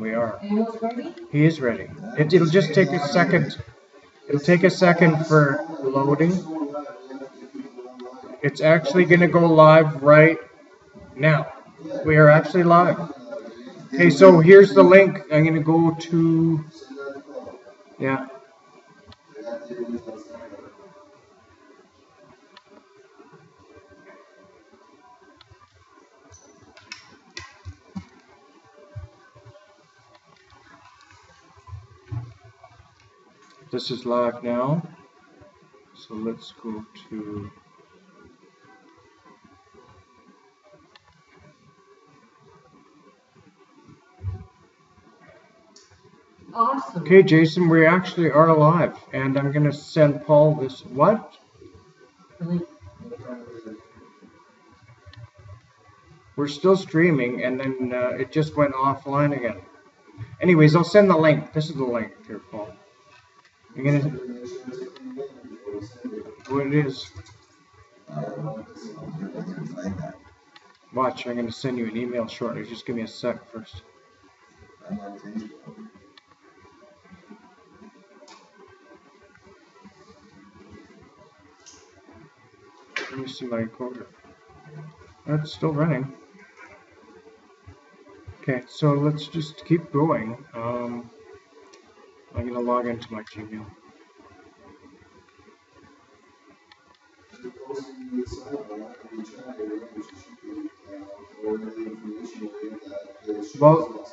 we are. And it's ready? He is ready. It'll just take a second. It'll take a second for loading. It's actually going to go live right now. We are actually live. Okay, so here's the link. I'm going to go to, yeah. This is live now. So let's go to, Awesome. okay, Jason, we actually are live, and I'm going to send Paul this, what? We're still streaming, and then it just went offline again. Anyways, I'll send the link. This is the link here, Paul. You're going to, what it is. Watch, I'm going to send you an email shortly. Just give me a sec first. Let me see my encoder. That's still running. Okay, so let's just keep going. I'm going to log into my Gmail. Well,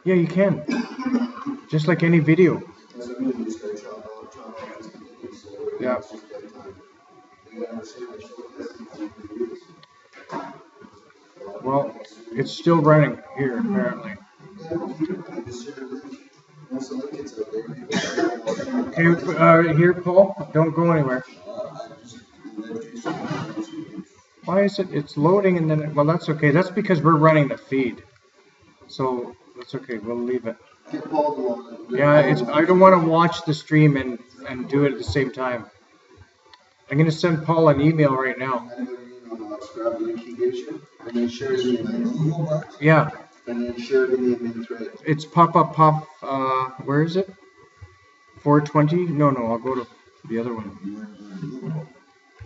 yeah, you can. Just like any video. Yeah. Well, it's still running here, apparently. Okay, here, Paul, don't go anywhere. Why is it? It's loading and then, well, that's okay. That's because we're running the feed. So that's okay. We'll leave it. Yeah, I don't want to watch the stream and do it at the same time. I'm going to send Paul an email right now. Yeah. And then share it in the admin thread. It's pop. Where is it? 420? No, I'll go to the other one.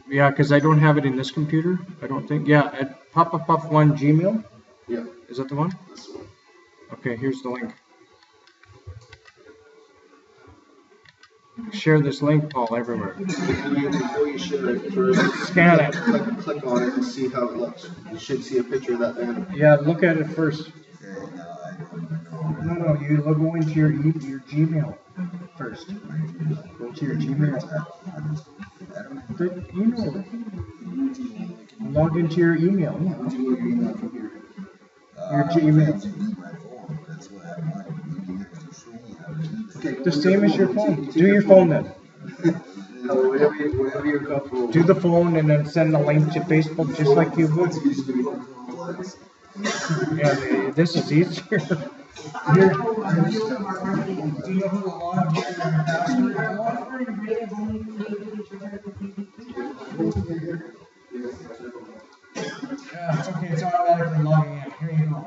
Yeah, because I don't have it in this computer. I don't think. Yeah, at pop1 Gmail. Yeah. Is that the one? That's the one. Okay, here's the link. Share this link, Paul, everywhere. Before you share it, first Scan it. Click on it and see how it looks. You should see a picture of that banner. Yeah, look at it first. No, you go into your Gmail first. Go to your Gmail. You know, log into your email. Your Gmail. The same as your phone. Do your phone then. Whatever you're comfortable with. Do the phone and then send the link to Facebook just like you would. Yeah, this is easier. Here. Do you know who the log Yeah, it's okay. It's automatically logging in. Here you go.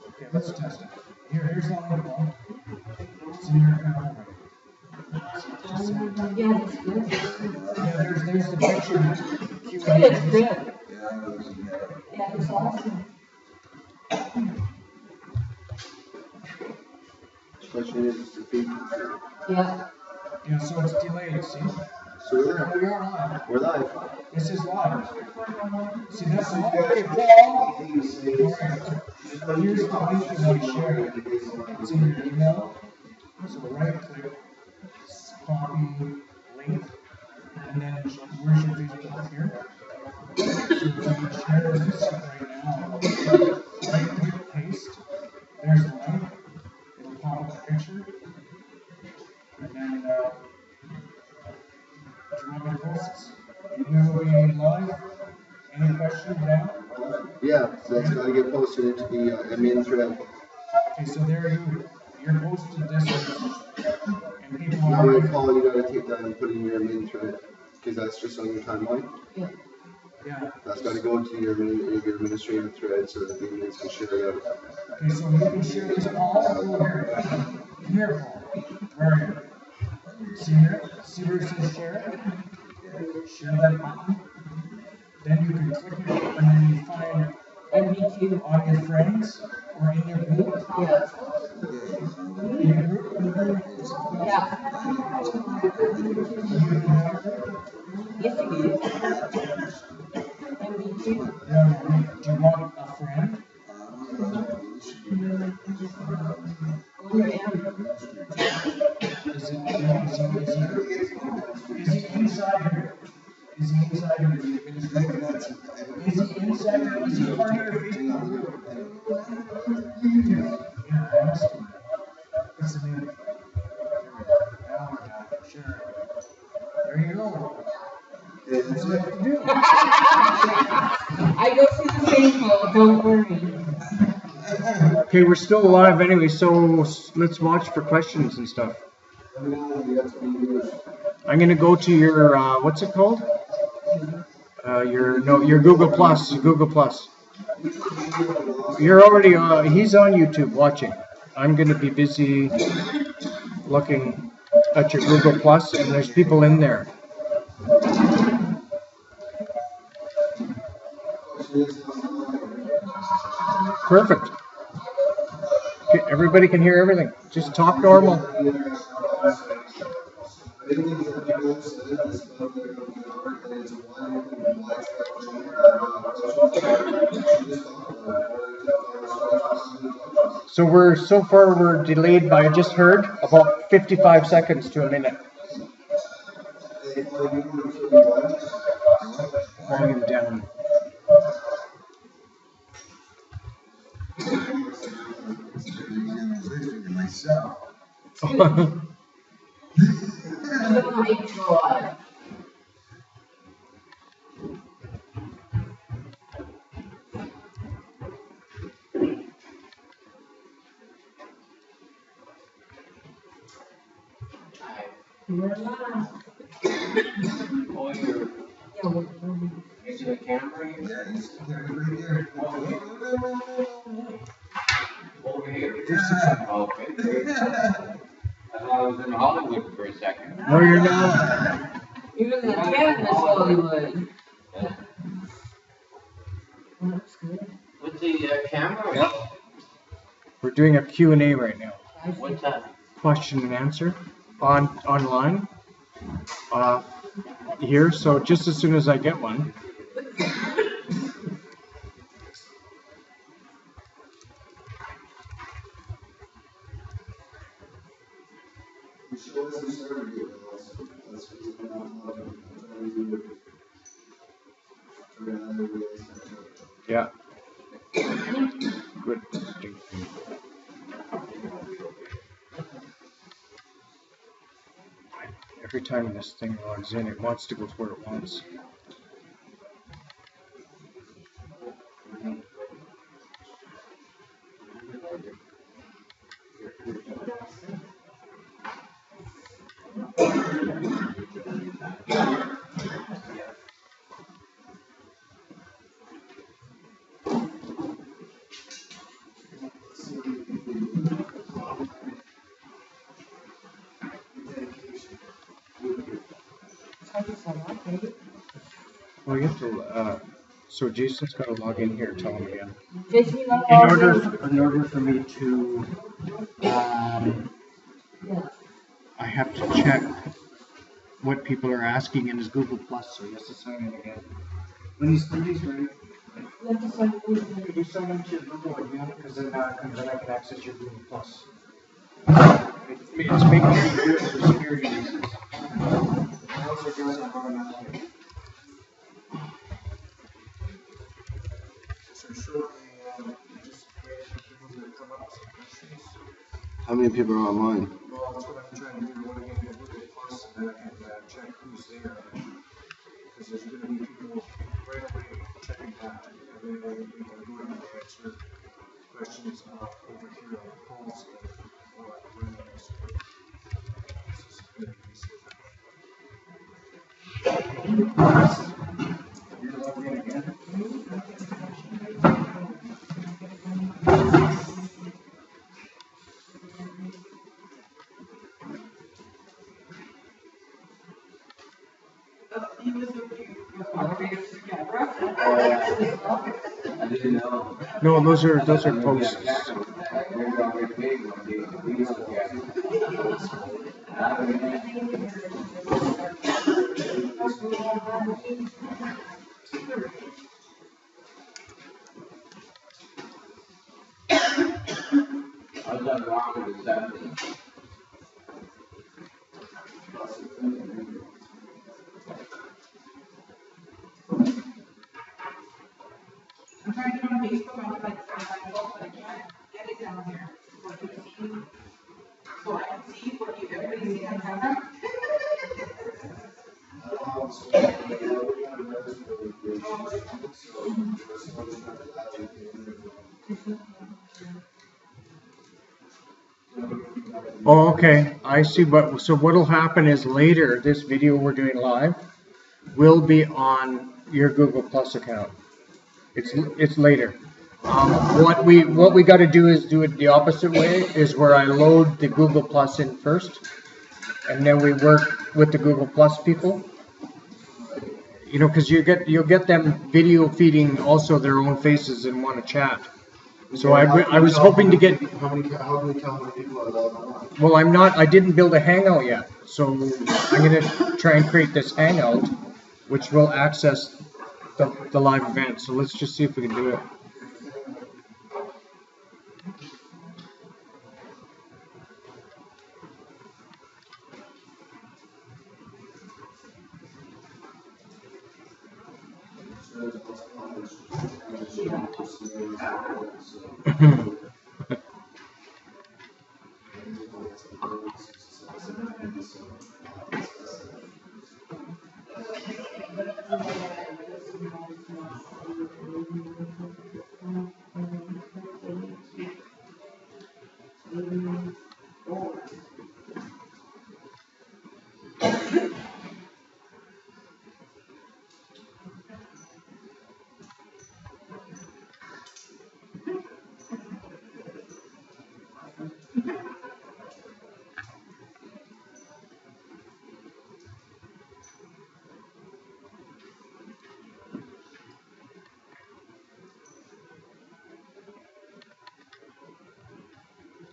Okay, let's test it. Here's the link. It's in your account. Yeah, there's the picture. It's good. Yeah, it's awesome. Question is the feed. Yeah. Yeah, so it's delayed, see? So we're there. We are live. We're live. This is live. See, that's all. Okay, Paul. Alright. Here's the link you want to share. It's in your email. So right click, copy link, and then where's your video here? So if you share this right now, right click, paste. There's the link. It'll pop up a picture. And then, do you want me to post this? You will be live. Any questions now? Yeah, so that's got to get posted into the admin thread. Okay, so there you're posted this and people Now are. when I call, you got to take that and put it in your admin thread because that's just on your timeline. Yeah. That's got to go into your administrative thread so that the admins can share it out. Okay, so you can share this all over here, Paul. Where are you? See here? See where it says share? Share that button. Then you can click it and then you find MBQ on your friends or in your group. Yeah. In your group? Yeah. You can have it. Yes, you do. MBQ. Yeah, do you want a friend? Go to M. Is he inside here? Is he inside here? Is he inside here? Is he part of your Facebook group? Yeah, I asked him. What's the name? Oh my God, sure. There you go. That's what you have to do. I go through the same boat, don't worry. Okay, we're still alive anyway, so let's watch for questions and stuff. I'm gonna go to your what's it called? Your Google Plus. Google Plus. You're already he's on YouTube watching. I'm gonna be busy looking at your Google Plus, and there's people in there. Perfect. Okay, everybody can hear everything. Just talk normal. So we're delayed by, I just heard, about 55 seconds to a minute. Volume down. Myself. Oh my God. We're live. Oh, is it a camera here? Yeah, he's right there. Over here. Okay. I was in Hollywood for a second. No, you're not. You're in the Cannabis Hollywood. That's good. With the camera? Yep. We're doing a Q&A right now. What's that? Question and answer online. Here, so just as soon as I get one. Yeah. Good. Every time this thing logs in, it wants to go where it wants. Well, you have to, so Jason's got to log in here, tell him again. Jason, you want to In order for me to, I have to check what people are asking in his Google Plus, so he has to sign in again. When he's ready. You have to sign in. Could you sign into your Google again? Because then I can access your Google Plus. It's making me do it for security reasons. How many people are online? Well, that's what I'm trying to do. I want to get into Google Plus and then I can check who's there. Because there's going to be people chat. And then we can go ahead and answer questions over here on the calls or running this quick. This is good research. You're logged in again? I didn't know. No, those are posts. Maybe I'll get paid one day to be on How's that wrong with that? I'm trying to get on Facebook, I would like to find out, but I can't get it down here. So I can see what you, everybody's seeing on camera. Oh, okay. I see. But so what'll happen is later, this video we're doing live will be on your Google Plus account. It's later. What we got to do is do it the opposite way. Is where I load the Google Plus in first, and then we work with the Google Plus people. You know, because you'll get them video feeding also their own faces and want to chat. So I was hoping to get. How do we tell how many people are logged on? Well, I didn't build a Hangout yet, so I'm gonna try and create this Hangout, which will access the live event. So let's just see if we can do it.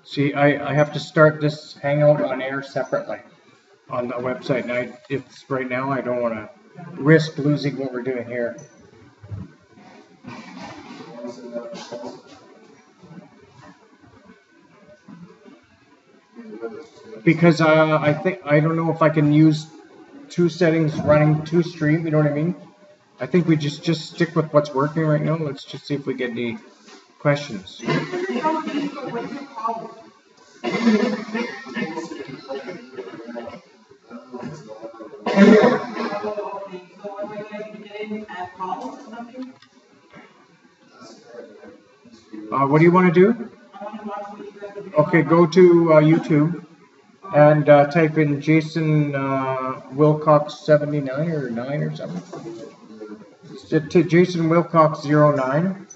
See, I have to start this Hangout on air separately on the website, and it's right now I don't want to risk losing what we're doing here. Because I don't know if I can use two settings running two stream, you know what I mean? I think we just stick with what's working right now. Let's just see if we get any questions. What do you want to do? Okay, go to YouTube and type in Jason Wilcox 79 or 9 or something. To Jason Wilcox 09.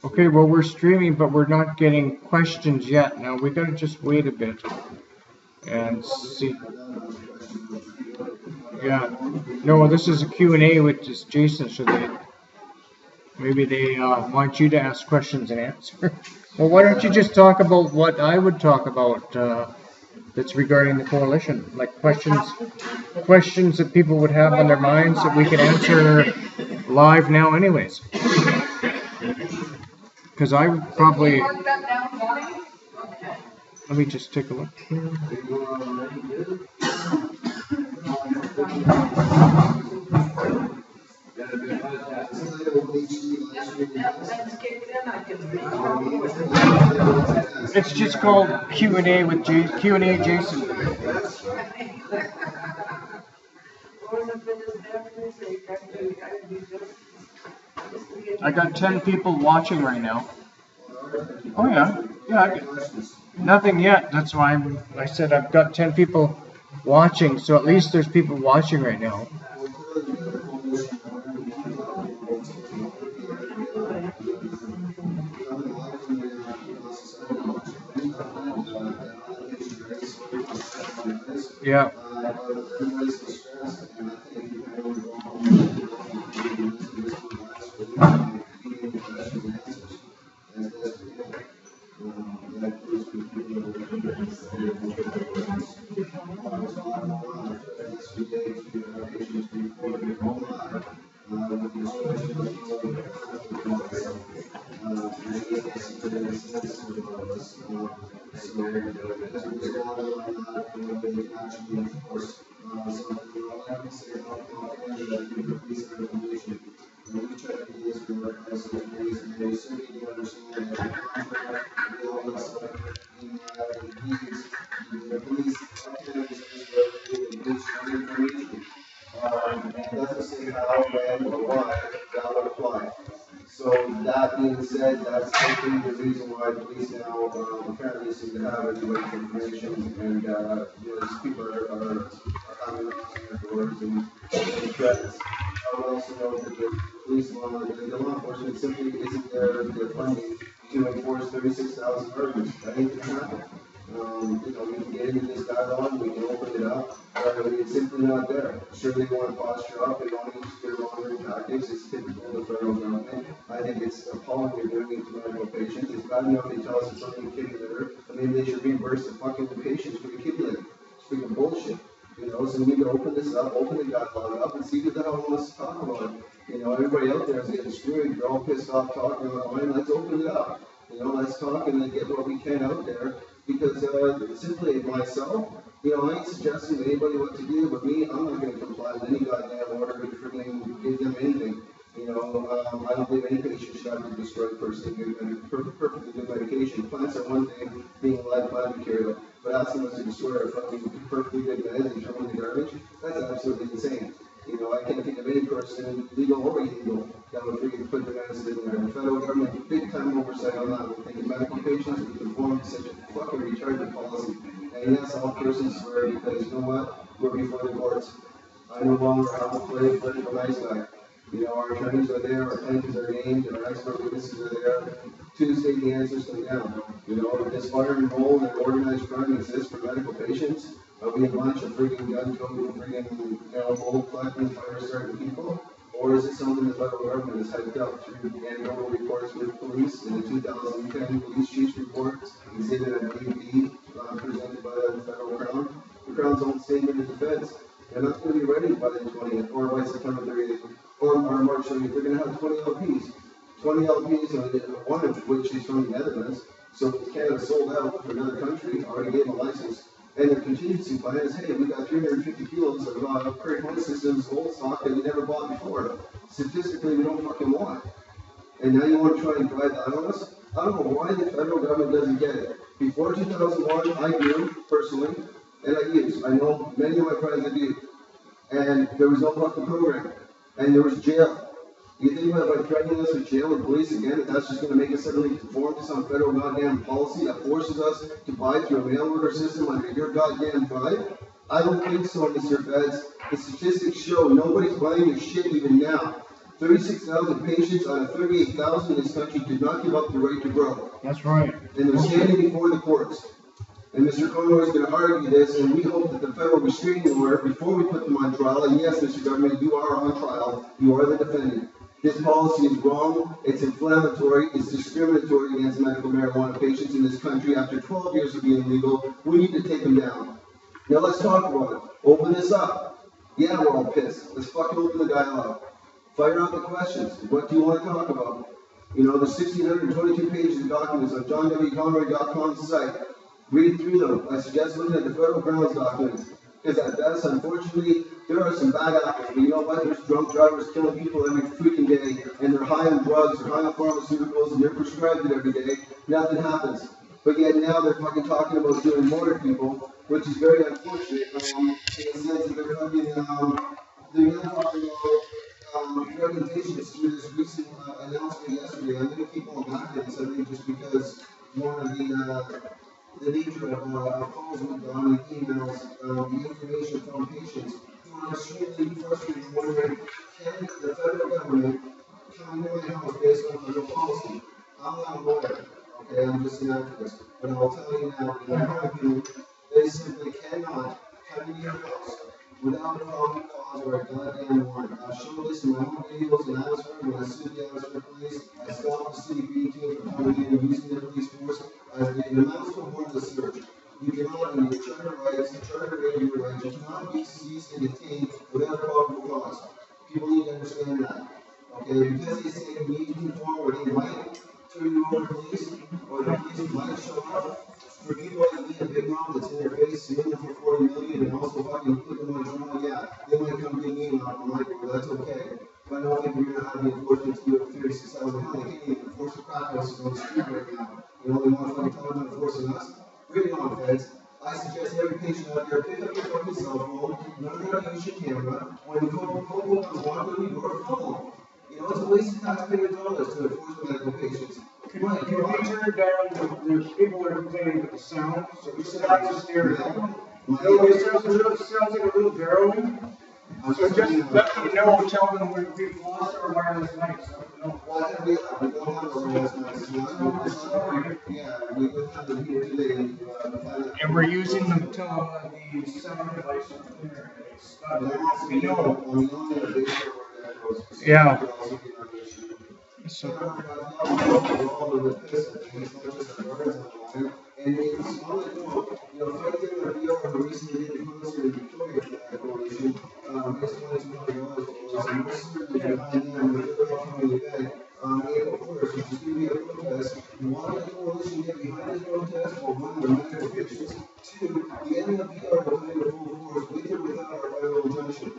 Okay, well, we're streaming, but we're not getting questions yet. Now we gotta just wait a bit and see. Yeah, no, this is a Q&A with just Jason, so maybe they want you to ask questions and answer. Well, why don't you just talk about what I would talk about that's regarding the coalition, like questions that people would have on their minds that we could answer live now anyways. Because I would probably... Let me just take a look here. It's just called Q&A with Q&A Jason. I got 10 people watching right now. Oh yeah, nothing yet. That's why I said I've got 10 people watching. So at least there's people watching right now. Yeah. So that being said, that's simply the reason why the police now apparently seem to have everybody's information, and these people are having their doors and threats. I would also note that the police law, the law enforcement simply isn't there, the funding to enforce 36,000 murders. That ain't gonna happen. We can get into this dialogue, we can open it up, but it's simply not there. Sure, they want to posture up, they want to use their laundering tactics, it's typical of the federal government. I think it's appalling they're doing it to medical patients. It's bad enough they tell us it's only a kidney litter, I mean, they should reimburse the fucking patients for the kidney litter. It's freaking bullshit. So we need to open this up, open the dialogue up, and see who the hell wants to talk about it. Everybody out there is getting screwed, they're all pissed off talking online, let's open it up. Let's talk and then get what we can out there. Because simply myself, I ain't suggesting to anybody what to do, but me, I'm not going to comply with any goddamn order to freaking give them anything. I don't believe any patient should have to destroy perfectly good medication. Plants are one thing, being a live plant material, but asking us to destroy our fucking perfectly good meds and throw in the garbage, that's absolutely insane. I can't think of any person, legal or illegal, that would freaking put the medicine in there. The federal government, big time oversight on that. We're thinking medical patients would conform to such a fucking retarded policy. And yes, all persons swear because you know what? We're before the courts. I no longer have to play political nice guy. Our attorneys are there, our plaintiffs are named, and our expert witnesses are there. Tuesday, the answers come down. If this fire and roll and organized crime exists for medical patients, are we a bunch of freaking gun-toting, freaking, gold collecting, fire starting people? Or is it something the federal government has hyped up through annual reports with police in the 2010 police chief's report, exhibit at B, presented by the federal crown? The crown's own statement of defense. They're not going to be ready by the 20th or by September 30th or March 30th. They're going to have 20 LPs. 20 LPs, one of which is from the Netherlands. So Canada sold out for another country, already gave them a license. And their contingency plan is, hey, we got 350 kilos of current systems old stock that we never bought before. Statistically, we don't fucking want. And now you want to try and drive that on us? I don't know why the federal government doesn't get it. Before 2001, I do, personally, and I used. I know many of my friends that do. And there was no fucking program. And there was jail. You think about by threatening us with jail and police again, that's just going to make us suddenly conform to some federal goddamn policy that forces us to buy through a mail order system under your goddamn drive? I don't think so, Mr. Feds. The statistics show nobody's buying your shit even now. 36,000 patients out of 38,000 in this country did not give up the right to grow. That's right. And they're standing before the courts. And Mr. Conroy is going to argue this, and we hope that the federal restraining order, before we put them on trial, and yes, Mr. Government, you are on trial, you are the defendant. This policy is wrong, it's inflammatory, it's discriminatory against medical marijuana patients in this country after 12 years of being legal. We need to take them down. Now let's talk about it. Open this up. Yeah, we're all pissed. Let's fucking open the dialogue. Fire out the questions. What do you want to talk about? There's 1,622 pages of documents on johnwconroy.com's site. Read through them. I suggest looking at the federal grounds documents. Because at best, unfortunately, there are some bad actors. But you know what? There's drunk drivers killing people every freaking day, and they're high on drugs, they're high on pharmaceuticals, and they're prescribed it every day. Nothing happens. But yet now they're fucking talking about doing more to people, which is very unfortunate. In the sense that they're fucking, they're not talking about recommendations through this recent announcement yesterday. I'm going to keep on back to this, I think, just because one of the nature of calls we've done and emails, the information from patients who are extremely frustrated, wondering, can the federal government come into my house based on federal policy? I'm not a lawyer, okay, I'm just an activist, but I'll tell you now, in my view, they simply cannot come into your house without a probable cause or a goddamn warrant. I've shown this in my own videos in Abbotsford when I sued the Abbotsford police. I stopped the city green team from coming in and using their police force. It amounts to a warrantless search. You cannot, in your charter rights, charter radio rights, you cannot be seized and detained without a probable cause. People need to understand that. Okay, because they say you need to conform, or they might turn you over to police, or the police might show up. For people like me, a big mouth that's in their face, suing them for 40 million, and also fucking put them on trial, yeah, they might come get me and I'm like, well, that's okay. But I don't think we're gonna have the enforcement to do it for 36,000 pounds. They can't even enforce the crack houses on the street right now. You know, they want to fucking tell them enforcing us. Bring it on, feds. I suggest every patient out there pick up your fucking cell phone, learn how to use your camera. When you go comes walk on your phone. You know, it's a waste of taxpayer dollars to enforce medical patients. Can we turn down the people are complaining about the sound? So we said that's a stereo. No, it sounds like a little barreling. So just let them know, tell them we've lost our wireless mics. No. Well, we don't have a wireless mics. Yeah, we don't have them here today. And we're using the sound device cleaner. We know. Yeah. So. And it's all that, you know, fighting the video who recently did the concert in Victoria for that coalition, based on $200, and we're certainly behind them with the upcoming event on April 1st, which is going to be a protest. Why did the coalition get behind this protest? Well, one, the medical patients. Two, the MMPR will come into full force with or without our federal injunction.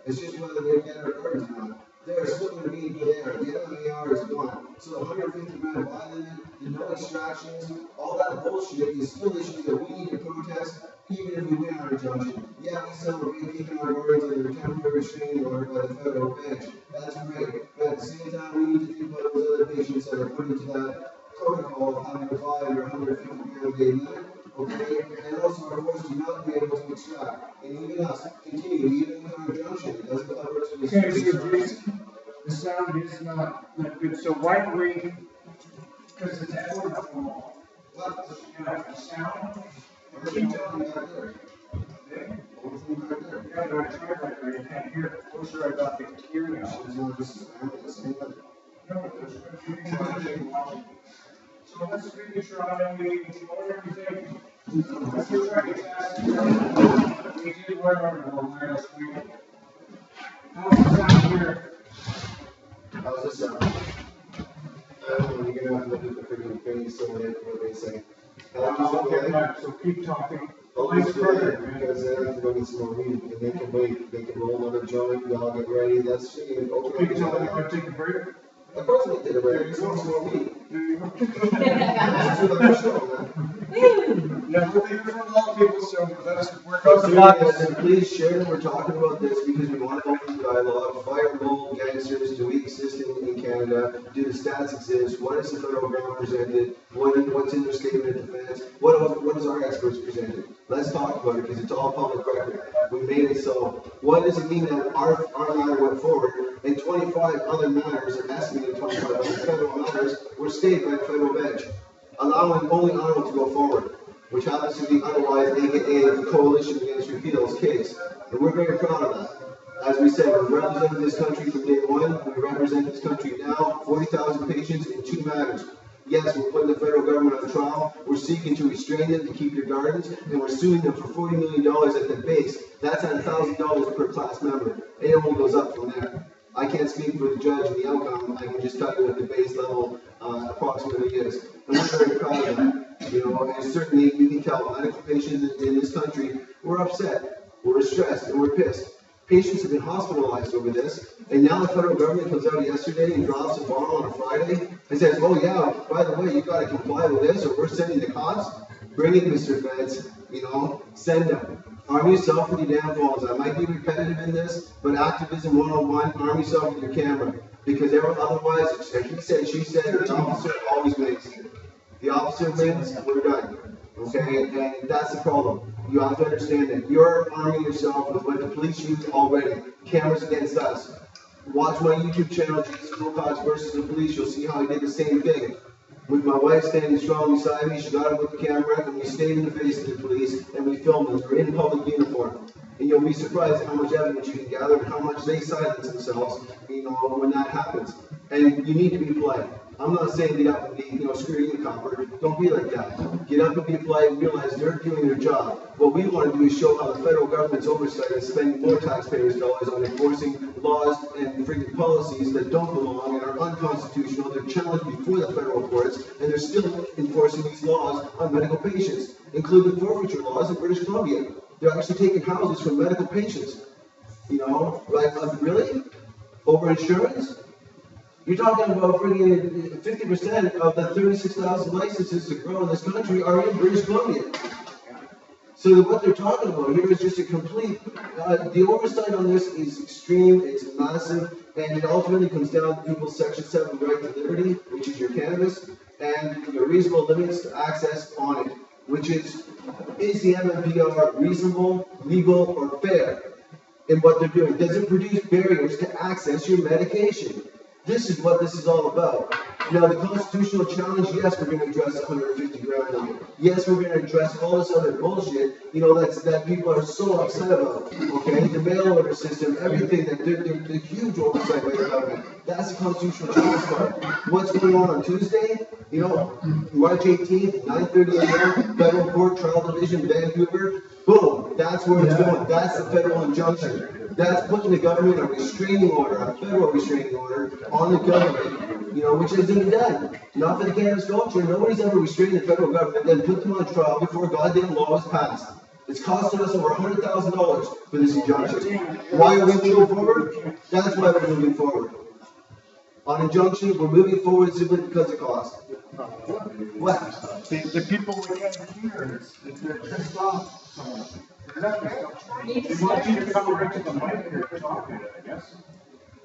It's just whether they get our cards or not. They're still going to be there. The MMPR is gone. So the 150 grand buy limit, the no extractions, all that bullshit is still issues that we need to protest, even if we win our injunction. Yeah, we celebrate keeping our guardians under temporary restraining order by the federal bench. That's great. But at the same time, we need to think about those other patients that are put into that protocol of having to buy under 150 grand a day limit. Okay, and also are forced to not be able to extract. And even us, continue, even with our injunction, it doesn't cover us for Okay, so Jason, the sound is not that good. So why don't we, because it's echoing from the wall. The sound, keep telling me out there. Yeah, no, I tried that, but I can't hear it. Closer I got the hearing out. No, there's so let's give it a try and what everything. Let's try to test. We did work on the wireless week. How's the sound here? How's this sound? I don't know, you're gonna have to look at the freaking thing, so what they say. Okay, so keep talking. Because they have to go get some more weed, and they can wait, they can roll another joint, we all get ready, that's, okay. Keep talking, I'll take a break. Of course we take a break, just want some more weed. Yeah, we're here for a lot of people, so let's work out the box. Please share that we're talking about this because we want to open the dialogue. Fireball gangsters, do we exist in Canada? Do the stats exist? What is the federal government presented? What's in their statement of defense? What is our experts presented? Let's talk about it because it's all public record. We made it so. What does it mean that our matter went forward and 25 other matters, or estimated 25 other federal matters, were stayed by the federal bench, allowing only Arnold to go forward, which happens to be otherwise AKA the Coalition Against Repeal's case. And we're very proud of that. As we said, we've represented this country from day one. We represent this country now, 40,000 patients in 2 matters. Yes, we're putting the federal government on trial. We're seeking to restrain them to keep your gardens, and we're suing them for $40 million at the base. That's at $1,000 per class member. It only goes up from there. I can't speak for the judge and the outcome. I can just tell you what the base level approximately is. And we're very proud of that. You know, and certainly you can count medical patients in this country, we're upset, we're stressed, and we're pissed. Patients have been hospitalized over this, and now the federal government comes out yesterday and drops a bomb on a Friday and says, oh yeah, by the way, you've got to comply with this or we're sending the cops. Bring it, Mr. Feds, send them. Arm yourself with your damn phones. I might be repetitive in this, but Activism 101, arm yourself with your camera. Because otherwise, he said, she said, the officer always wins. The officer wins, we're done. Okay, and that's the problem. You have to understand that you're arming yourself with what the police use already. Cameras against us. Watch my YouTube channel, Jesus Wilcox versus the police. You'll see how I did the same thing. With my wife standing strong beside me, she got up with the camera, and we stayed in the face of the police, and we filmed them. They're in public uniform. And you'll be surprised at how much evidence you can gather and how much they silence themselves, when that happens. And you need to be polite. I'm not saying get up and be, screw you, copper. Don't be like that. Get up and be polite and realize they're doing their job. What we want to do is show how the federal government's oversight is spending more taxpayers' dollars on enforcing laws and freaking policies that don't belong and are unconstitutional. They're challenged before the federal courts, and they're still enforcing these laws on medical patients, including forfeiture laws in British Columbia. They're actually taking houses from medical patients. Really? Over insurance? You're talking about freaking 50% of the 36,000 licenses to grow in this country are in British Columbia. So what they're talking about here is just a complete, the oversight on this is extreme, it's massive, and it ultimately comes down to people's Section 7 right to liberty, which is your cannabis, and your reasonable limits to access on it, which is the MMPR reasonable, legal, or fair in what they're doing? Does it produce barriers to access your medication? This is what this is all about. Now, the constitutional challenge, yes, we're going to address 150 grand limit. Yes, we're going to address all this other bullshit, that people are so upset about. Okay, the mail order system, everything, the huge oversight by the government. That's the constitutional challenge part. What's going on Tuesday? March 18th, 9:30 a.m., Federal Court, Trial Division, Vancouver. Boom, that's where it's going. That's the federal injunction. That's putting the government a restraining order, a federal restraining order on the government, which has been done. Not for the cannabis culture. Nobody's ever restrained the federal government, then put them on trial before a goddamn law was passed. It's costing us over $100,000 for this injunction. Why are we moving forward? That's why we're moving forward. On injunction, we're moving forward simply because of cost. What? The people we can't hear, they're pissed off. They want you to come right to the mic here and talk to it, I guess.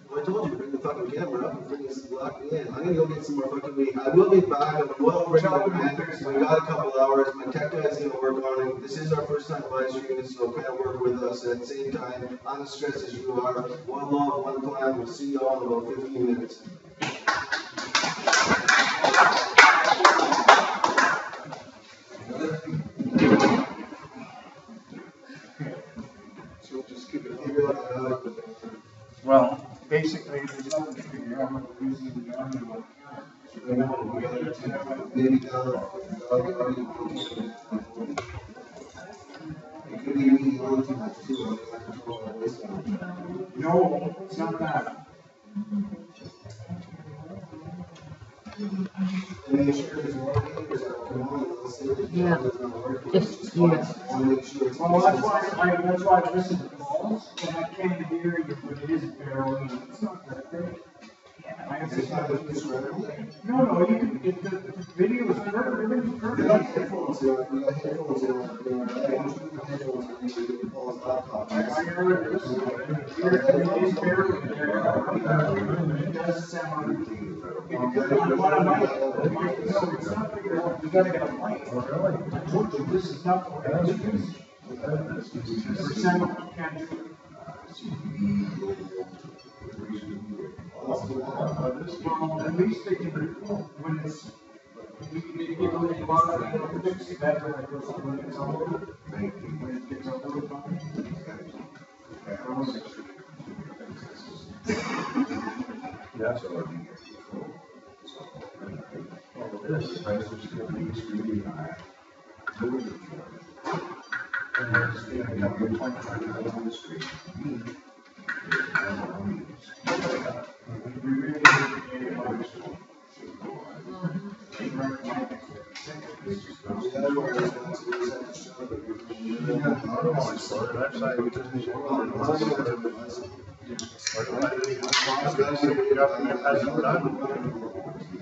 Well, I told you to bring the fucking camera up and bring this lock in. I'm gonna go get some more fucking weed. I will be back. I'm well ready to man. We got a couple hours. My tech guy's gonna work on it. This is our first time live streaming, so kind of work with us at the same time. I'm as stressed as you are. One love, one plan. We'll see y'all in about 15 minutes. So just keep it figure out. Well, basically, there's nothing to figure out what we're using the audio. So they want to get it Maybe it could be really going too much too. No, it's not that. Yeah. Just, yeah. Well, that's why I listen to calls, and I can't hear you, but it is barely, it's not that great. I understand. No, you can, the video is perfect, everything's perfect. I heard this, it is barely there. It does sound. No, it's not figured out, you gotta get a mic. I told you, this is not what I was. Percent can't do it. Well, at least they can, when it's, you can give them a lot of it's better when it's all over. When it gets all over. That's all I need. This price is going to be extremely high. And I got your point right on the street. We really need to get it on the street.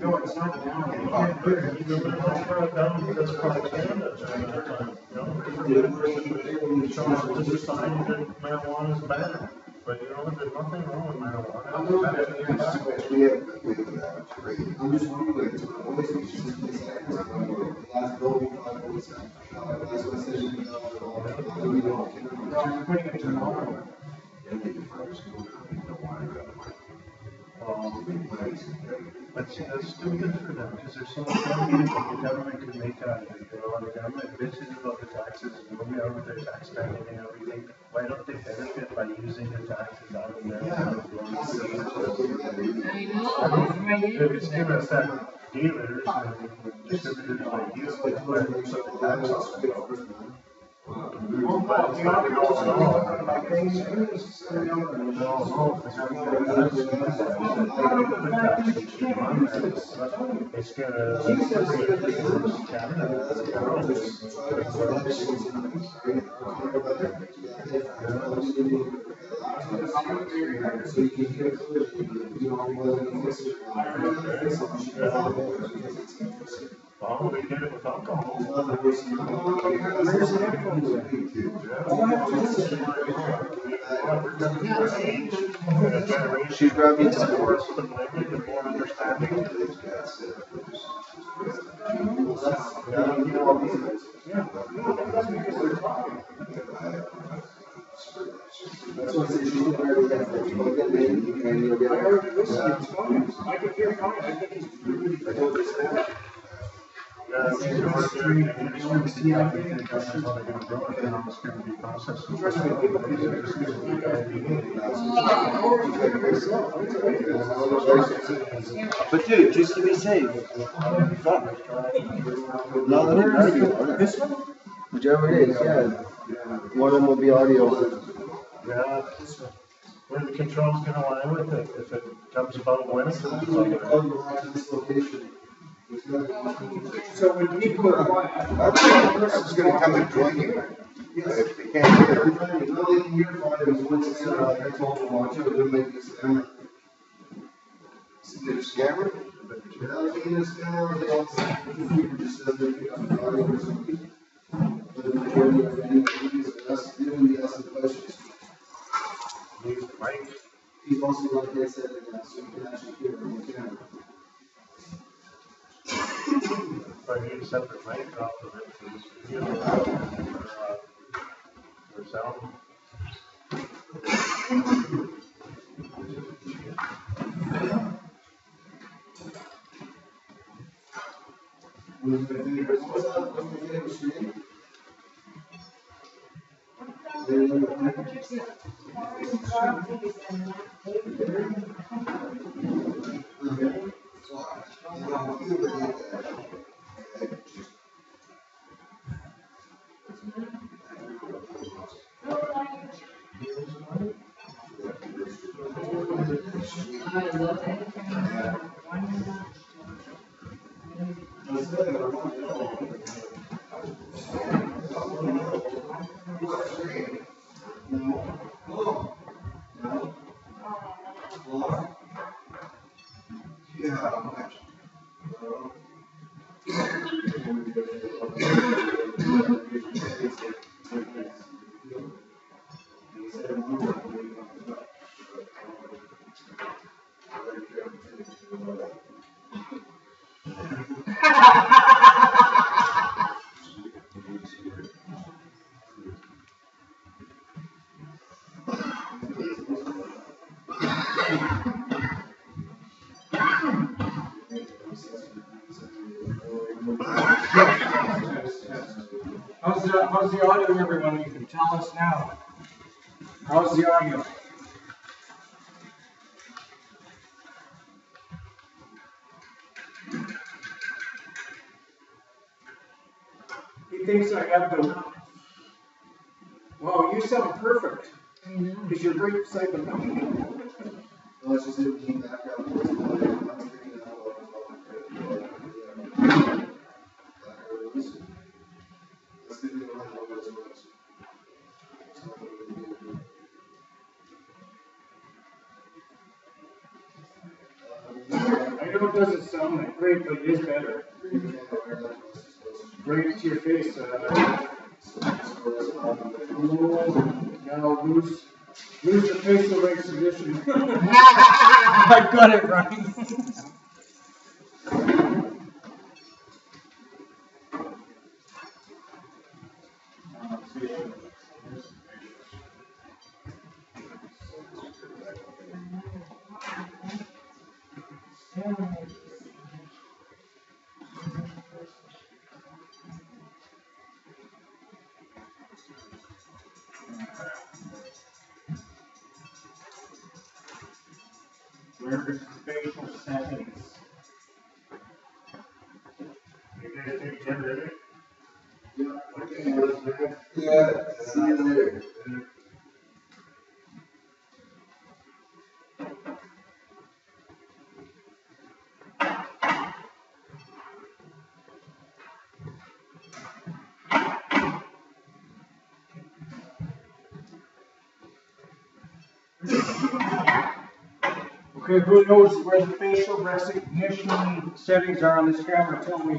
No, it's not down. You can't put it. You can put it down because Canada, just a sign that marijuana is bad. But you know, there's nothing wrong with marijuana. I'm just wondering, last bill we got was, last one said, we don't. No, I'm putting it tomorrow. But see, that's stupid for them, because there's so much money that the government could make out of it. You know, the government bitches about the taxes, moving out with their tax spending and everything. Why don't they benefit by using the taxes out of their? I know, It's given us that dealers and distributors like you, but where they put the tax on it. It's gonna. Well, we did it with alcohol. She's grabbing It's more understanding. That's what I said, she's already got that, and you'll get. I already listened, it's fine. I can hear fine, I think he's really. I told you that. Yeah, it's three, and it's going to see how they can how they're going to grow it, and it's going to be processed. But dude, just to be safe. No, let me argue on it. This one? Whichever it is, yeah. One of them will be audio. Yeah. Where the control's gonna lie with it, if it comes about when it comes about. So when people are quiet. I'm just gonna come and join you. If they can't hear. No, they can hear fine, it was once it's, I told them, watch it, it'll make this camera. Is it a scammer? Yeah, being a scammer, they all say, people just said they're picking up the audio or something. But the majority of the videos are us, they will be asking questions. Use the mic. He's also got a headset in that, so you can actually hear it on the camera. If I need a separate mic off of it for this video, or sound. What's my favorite screen? How's the audio, everyone? You can tell us now. How's the audio? He thinks I have the. Wow, you sound perfect. Because you're right beside the mic. Well, it's just it came back up. still don't have one as much. I know it doesn't sound like great, but it is better. Great to your face. Now lose the facial recognition. I got it right. Where's facial settings? You guys take 10 minutes? Yeah, okay, yeah, see you later. Okay, who knows where the facial recognition settings are on this camera? Tell me.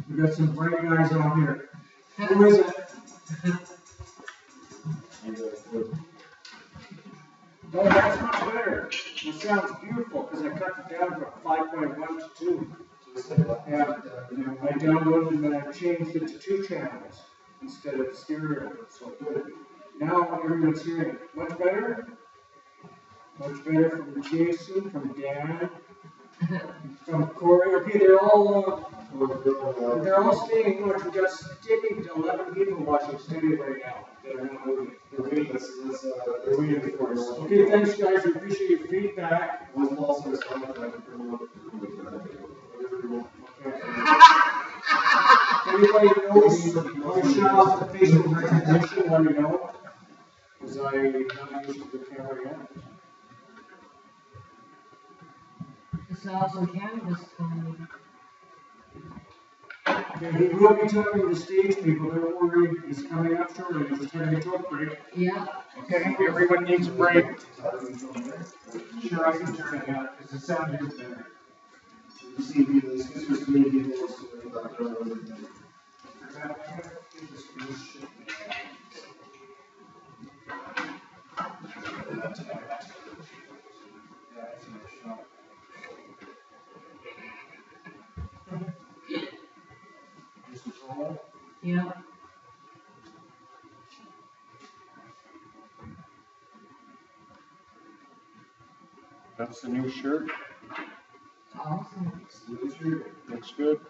We got some bright guys on here. Who is it? Oh, that's much better. It sounds beautiful because I cut it down from 5.1 to 2. Yeah, I downloaded and I changed it to 2 channels instead of stereo. So now everyone's hearing it. Much better? Much better from Jason, from Dan, from Corey. Okay, they're all staying watching. We got steady 11 people watching steady right now that are not moving. They're waiting for us. Okay, thanks guys. We appreciate your feedback. Anybody knows how to shut off the facial recognition? Let me know. Because I'm not using the camera yet. It's also Cannabis coming. Okay, he will be talking to stage people. Don't worry, he's coming up shortly. He's taking a talk break. Yeah. Okay, everyone needs a break. Sure, I can turn it out because the sound is better. You see, the speakers may be able to Yeah. That's the new shirt. Awesome. Looks good.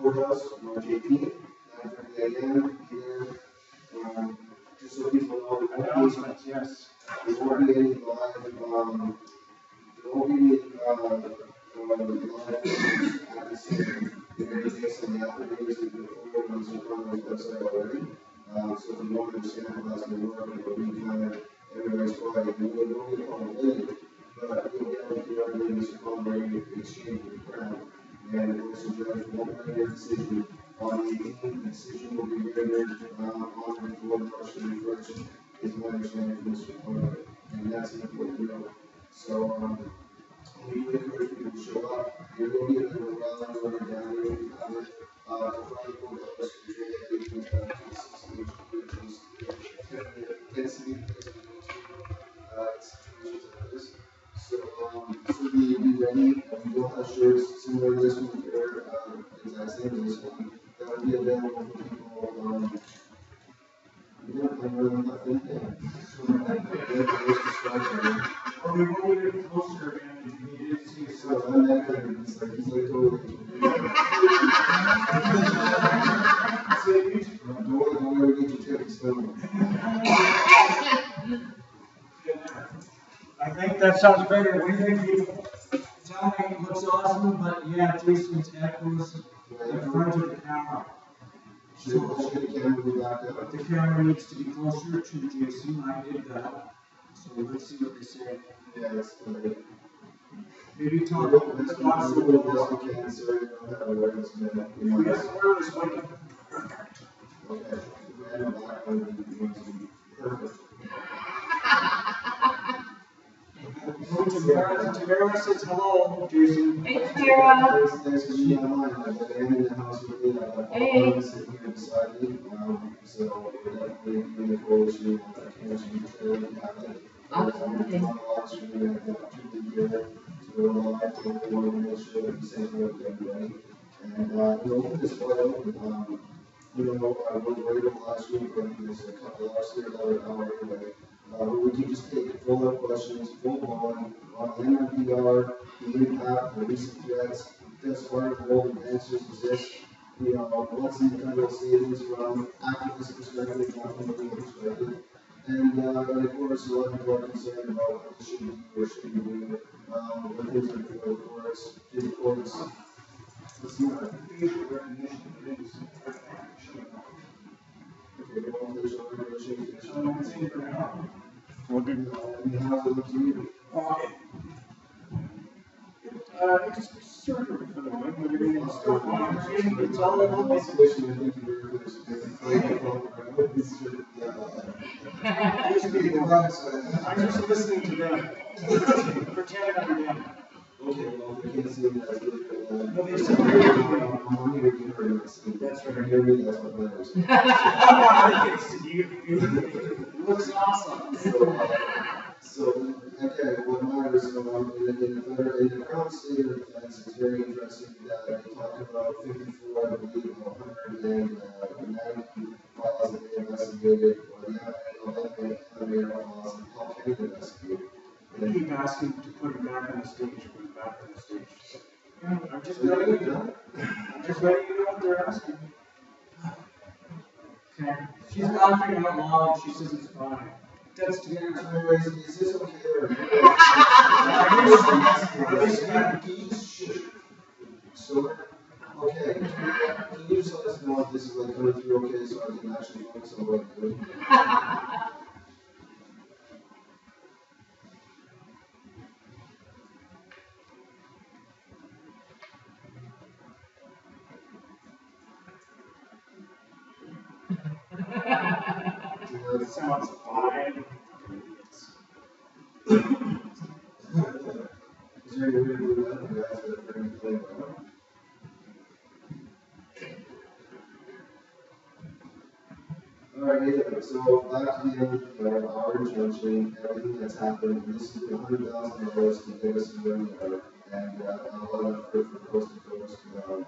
Courthouse, March 18th, 9:30 a.m. here. Just so people know, Announcements, yes. there won't be any live, there won't be any live at the scene. There is based on the applicants that go forward on the website already. So if you don't understand how that's going to work, it will be kind of everybody's quiet. And we'll be on the lid, but we'll get with the other Mr. Conway exchange with the crowd. And it also judge one rendered decision on the 18th. The decision will be rendered on before March 31st, is my understanding from Mr. Conway. And that's an important note. So, we do encourage people to show up. There will be a little rally over down there if you have it. The front of the courthouse, density situations like this. So be ready. We will have shirts similar to this one here, exact same as this one. That will be available for people. We don't have really nothing there. Oh, we will get closer again. We did see So I'm not going to, it's like totally. Don't ever get your tickets filmed. I think that sounds better. What do you think, people? Tell me it looks awesome, but yeah, Jason's echoes in front of the camera. So the camera needs to be closer to Jason. I did that. So let's see what they say. Yeah, that's good. Maybe talk This about is lots of what little. we can, so we don't have awareness, man. If we have wireless mic, Okay. And black one would be perfect. Tamara says hello, Jason. Hey, Tara. Thanks for being online. I've got Ann in the house with me. I've got Hey. Paul sitting here beside me. So we're definitely in the coalition. I can't see you have it. Absolutely. We're going to have opportunity here to go live. We want to make sure that we say hello to everybody. And, open this wide open. I was waiting last week, but there's a couple hours here, another hour anyway. We can just take it full of questions, full on MMPR, the impact, the recent threats, does harmful answers exist, what's the federal savings from activist perspective, not from a legal perspective. And of course, a lot of people are concerned about what should be or should be doing, when things are before the courts, to the courts. Let's see what facial recognition is. Okay, well, facial recognition is. I'm saying for now. We'll do. And how it looks to you. It's sort of for the moment, but it's still fine. It's all I'm about also wishing to thank you very much. I'm just listening to them. Pretend I'm them. Okay, well, we can't see that. No, they said they're I'm here to hear you. That's right. Hear me, that's what matters. I can see you. It looks awesome. So, okay, what matters in the current state of defense, it's very interesting that they talk about 54, I believe, 190 files that they investigated, or the MMPR files, and how can they investigate? They keep asking to put it back on the stage, put it back on the stage. I'm just So, letting you yeah, know. I'm just letting you know what they're asking. Okay. She's laughing out loud. She says it's fine. That's to get her. is this okay or? So, okay, can you just let us know if this is like coming through okay, so I can actually focus on what I'm doing? It sounds fine. Is there any way to do that? You guys are very clear about it. Alright, so back to the end of our injunction, everything that's happened, this is $100,000 to get us where we are, and a lot of effort for coast to coast,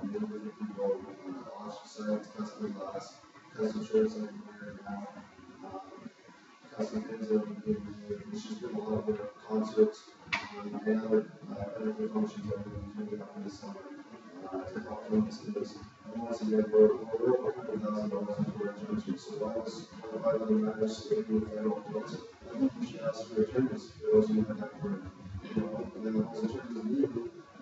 many different people, ostracized, custom glass, custom shirts everywhere now, custom pins everywhere, it's just been a lot of work, concerts, and other benefit functions that we're doing up in the summer, to help fund this case. And once again, we're over $100,000 for injunction, so why was $5 million state in federal courts? I think you should ask for attorneys, for those who have that word, and then those attorneys are needed,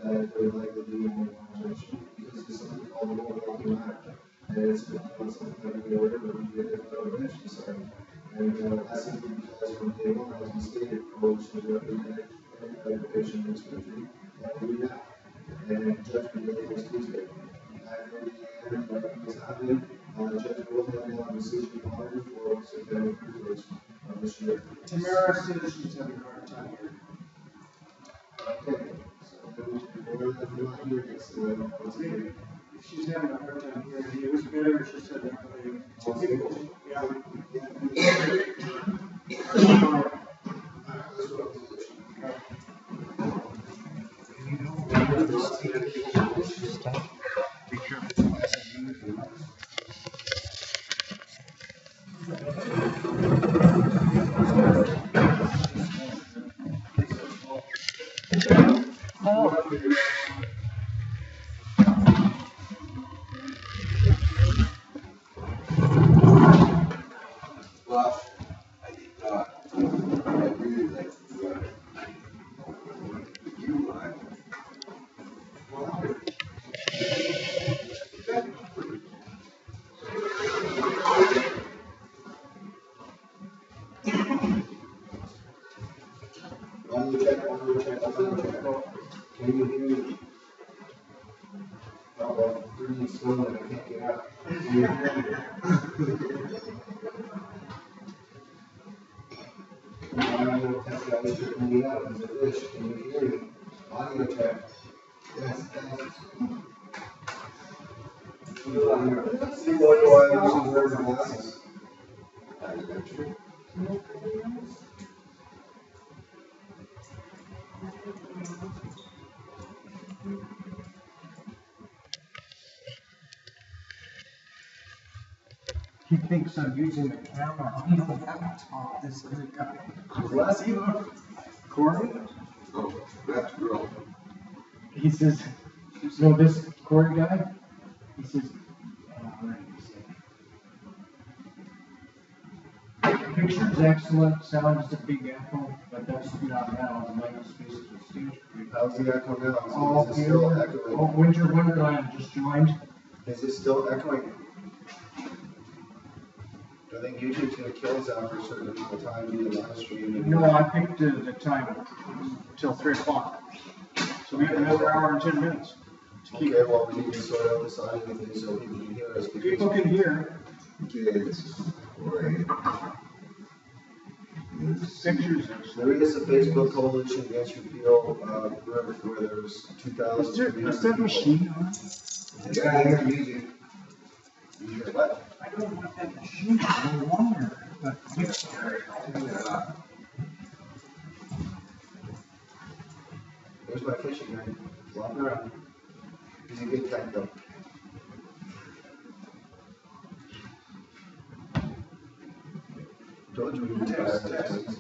that would likely be in more injunction, because it's something called the World Health Matter, and it's been something that we know whatever we get if federal bench decided. And that's simply because from day one, as we stated, coalition is represented every patient in this country, every now. And judgment day was Tuesday. After the end of everything is happening, the judge will have a decision on it for September 1st of this year. Tamara says she's having a hard time here. Okay, so then we're not here next once again. If she's having a hard time here, it was better if she said that. Yeah. Well, I really like you, One more check. about 3 stone and I can't get up. Audio test guy is tripping me out. He's a fish. Can you hear me? Audio check. Yes, thanks. See why I usually wear my glasses. He thinks I'm using the camera. I don't have to talk this other guy. Last Corey? Oh, that's girl. He says, no, this Corey guy, he says, picture's excellent, sound is a big echo, but that's not now, the mic space is a stage. How's the echo now? Oh, Is it still echoing? oh, Winter Wonderland just joined. Is it still echoing? I think YouTube's gonna kill us after a certain amount of time due to live stream. No, I picked the time till 3 o'clock. So we have another hour and 10 minutes. Okay, well, we need to sort out this audio thing so people can hear us. People can hear. Kids, great. Pictures. There is a Facebook coalition against repeal, where there's 2,000. Is that machine on? Yeah, I hear music. You hear what? I don't want that machine, no wonder. But There's my fishing line, flopping around. He's a good cat though. Told you we would test.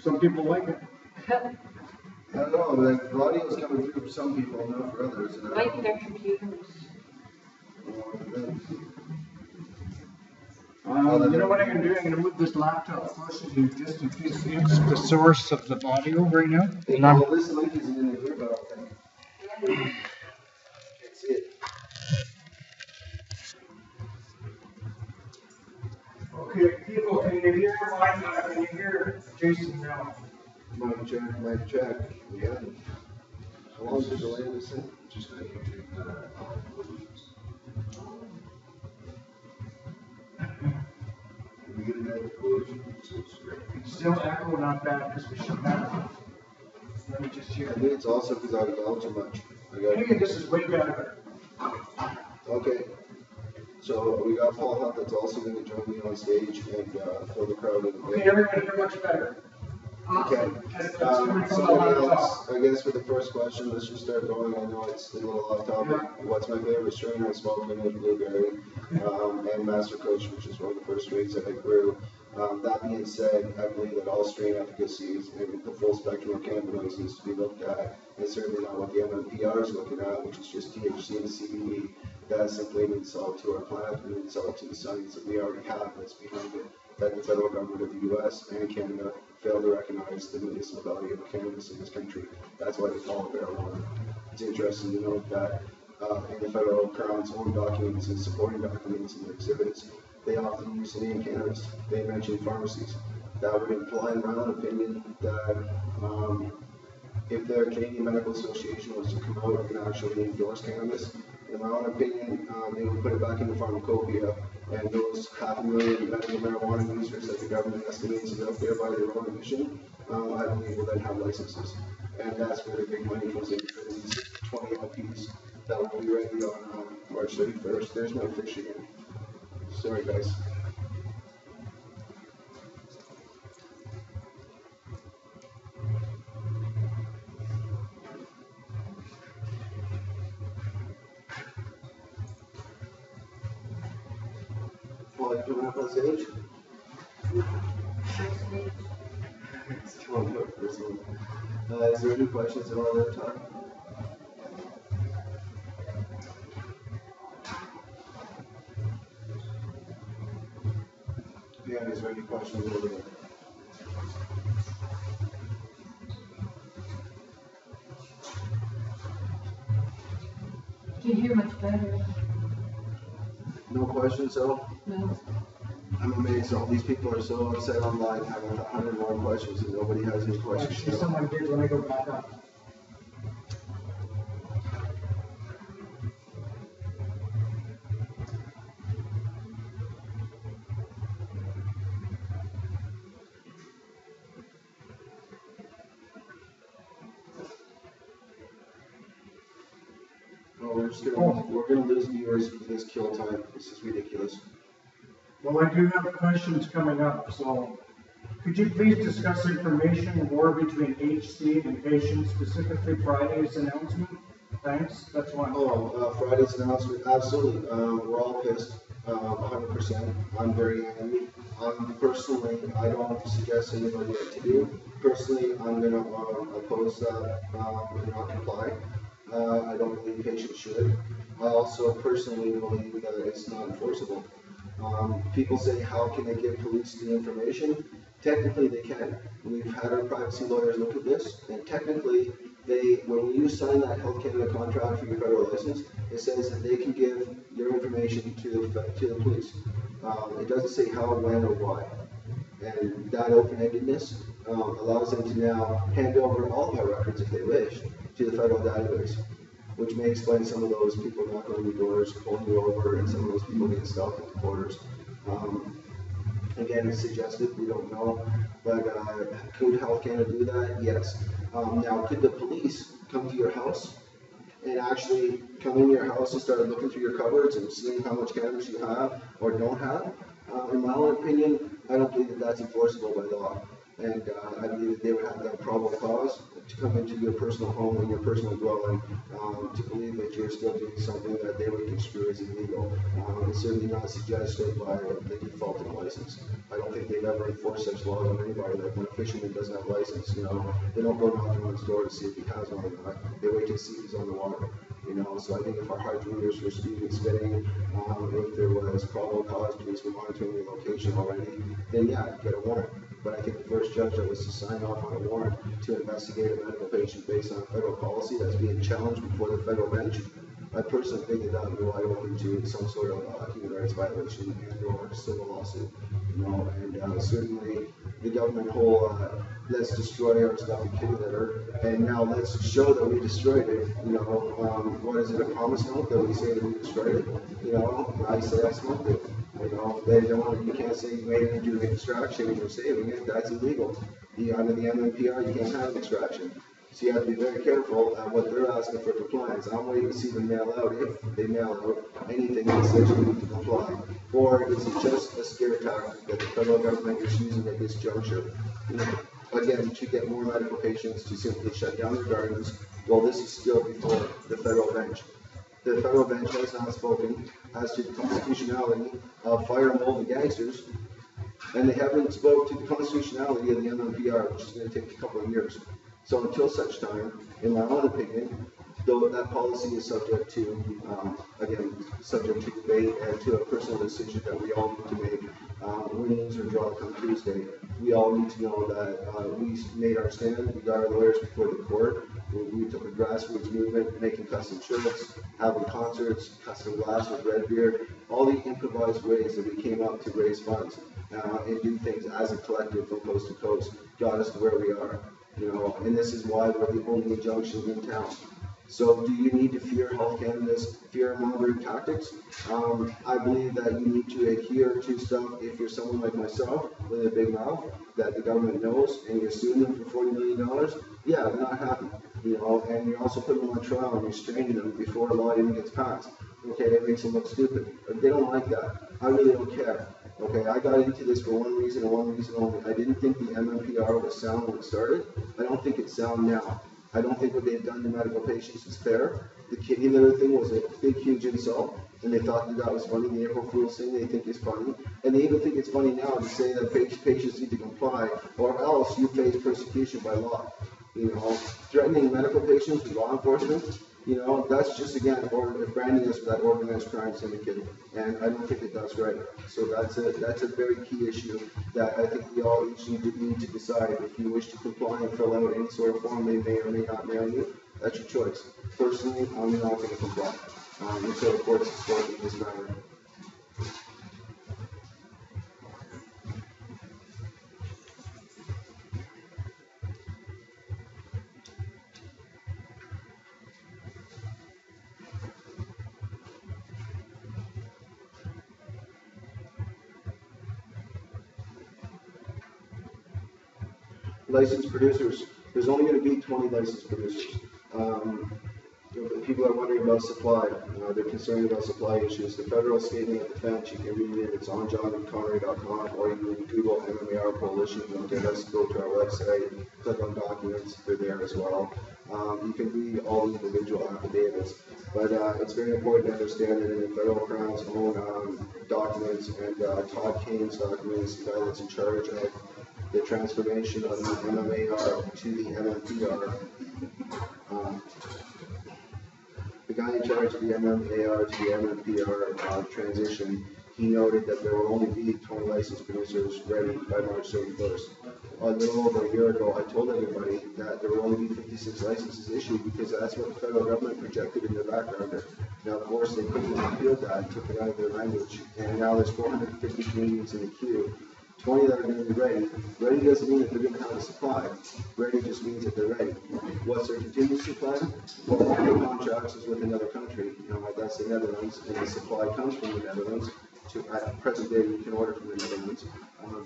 some people like it. I don't know, like, the audio is coming through for some people, not for others. And Might be their computers. You know what I'm going to do? I'm going to move this laptop closer to you just in case it's the source of the audio right now. Hey, And I'm, well, this link isn't in here, but I can't see it. okay, people, can you hear mine? Can you hear Jason now? Mic check, yeah. How long is the delay in this thing? Just a YouTube, we get an explosion, so it's great. Still echo, not bad, because we should have. Let me just hear. I think it's also because I yell too much. Maybe this is way better. Okay. So we got Paul Hunt that's also going to join me on stage and fill the crowd in. Okay, everyone, you're much better. Okay. Somebody else, I guess for the first question, let's just start going. I know it's a little off topic. What's my favorite strain? I smoked in with blueberry and Master Coach, which is one of the first strains that I grew. That being said, I believe that all strain efficacies and the full spectrum of cannabinoids needs to be looked at, and certainly not what the MMPR is looking at, which is just THC and CBD. That's simply an insult to our plant and an insult to the science that we already have that's behind it, that the federal government of the US and Canada fail to recognize the medicinal value of cannabis in this country. That's why they call it marijuana. It's interesting to note that in the federal Crown's own documents and supporting documents and their exhibits, they often use the name cannabis. They mention pharmacies. That would imply, in my own opinion, that if the Canadian Medical Association was to come out and actually endorse cannabis, in my own opinion, they would put it back in the pharmacopoeia, and those 500,000 medical marijuana users that the government estimates is out there by their own admission, I believe will then have licenses. And that's where the big money comes in for these 20 LPs that will be ready on March 31st. There's my fish again. Sorry, guys. Paul, you coming up on stage? It's coming up for someone. Is there any questions at all at time? Yeah, is there any questions over there? can hear much better. No questions, so? No. I'm amazed, all these people are so upset online, having 100 more questions, and nobody has any questions. Actually, someone did when I go back up. No, we're gonna lose viewers for this kill time. This is ridiculous. Well, I do have questions coming up, so could you please discuss information war between HC and patients, specifically Friday's announcement? Thanks, that's one. Friday's announcement, absolutely. We're all pissed, 100%. I'm very angry. Personally, I don't suggest anybody what to do. Personally, I'm gonna oppose that and not comply. I don't believe patients should. I also personally believe that it's not enforceable. People say, how can they give police the information? Technically, they can. We've had our privacy lawyers look at this, and technically, when you sign that Health Canada contract for your federal license, it says that they can give your information to the police. It doesn't say how, when, or why. And that open-endedness allows them to now hand over all of our records, if they wish, to the federal database, which may explain some of those people knocking on your doors, pulling you over, and some of those people getting stopped at the borders. Again, it's suggested, we don't know, but could Health Canada do that? Yes. Now, could the police come to your house and actually come in your house and start looking through your cupboards and seeing how much cannabis you have or don't have? In my own opinion, I don't believe that that's enforceable by law. And I believe that they would have that probable cause to come into your personal home and your personal dwelling to believe that you're still doing something that they would construe as illegal. It's certainly not suggested by the default of a license. I don't think they've ever enforced such laws on anybody. Like when a fisherman doesn't have a license, they don't go knocking on his door to see if he has one or not. They wait to see if he's on the water. So I think if our hard readers were speeding and spinning, if there was probable cause, police were monitoring your location already, then yeah, get a warrant. But I think the first judge that was to sign off on a warrant to investigate a medical patient based on federal policy that's being challenged before the federal bench, I personally think that that would be wide open to some sort of human rights violation and or civil lawsuit. And certainly the government whole let's destroy our stuff in Canada, and now let's show that we destroyed it. What is it, a promise note that we say that we destroyed it? I say I smoked it. They don't. You can't say you made it into an extraction and you're saving it. That's illegal. Under the MMPR, you can't have an extraction. So you have to be very careful at what they're asking for compliance. I'm waiting to see them mail out, if they mail out anything that says you need to comply. Or is it just a scare tactic that the federal government is using at this juncture? Again, to get more medical patients to simply shut down their gardens. Well, this is still before the federal bench. The federal bench has not spoken as to the constitutionality of fire and mold and gangsters, and they haven't spoke to the constitutionality of the MMPR, which is going to take a couple of years. So until such time, in my own opinion, though that policy is subject to, again, subject to debate and to a personal decision that we all need to make, winnings or draw come Tuesday, we all need to know that we made our stand, we got our lawyers before the court, we took a grassroots movement, making custom shirts, having concerts, custom glass with red beer, all the improvised ways that we came up to raise funds and do things as a collective from coast to coast got us to where we are. And this is why we're the only injunction in town. So do you need to fear Health Canada's fear-mongering tactics? I believe that you need to adhere to stuff if you're someone like myself with a big mouth that the government knows and you're suing them for $40 million. Yeah, I'm not happy. And you're also putting them on trial and you're straining them before a law even gets passed. Okay, that makes them look stupid. They don't like that. I really don't care. Okay, I got into this for one reason and one reason only. I didn't think the MMPR was sound when it started. I don't think it's sound now. I don't think what they've done to medical patients is fair. The kidney litter thing was a big, huge insult, and they thought that was funny. The April Fool's thing they think is funny, and they even think it's funny now to say that patients need to comply, or else you face persecution by law. Threatening medical patients with law enforcement, that's just, again, branding us for that organized crime syndicate, and I don't think it does right. So that's a very key issue that I think we all each need to decide. If you wish to comply and fill out any sort of form they may or may not mail you, that's your choice. Personally, I'm not going to comply. And so the courts have spoken in this matter. Licensed producers, there's only going to be 20 licensed producers. People are wondering about supply. They're concerned about supply issues. The federal statement of defense, you can read it. It's on johnconnery.com, or you can Google MMPR Coalition. Look at us, go to our website, click on documents. They're there as well. You can read all the individual affidavits. But it's very important to understand that in the federal Crown's own documents and Todd Kane's documents, the guy that's in charge of the transformation of the MMAR to the MMPR. The guy in charge of the MMAR to the MMPR transition, he noted that there will only be 20 licensed producers ready by March 31st. A little over a year ago, I told everybody that there will only be 56 licenses issued because that's what the federal government projected in their background. Now, of course, they quickly repealed that and took it out of their language, and now there's 450 Canadians in the queue. 20 that are going to be ready. Ready doesn't mean that they're going to have a supply. Ready just means that they're ready. What's their contingency plan? Well, one of the contracts is with another country. That's the Netherlands, and the supply comes from the Netherlands. At present day, you can order from the Netherlands.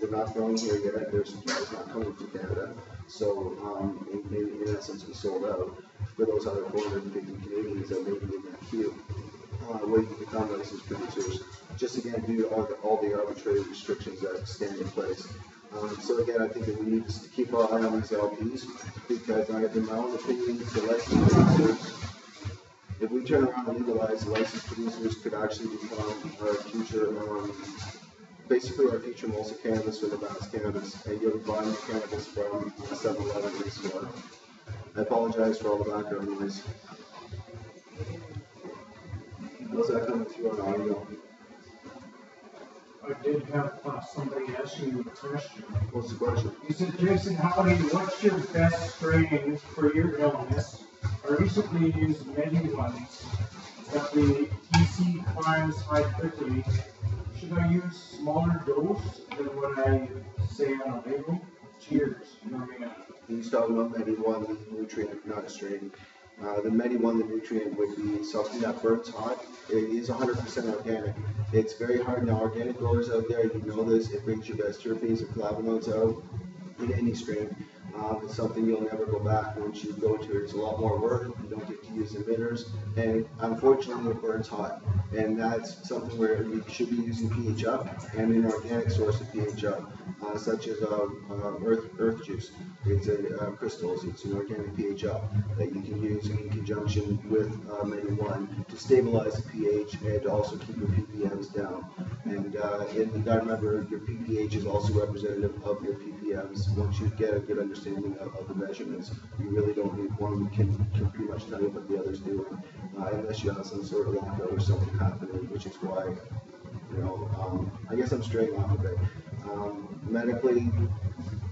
They're not growing here yet. Their supply is not coming from Canada. So, in essence, we sold out for those other 450 Canadians that may be in that queue. Waiting to become licensed producers, just again due to all the arbitrary restrictions that stand in place. So again, I think that we need to keep our eye on these LPs, because in my own opinion, the licensed producers, if we turn around and legalize, the licensed producers could actually become our future, basically our future Molson Cannabis for the Vast Cannabis, and you'll be buying cannabis from 7-Eleven in the store. I apologize for all the background noise. How's that coming through on audio? I did have somebody ask you a question. What's the question? He said, Jason Howdy, what's your best strain for your illness? I recently used many ones, but the TC climbs high quickly. Should I use smaller dose than what I say on a label? Cheers. He's talking about Medi-1, the nutrient, not a strain. The Medi-1, the nutrient, would be something that burns hot. It is 100% organic. It's very hard. Now, organic growers out there, you know this, it brings your best terpenes and flavonoids out in any strain. It's something you'll never go back once you go to it. It's a lot more work. You don't get to use emitters, and unfortunately, it burns hot. And that's something where you should be using pH up and an organic source of pH up, such as earth juice. It's crystals. It's an organic pH up that you can use in conjunction with Medi-1 to stabilize the pH and to also keep your ppms down. And you got to remember, your ppH is also representative of your ppms. Once you get a good understanding of the measurements, you really don't need one. We can pretty much tell you what the other's doing, unless you have some sort of lockout or something happening, which is why, I guess I'm straying off of it. Medically,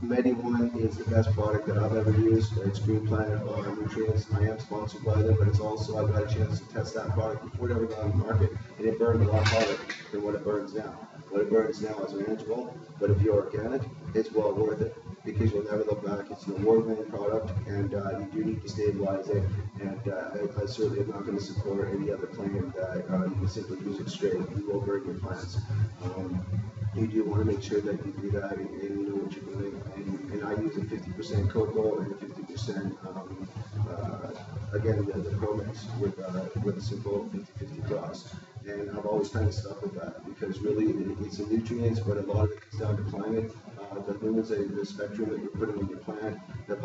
Medi-1 is the best product that I've ever used. It's Green Planet Nutrients. I am sponsored by them, but it's also, I've got a chance to test that product before it ever got on the market, and it burned a lot harder than what it burns now. What it burns now is manageable, but if you're organic, it's well worth it, because you'll never look back. It's an award-winning product, and you do need to stabilize it, and I certainly am not going to support any other claim that you can simply use it straight. You will burn your plants. You do want to make sure that you do that and you know what you're doing. And I use a 50% cocoa and a 50%, again, the Pro Mix with a simple 50-50 cross. And I've always kind of stuck with that, because really it's the nutrients, but a lot of it comes down to climate. The lumens, the spectrum that you're putting in your plant, the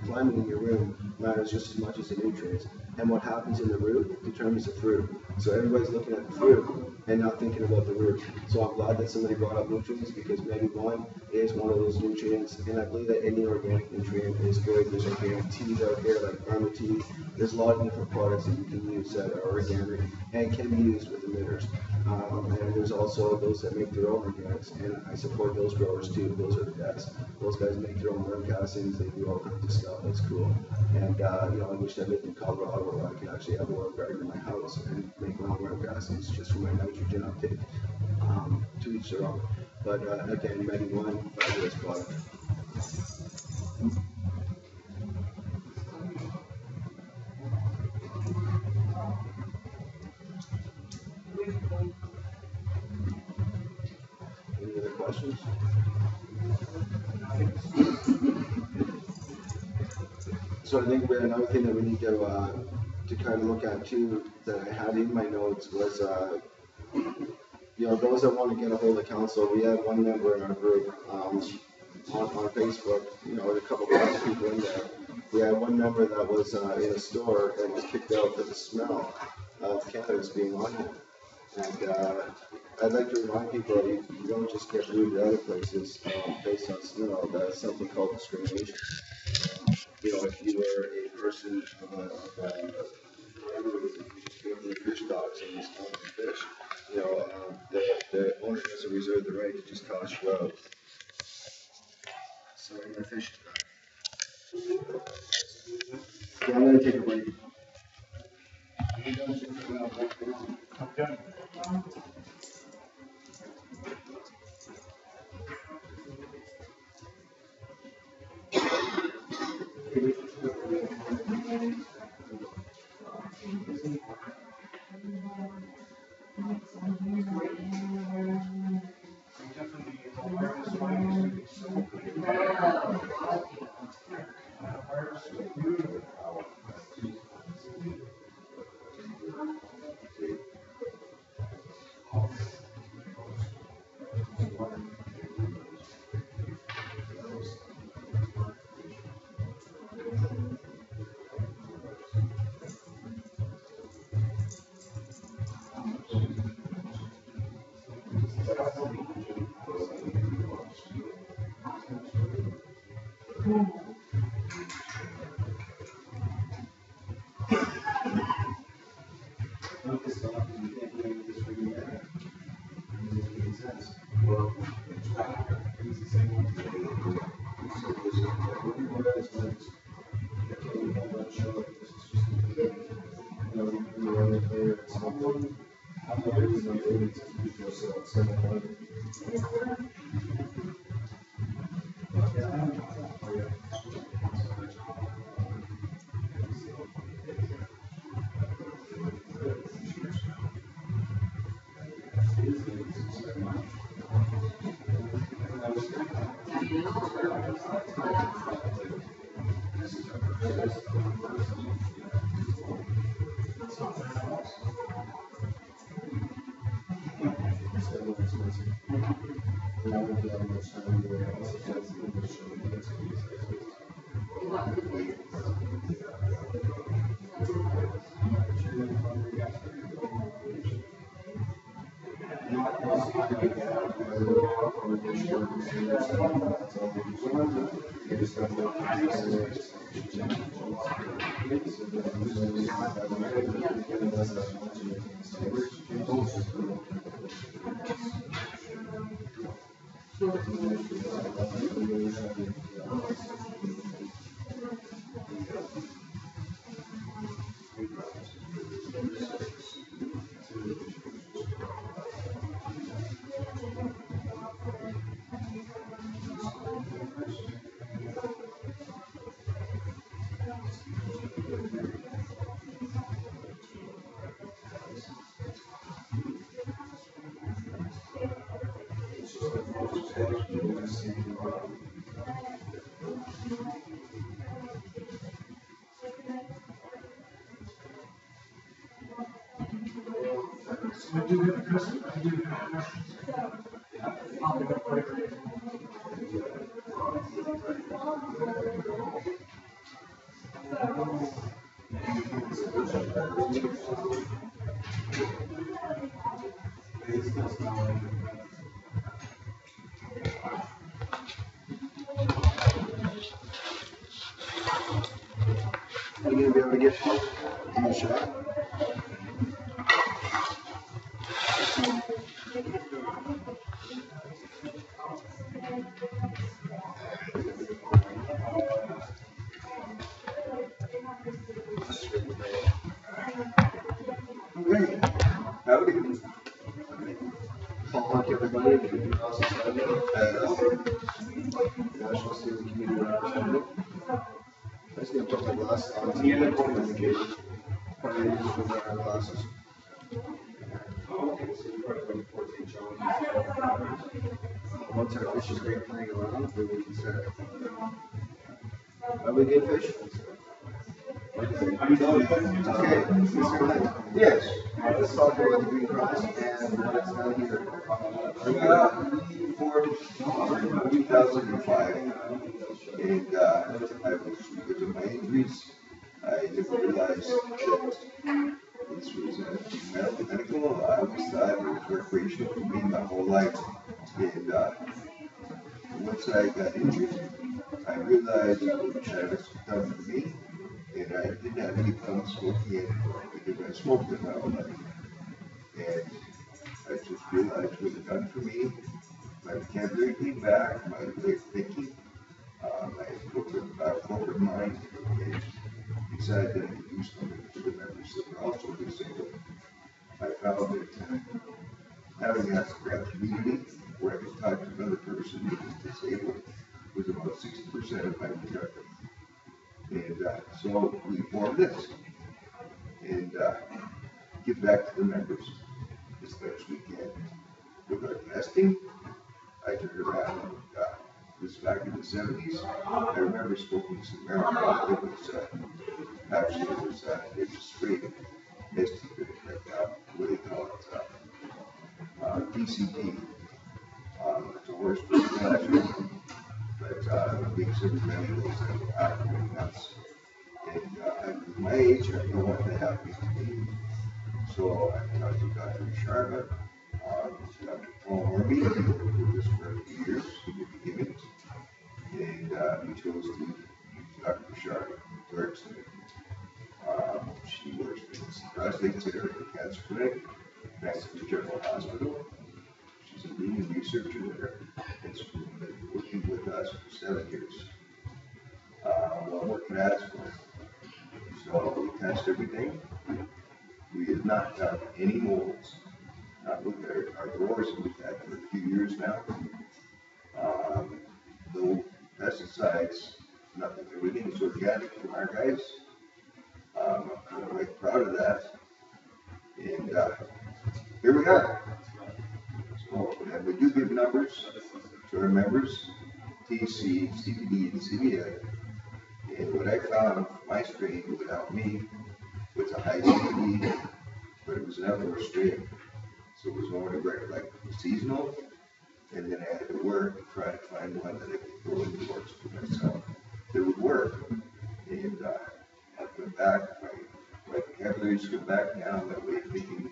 climate in your room matters just as much as the nutrients. And what happens in the root determines the fruit. So everybody's looking at the fruit and not thinking about the root. So I'm glad that somebody brought up nutrients, because Medi-1 is one of those nutrients, and I believe that any organic nutrient is good. There's organic teas out there like Armour Tea. There's a lot of different products that you can use that are organic and can be used with emitters. And there's also those that make their own organics, and I support those growers too. Those are the best. Those guys make their own worm castings. They do all kinds of stuff. That's cool. And And, I wish I lived in Colorado where I could actually have a work garden in my house and make my own wild grasses just for my nitrogen uptake. To each their own. But again, Medi One, fabulous product. Any other questions? So I think another thing that we need to kind of look at too, that I had in my notes was, those that want to get a hold of council, we had one member in our group on Facebook, a couple of people in there. We had one member that was in a store and was kicked out for the smell of cannabis being on him. And I'd like to remind people that you don't just get booted out of places based on smell. That's something called discrimination. If you were a person if you just go to the fish docks and you smell the fish, the owner doesn't reserve the right to just toss you out. So my fish is back. So I'm going to take a break. I'm done. Are you going to be able to get in the shot? everybody, the House Assembly, National Student Community Representative. I just need to put my glasses on to communicate. Probably use with our glasses. Okay, so you're probably like 14 Jones. Once our fish is great playing around, then we can start. Are we good fish? Okay, yes. Let's talk about the Green Cross and what it's done here. We formed in 2005, and I was because of my injuries, I didn't realize that this was medical. I always thought it was recreational for me my whole life, and once I got injured, I realized what cannabis was done for me. And I didn't have any problem smoking it because I smoked it my whole life. And I just realized what it done for me. My vocabulary came back, my way of thinking, my corporate mind, and decided that I could do something for the members that were also disabled. I found that having that community where I could talk to another person who was disabled was about 60% of my objective. And so we formed this and give back to the members as best we can. With our testing, I turned around, this back in the 70s. I remember smoking some marijuana. It was actually it was straight misty, what do they call it? PCP. It's a horse for pleasure, but it makes everybody goes out nuts. And at my age, I don't want to have PCP. So I talked to Dr. Sharma, Dr. Paul Harvey, who worked with us for a few years in the beginning. And we chose to use Dr. Sharma to our extent. She works for the Prostate Center at the Cancer Clinic, Mexico General Hospital. She's a leading researcher there and she's been working with us for 7 years. Well, what can I ask for? So we test everything. We have not found any molds. Look at our growers that we've had for a few years now. No pesticides, nothing. Everything is organic from our guys. I'm quite proud of that. And here we are. So, and we do give numbers to our members, TC, CBD, and CBN. And what I found, my strain would help me with a high CBD, but it was an outdoor strain. So it was only like seasonal, and then I had to work to try to find one that I could grow indoors for myself that would work. And I've come back, my vocabulary's come back now, that way of thinking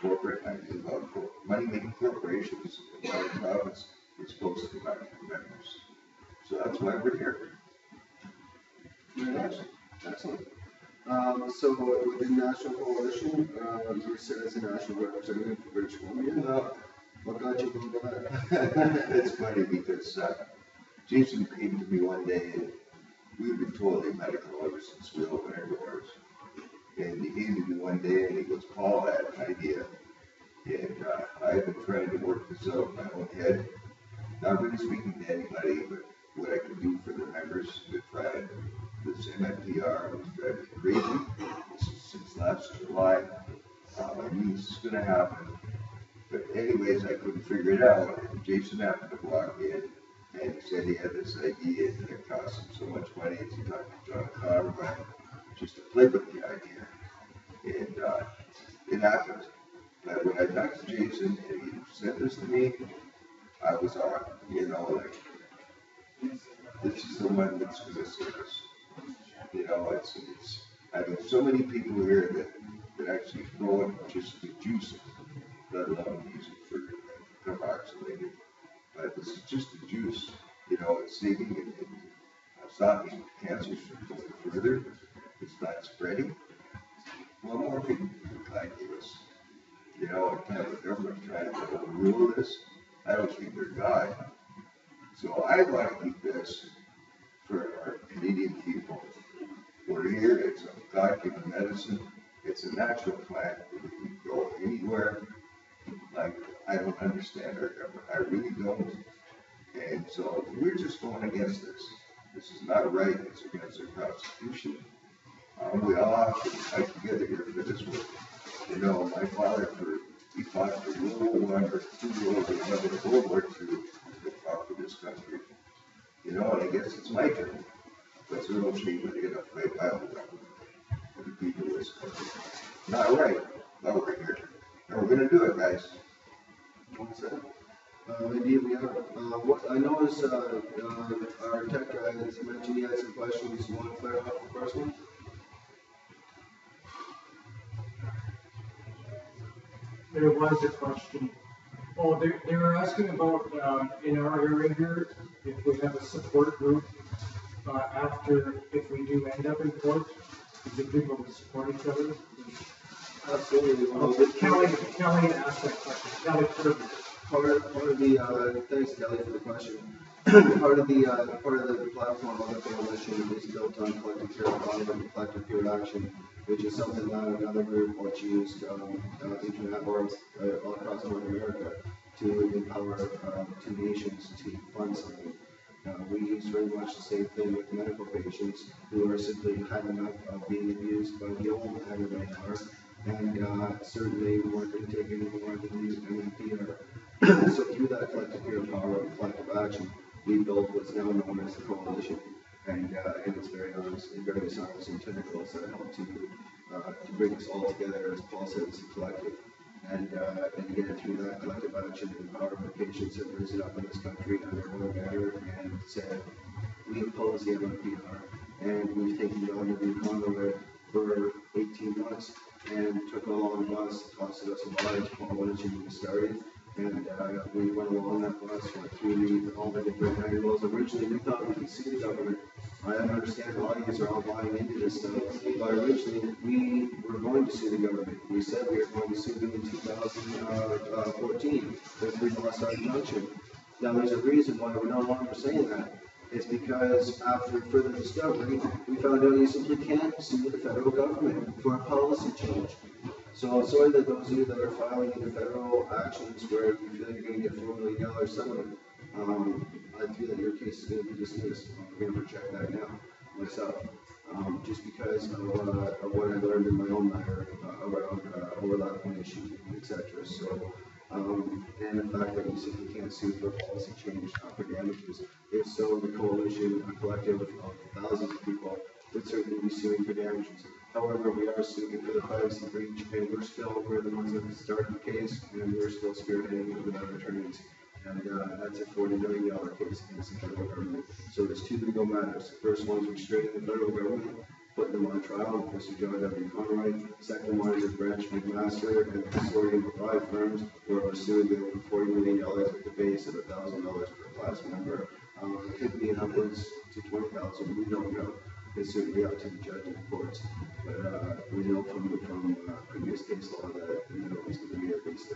corporate, I think about money-making corporations in my province is supposed to come back to the members. So that's why we're here. Yes. Excellent. So within National Coalition, you sit as a national representative for British Columbia. What got you into that? It's funny because Jason came to me one day and we've been totally medical ever since we opened our doors. And he came to me one day and he goes, Paul, I had an idea. And I've been trying to work this out in my own head. Not really speaking to anybody, but what I can do for the members to try and this MMPR was driving me crazy. Since last July, I knew this is going to happen. But anyways, I couldn't figure it out. And Jason happened to walk in and he said he had this idea and it cost him so much money. And he talked to John Conrad just to play with the idea. And it happened. But when I talked to Jason and he said this to me, I was on, like, this is the one that's going to save us. I know so many people here that actually grow it just to juice it, let alone use it for carboxylated. But this is just the juice, it's saving it and stopping cancer from going further. It's not spreading. Well, more people can God give us. The government trying to overrule this. I don't think they're God. So I want to keep this for our Canadian people. We're here, it's a God-given medicine. It's a natural plant that we can go anywhere. Like, I don't understand our government. I really don't. And so we're just going against this. This is not right. It's against our Constitution. We all have to fight together here for this work. You know, my father, he fought for World War I or 2 World War I, World War II to fought for this country. You know, and I guess it's my turn. But it's a real shame that I get to fight my own government for the people of this country. Not right, but we're here. And we're going to do it, guys. What's that? Indeed, we are. What I know is our tech guy has mentioned he had some questions. You want to clear up the first one? There was a question. Oh, they were asking about, in our area here, if we have a support group, if we do end up in court, is it people to support each other? Absolutely. Kelly asked that question. Kelly Kirby. Part of the thanks Kelly for the question. part of the platform of the coalition is built on collective care and collective peer action, which is something that another group which used internet boards all across North America to empower two nations to fund something. We use very much the same thing with medical patients who are simply had enough of being abused by the old MMPR, and certainly weren't going to take any more than the MMPR. So through that collective peer power and collective action, we built what's now known as the coalition, and it's various arms and tentacles that help to bring us all together, as Paul said, as a collective. And again, through that collective action, empowerment patients have risen up in this country under one banner and said, we oppose the MMPR, and we've taken it under the Congress for 18 months and took along the bus, costed us a lot as Paul mentioned when we started. And we went along that bus, went through all the different angles. Originally, we thought we could sue the government. I understand a lot of you are all buying into this stuff, but originally we were going to sue the government. We said we were going to sue them in 2014 if we lost our injunction. Now, there's a reason why we're no longer saying that. It's because after further discovery, we found out you simply can't sue the federal government for a policy change. So I'm sorry that those of you that are filing into federal actions where you feel like you're going to get $4 million settlement, I feel that your case is going to be dismissed. I'm going to project that now myself, just because of what I learned in my own matter around overlapping issues, etc. So, and the fact that you simply can't sue for policy change, not for damages. If so, the coalition, a collective of thousands of people, would certainly be suing for damages. However, we are suing for the privacy breach, and we're the ones that started the case, and we're still spearheading it with our attorneys. And that's a $40 million case against the federal government. So there's two legal matters. The first one is restraining the federal government, putting them on trial, Mr. John W. Conroy. The second one is a branch McMaster and the consortium of 5 firms where we're suing them for $40 million with the base of $1,000 per class member. It could be upwards to $20,000. We don't know. It's certainly up to the judge and the courts. But we know from previous case law that it's going to be at least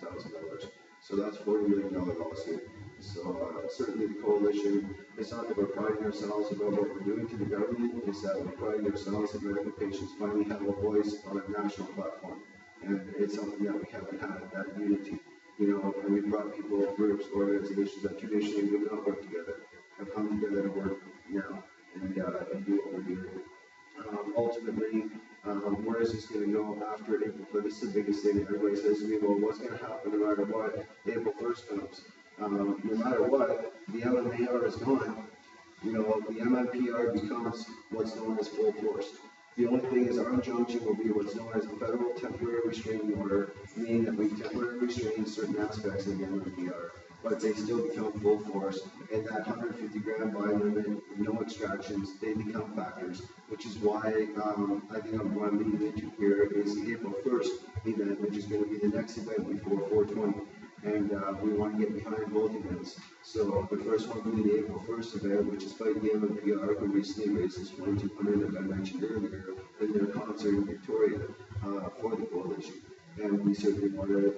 $1,000. So that's $40 million lawsuit. So certainly the coalition, it's not that we're priding ourselves about what we're doing to the government, it's that we're priding ourselves that medical patients finally have a voice on a national platform. And it's something that we haven't had, that unity. And we've brought people, groups, organizations that traditionally would not work together, have come together to work now and do what we're doing. Ultimately, where is this going to go after April 1st? This is the biggest thing. Everybody says to me, well, what's going to happen no matter what? April 1st comes. No matter what, the MMPR is gone. The MMPR becomes what's known as full force. The only thing is our injunction will be what's known as a federal temporary restraining order, meaning that we temporarily restrain certain aspects of the MMPR, but they still become full force, and that 150 gram buy limit, no extractions, they become factors, which is why I think what I'm leading into here is the April 1st event, which is going to be the next event before 420. And we want to get behind both events. So the first one will be the April 1st event, which is fighting the MMPR, who recently raised this $2,200 that I mentioned earlier in their concert in Victoria for the coalition. And we certainly want to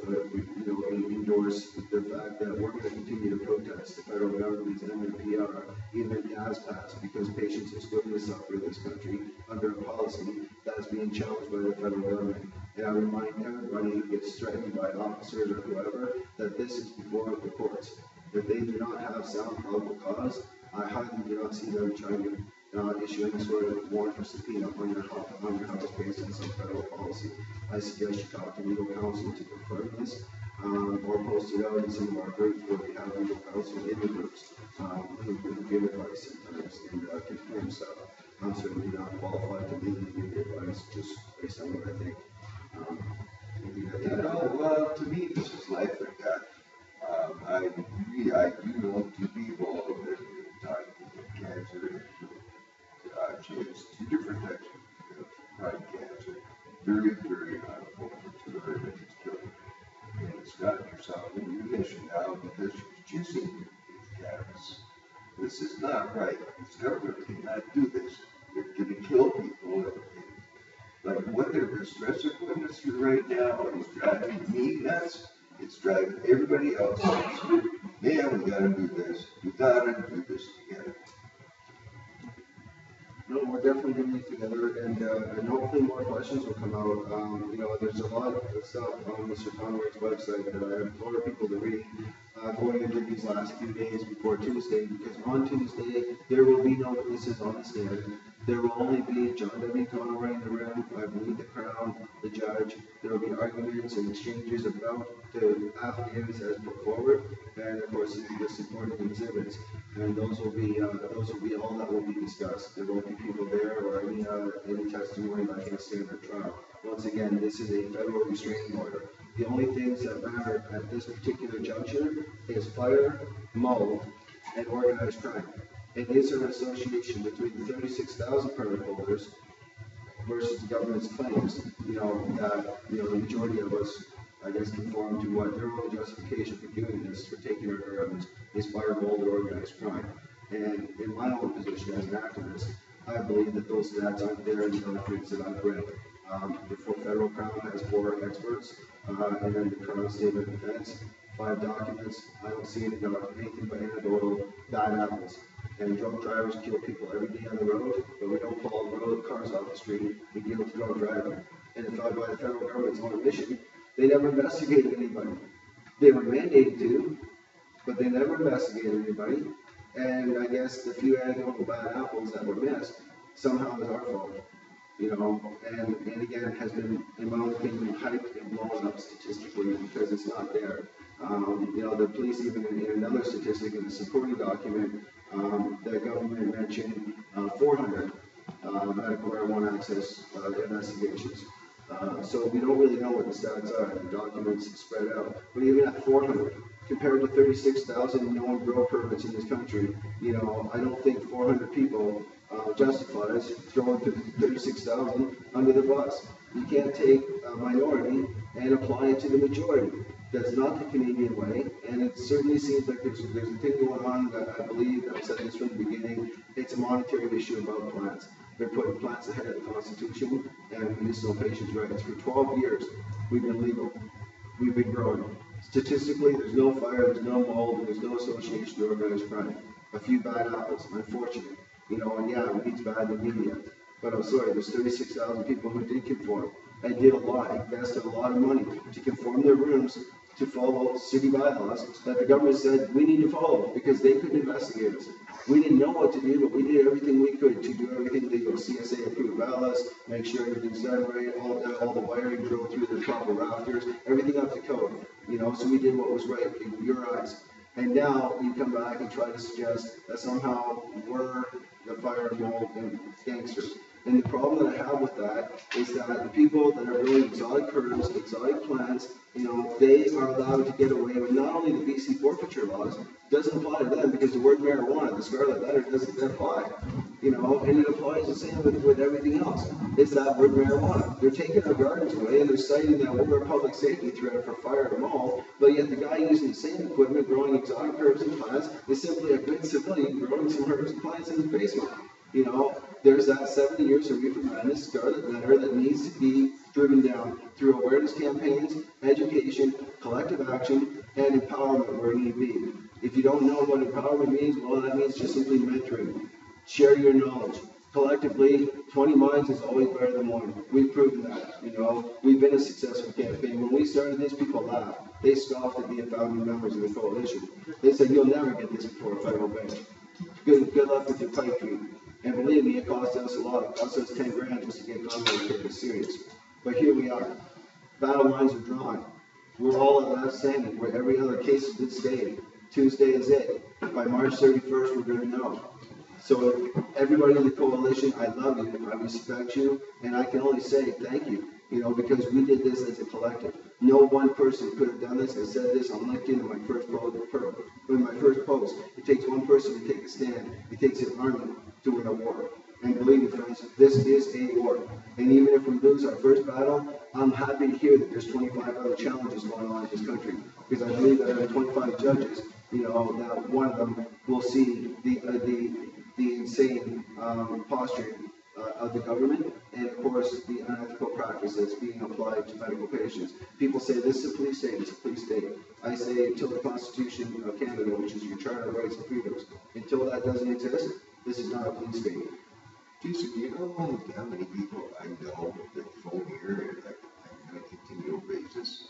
endorse the fact that we're going to continue to protest the federal government's MMPR, even if it has passed, because patients are still going to suffer in this country under a policy that is being challenged by the federal government. And I remind everybody who gets threatened by officers or whoever that this is before the courts. If they do not have sound probable cause, I highly do not see them trying to issue any sort of warrant or subpoena on your house based on some federal policy. I suggest you talk to legal counsel to confirm this, or post it out in some of our groups where we have legal counsel in the groups who give advice sometimes and confirm stuff. I'm certainly not qualified to legally give you advice just based on what I think. To me, this is life and death. I do know two people that have died of cancer. It's two different types of pride cancer. Very, very unfortunate that it's killed. And it's got yourself in remission now because she's juicing cannabis. This is not right. This government cannot do this. They're going to kill people. Like what they're stress they're putting us through right now is driving me nuts. It's driving everybody else nuts. Yeah, we gotta do this. We gotta do this together. No, we're definitely doing it together, and hopefully more questions will come out. There's a lot of stuff on Mr. Conway's website that I implore people to read going into these last few days before Tuesday, because on Tuesday there will be no witnesses on the stand. There will only be John W. Conway in the room, I believe the Crown, the judge. There will be arguments and exchanges about the affidavits as put forward, and of course the supporting exhibits. And those will be all that will be discussed. There won't be people there or any testimony like in a standard trial. Once again, this is a federal restraining order. The only things that matter at this particular juncture is fire, mold, and organized crime. And is there an association between the 36,000 permit holders versus the government's claims? That the majority of us, I guess, conform to what their only justification for doing this, for taking our grounds, is fire, mold, or organized crime. And in my own position as an activist, I believe that those stats aren't there in the documents that I've read. The federal Crown has 4 experts, and then the Crown Statement of Defense, 5 documents. I don't see anything but anecdotal bad apples. And drunk drivers kill people every day on the road, but we don't pull road cars off the street. We deal with drunk driving. And if by the federal government's on a mission, they never investigated anybody. They were mandated to, but they never investigated anybody. And I guess the few anecdotal bad apples that were missed somehow is our fault. And again, has been, in my opinion, hyped and blown up statistically because it's not there. The police, even in another statistic in the supporting document, the government mentioned 400 medical marijuana access investigations. So we don't really know what the stats are. The documents spread out. But even at 400, compared to 36,000 known grow permits in this country, I don't think 400 people justifies throwing 36,000 under the bus. You can't take a minority and apply it to the majority. That's not the Canadian way, and it certainly seems like there's a thing going on that I believe, I've said this from the beginning, it's a monetary issue about plants. They're putting plants ahead of the Constitution and medicinal patients' rights. For 12 years, we've been legal. We've been growing. Statistically, there's no fire, there's no mold, and there's no association to organized crime. A few bad apples, unfortunate. And yeah, weed's bad in the media. But I'm sorry, there's 36,000 people who did conform. And did a lot, invested a lot of money to conform their rooms to follow city bylaws that the government said we need to follow because they couldn't investigate us. We didn't know what to do, but we did everything we could to do everything legal. CSA approved ballots, make sure everything's done right, all the wiring drilled through the proper rafters, everything up to code. So we did what was right in your eyes. And now you come back and try to suggest that somehow we're the fire and mold and gangsters. And the problem that I have with that is that the people that are growing exotic herbs, exotic plants, they are allowed to get away with not only the BC forfeiture laws, doesn't apply to them because the word marijuana, the scarlet letter, doesn't apply. And it applies the same with everything else. It's that word marijuana. They're taking our gardens away and they're citing that we're a public safety threat for fire and mold, but yet the guy using the same equipment growing exotic herbs and plants is simply a good civilian growing some herbs and plants in his basement. There's that 70 years of reefer madness scarlet letter that needs to be driven down through awareness campaigns, education, collective action, and empowerment where need be. If you don't know what empowerment means, well, that means just simply mentoring. Share your knowledge. collectively, 20 minds is always better than one. We've proven that, you know. We've been a successful campaign. When we started this, people laughed. They scoffed at the founding members of the coalition. They said, you'll never get this before a federal bench. Good luck with your pipe dream. And believe me, it cost us a lot. It cost us 10 grand just to get Congress to take us serious. But here we are. Battle lines are drawn. We're all at last standing, where every other case is good stay. Tuesday is it. By March 31st, we're going to know. So everybody in the coalition, I love you, I respect you, and I can only say thank you, you know, because we did this as a collective. No one person could have done this. I said this on LinkedIn in my first post. It takes one person to take a stand. It takes an army to win a war. And believe me, friends, this is a war. And even if we lose our first battle, I'm happy to hear that there's 25 other challenges going on in this country. Because I believe that out of 25 judges, you know, that one of them will see the insane posturing of the government, and of course the unethical practices being applied to medical patients. People say this is a police state, it's a police state. I say until the Constitution of Canada, which is your Charter of Rights and Freedoms, until that doesn't exist, this is not a police state. Jason, do you know how many people I know that phone here on a continual basis?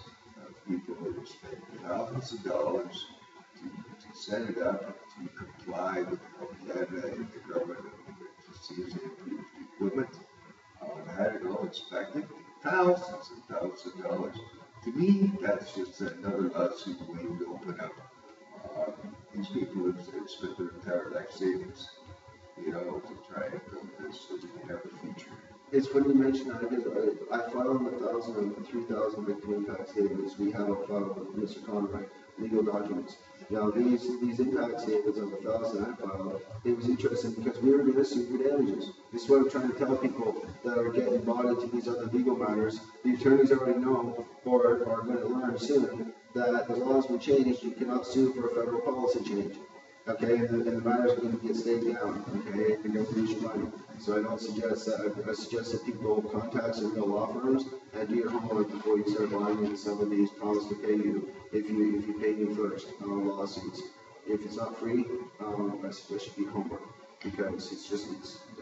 People who have spent thousands of dollars to set it up, to comply with Canada and the government to see if they approved equipment, had it all inspected, thousands and thousands of dollars. To me, that's just another lawsuit waiting to open up. These people have spent their entire life savings, you know, to try and build this so they can have a future. It's funny you mention that because I filed 1,000 and 3,000 victim impact statements. We have a file with Mr. Conroy, legal documents. Now these impact statements of 1,000 I filed, it was interesting because we were going to sue for damages. This is what I'm trying to tell people that are getting bought into these other legal matters. The attorneys already know or are going to learn soon that the laws will change. You cannot sue for a federal policy change. Okay, and the matters are going to get stayed down, okay, and you're going to lose your money. So I don't suggest that. I suggest that people contact some real law firms and do your homework before you start buying into some of these promise to pay you if you pay me first on lawsuits. If it's not free, I suggest you do homework because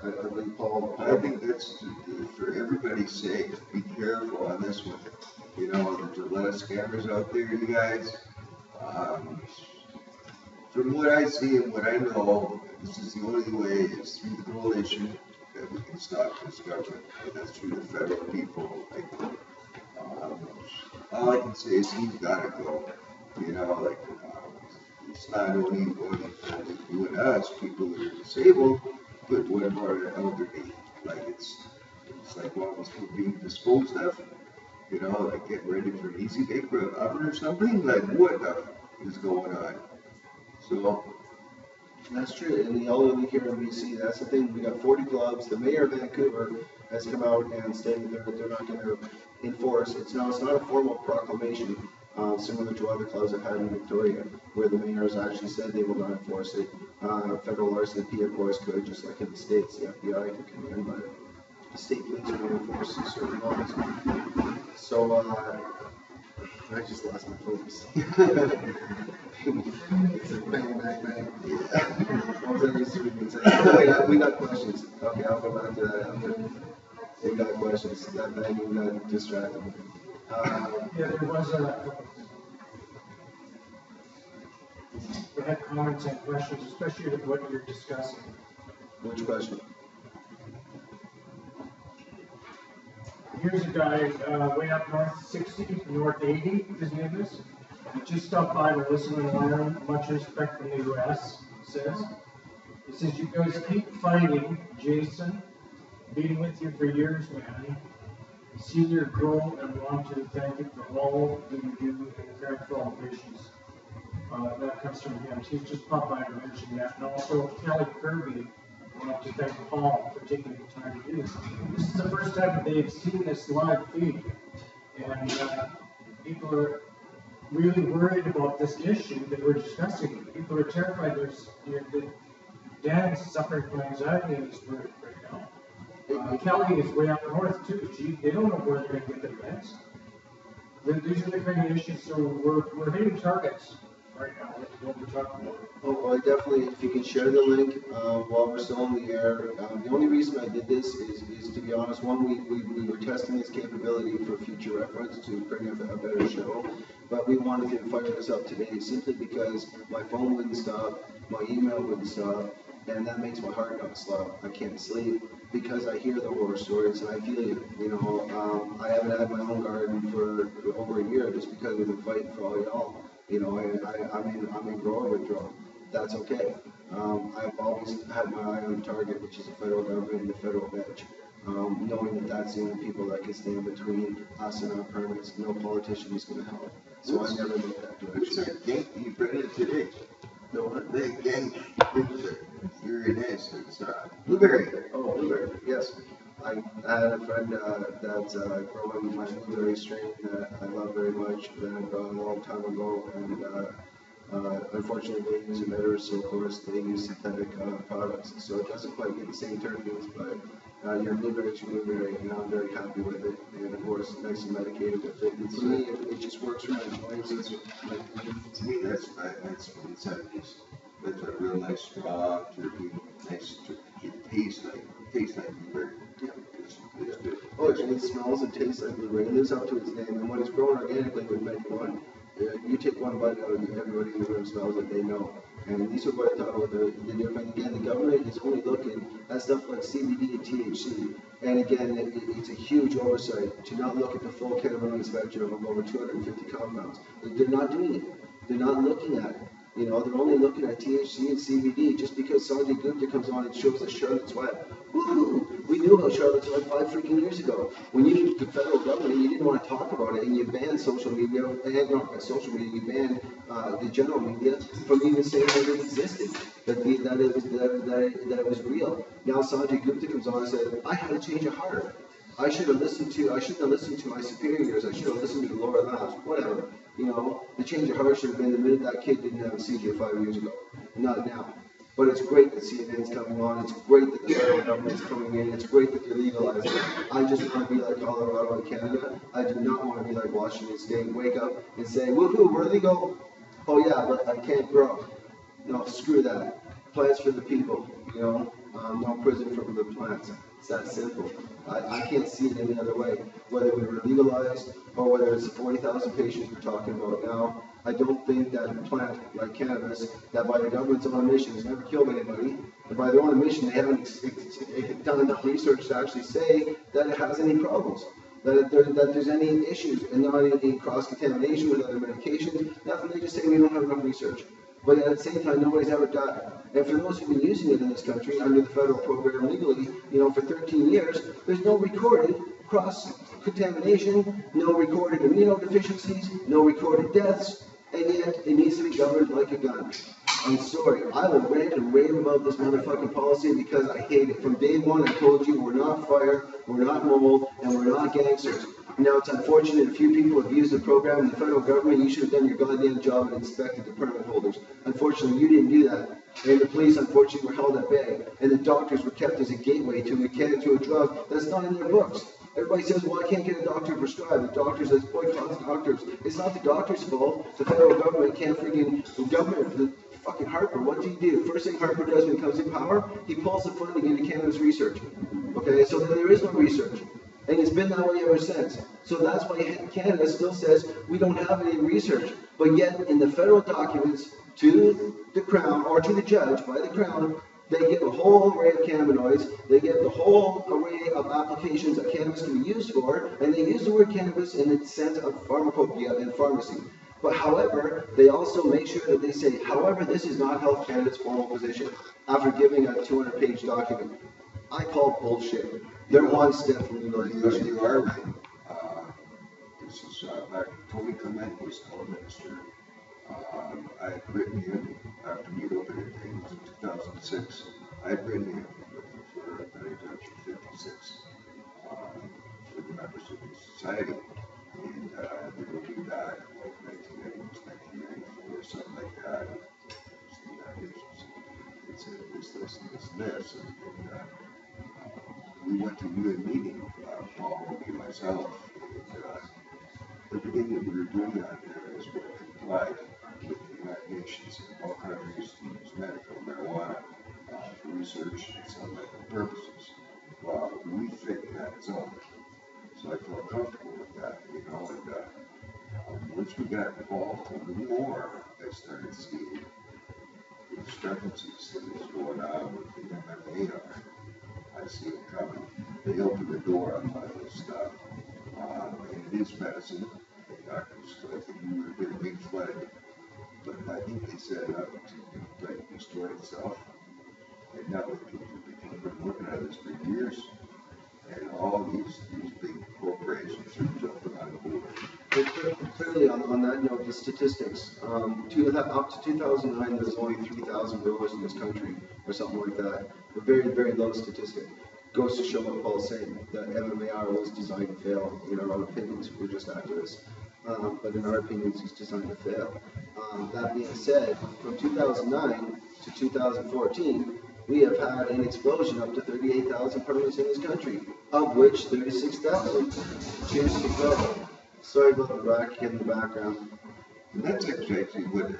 I believe Paul. I think that's for everybody's sake. Be careful on this one. You know, there's a lot of scammers out there, you guys. From what I see and what I know, this is the only way is through the coalition that we can stop this government. And that's through the federal people. All I can say is he's got to go. You know, it's not only going for you and us, people that are disabled, but what about our elderly? It's like one of those people being disposed of. You know, like getting ready for an easy day for an oven or something. Like what the is going on? So that's true, and the elderly here in BC, that's the thing. We got 40 clubs. The mayor of Vancouver has come out and stated that they're not going to enforce. It's not a formal proclamation, similar to other clubs I've had in Victoria, where the mayor has actually said they will not enforce it. Federal RCMP, of course, could, just like in the States, the FBI could come in, but the state police will enforce certain laws. So, I just lost my focus. It's like bang, bang, bang. What was I used to be saying? Oh, yeah, we got questions. Okay, I'll go back to that after. We got questions. That banging got distracted me. Yeah, there was we had comments and questions, especially with what you're discussing. Which question? Here's a guy way up north 60, north 80, his name is. He just stopped by to listen and learn. Much respect from the U.S., says. He says, you guys keep fighting, Jason. Been with you for years, man. Seen your growth and want to thank you for all that you do and care for all patients. That comes from him. He's just popped by to mention that. And also, Kelly Kirby. I want to thank Paul for taking the time to do this. This is the first time that they've seen this live feed, and people are really worried about this issue that we're discussing. People are terrified. Dan's suffering from anxiety in his work right now. Kelly is way up north too. They don't know where they're going to get their meds. These are the kind of issues. So we're hitting targets right now, what we're talking about. Oh, well, definitely, if you can share the link, while we're still on the air. The only reason I did this is to be honest, one, we were testing this capability for future reference to bring a better show, but we wanted to fire this up today simply because my phone wouldn't stop, my email wouldn't stop, and that makes my heart not stop. I can't sleep because I hear the horror stories and I feel you. You know, I haven't had my own garden for over a year just because we've been fighting for all y'all. You know, I'm in grower withdrawal. That's okay. I've always had my eye on the target, which is the federal government and the federal bench, knowing that that's the only people that can stand between us and our permits. No politician is going to help. So I never looked that direction. You read it today. No, what? They again, you're in this. It's blueberry. Oh, blueberry. Yes. I had a friend that's growing my blueberry strain that I love very much that I got a long time ago, and unfortunately they use emitters, so of course they use synthetic products, so it doesn't quite get the same terpenes, but your blueberry is your blueberry, and I'm very happy with it, and of course nice and medicated with it. And to me, it just works for my joints. To me, that's incentives. That's a real nice straw, terpene, nice. It tastes like blueberry. Yeah. It's good. Oh, it smells and tastes like blueberry. It lives up to its name, and when it's grown organically with Med1, you take one bite out and everybody in the room smells it, they know. And these are what I thought about the different. Again, the government is only looking at stuff like CBD and THC. And again, it's a huge oversight to not look at the full cannabinoid spectrum of over 250 compounds. They're not doing it. They're not looking at it. You know, they're only looking at THC and CBD just because Sanjay Gupta comes on and shows us Charlotte's Web. Woohoo! We knew about Charlotte's Web 5 freaking years ago. When you, the federal government, you didn't want to talk about it, and you banned social media, and not social media, you banned the general media from even saying that it existed, that it was real. Now Sanjay Gupta comes on and said, I had a change of heart. I shouldn't have listened to my superiors. I should have listened to the lower labs. Whatever. You know, the change of heart should have been the minute that kid didn't have a seizure 5 years ago. Not now. But it's great that CNN's coming on. It's great that the federal government's coming in. It's great that they're legalizing it. I just want to be like Colorado and Canada. I do not want to be like Washington State. Wake up and say, woohoo, we're legal. Oh yeah, but I can't grow. No, screw that. Plants for the people, you know. No prison for the plants. It's that simple. I can't see it any other way. Whether we were legalized or whether it's the 40,000 patients we're talking about now, I don't think that a plant like cannabis, that by the government's own admission has never killed anybody, and by their own admission they haven't done enough research to actually say that it has any problems, that there's any issues, and not any cross-contamination with other medications, nothing. They just say we don't have enough research. But at the same time, nobody's ever died. And for those who've been using it in this country under the federal program legally, you know, for 13 years, there's no recorded cross-contamination, no recorded immunodeficiencies, no recorded deaths, and yet it needs to be governed like a gun. I'm sorry, I will rant and rave about this motherfucking policy because I hate it. From day one, I told you we're not fire, we're not mold, and we're not gangsters. Now, it's unfortunate a few people have used the program in the federal government. You should have done your goddamn job and inspected the permit holders. Unfortunately, you didn't do that. And the police, unfortunately, were held at bay. And the doctors were kept as a gateway to a drug that's not in their books. Everybody says, well, I can't get a doctor to prescribe. The doctor says, boycott the doctors. It's not the doctor's fault. The federal government can't the government, fucking Harper, what do you do? First thing Harper does when he comes in power, he pulls the funding into cannabis research. Okay, so then there is no research. And it's been that way ever since. So that's why Canada still says we don't have any research. But yet, in the federal documents to the Crown, or to the judge by the Crown, they give a whole array of cannabinoids, they give the whole array of applications that cannabis can be used for, and they use the word cannabis in the sense of pharmacopoeia and pharmacy. But however, they also make sure that they say, however, this is not Health Canada's formal position, after giving a 200-page document. I call bullshit. They're one step from legalization. You are right. This is back Tony Clement was health minister. I had written him after we opened it in 2006. I had written him for Introduction 56 for the members of the society. And they would do that in 1994, something like that. It's this. And, we went to UN meeting, Paul, me, myself, and everything that we were doing out there is what complied with the United patients in all countries to use medical marijuana for research and some medical purposes. Well, we fit in that zone. So I felt comfortable with that, you know, and once we got involved more, I started seeing the discrepancies that was going on with the MMPR. I see it coming. They open the door on a lot of this stuff. And it is medicine. Doctors, I think we would get a big flag. But I think they set it up to like destroy itself. And now the people have been working on this for years. And all these big corporations are jumping on board. Clearly, on that note, the statistics, up to 2009, there was only 3,000 growers in this country, or something like that. A very, very low statistic. Goes to show what Paul's saying, that MMAR was designed to fail. In our own opinions, we're just activists. But in our opinions, it's designed to fail. That being said, from 2009 to 2014, we have had an explosion up to 38,000 permits in this country, of which 36,000 choose to grow. Sorry about the racket in the background. And that's actually what,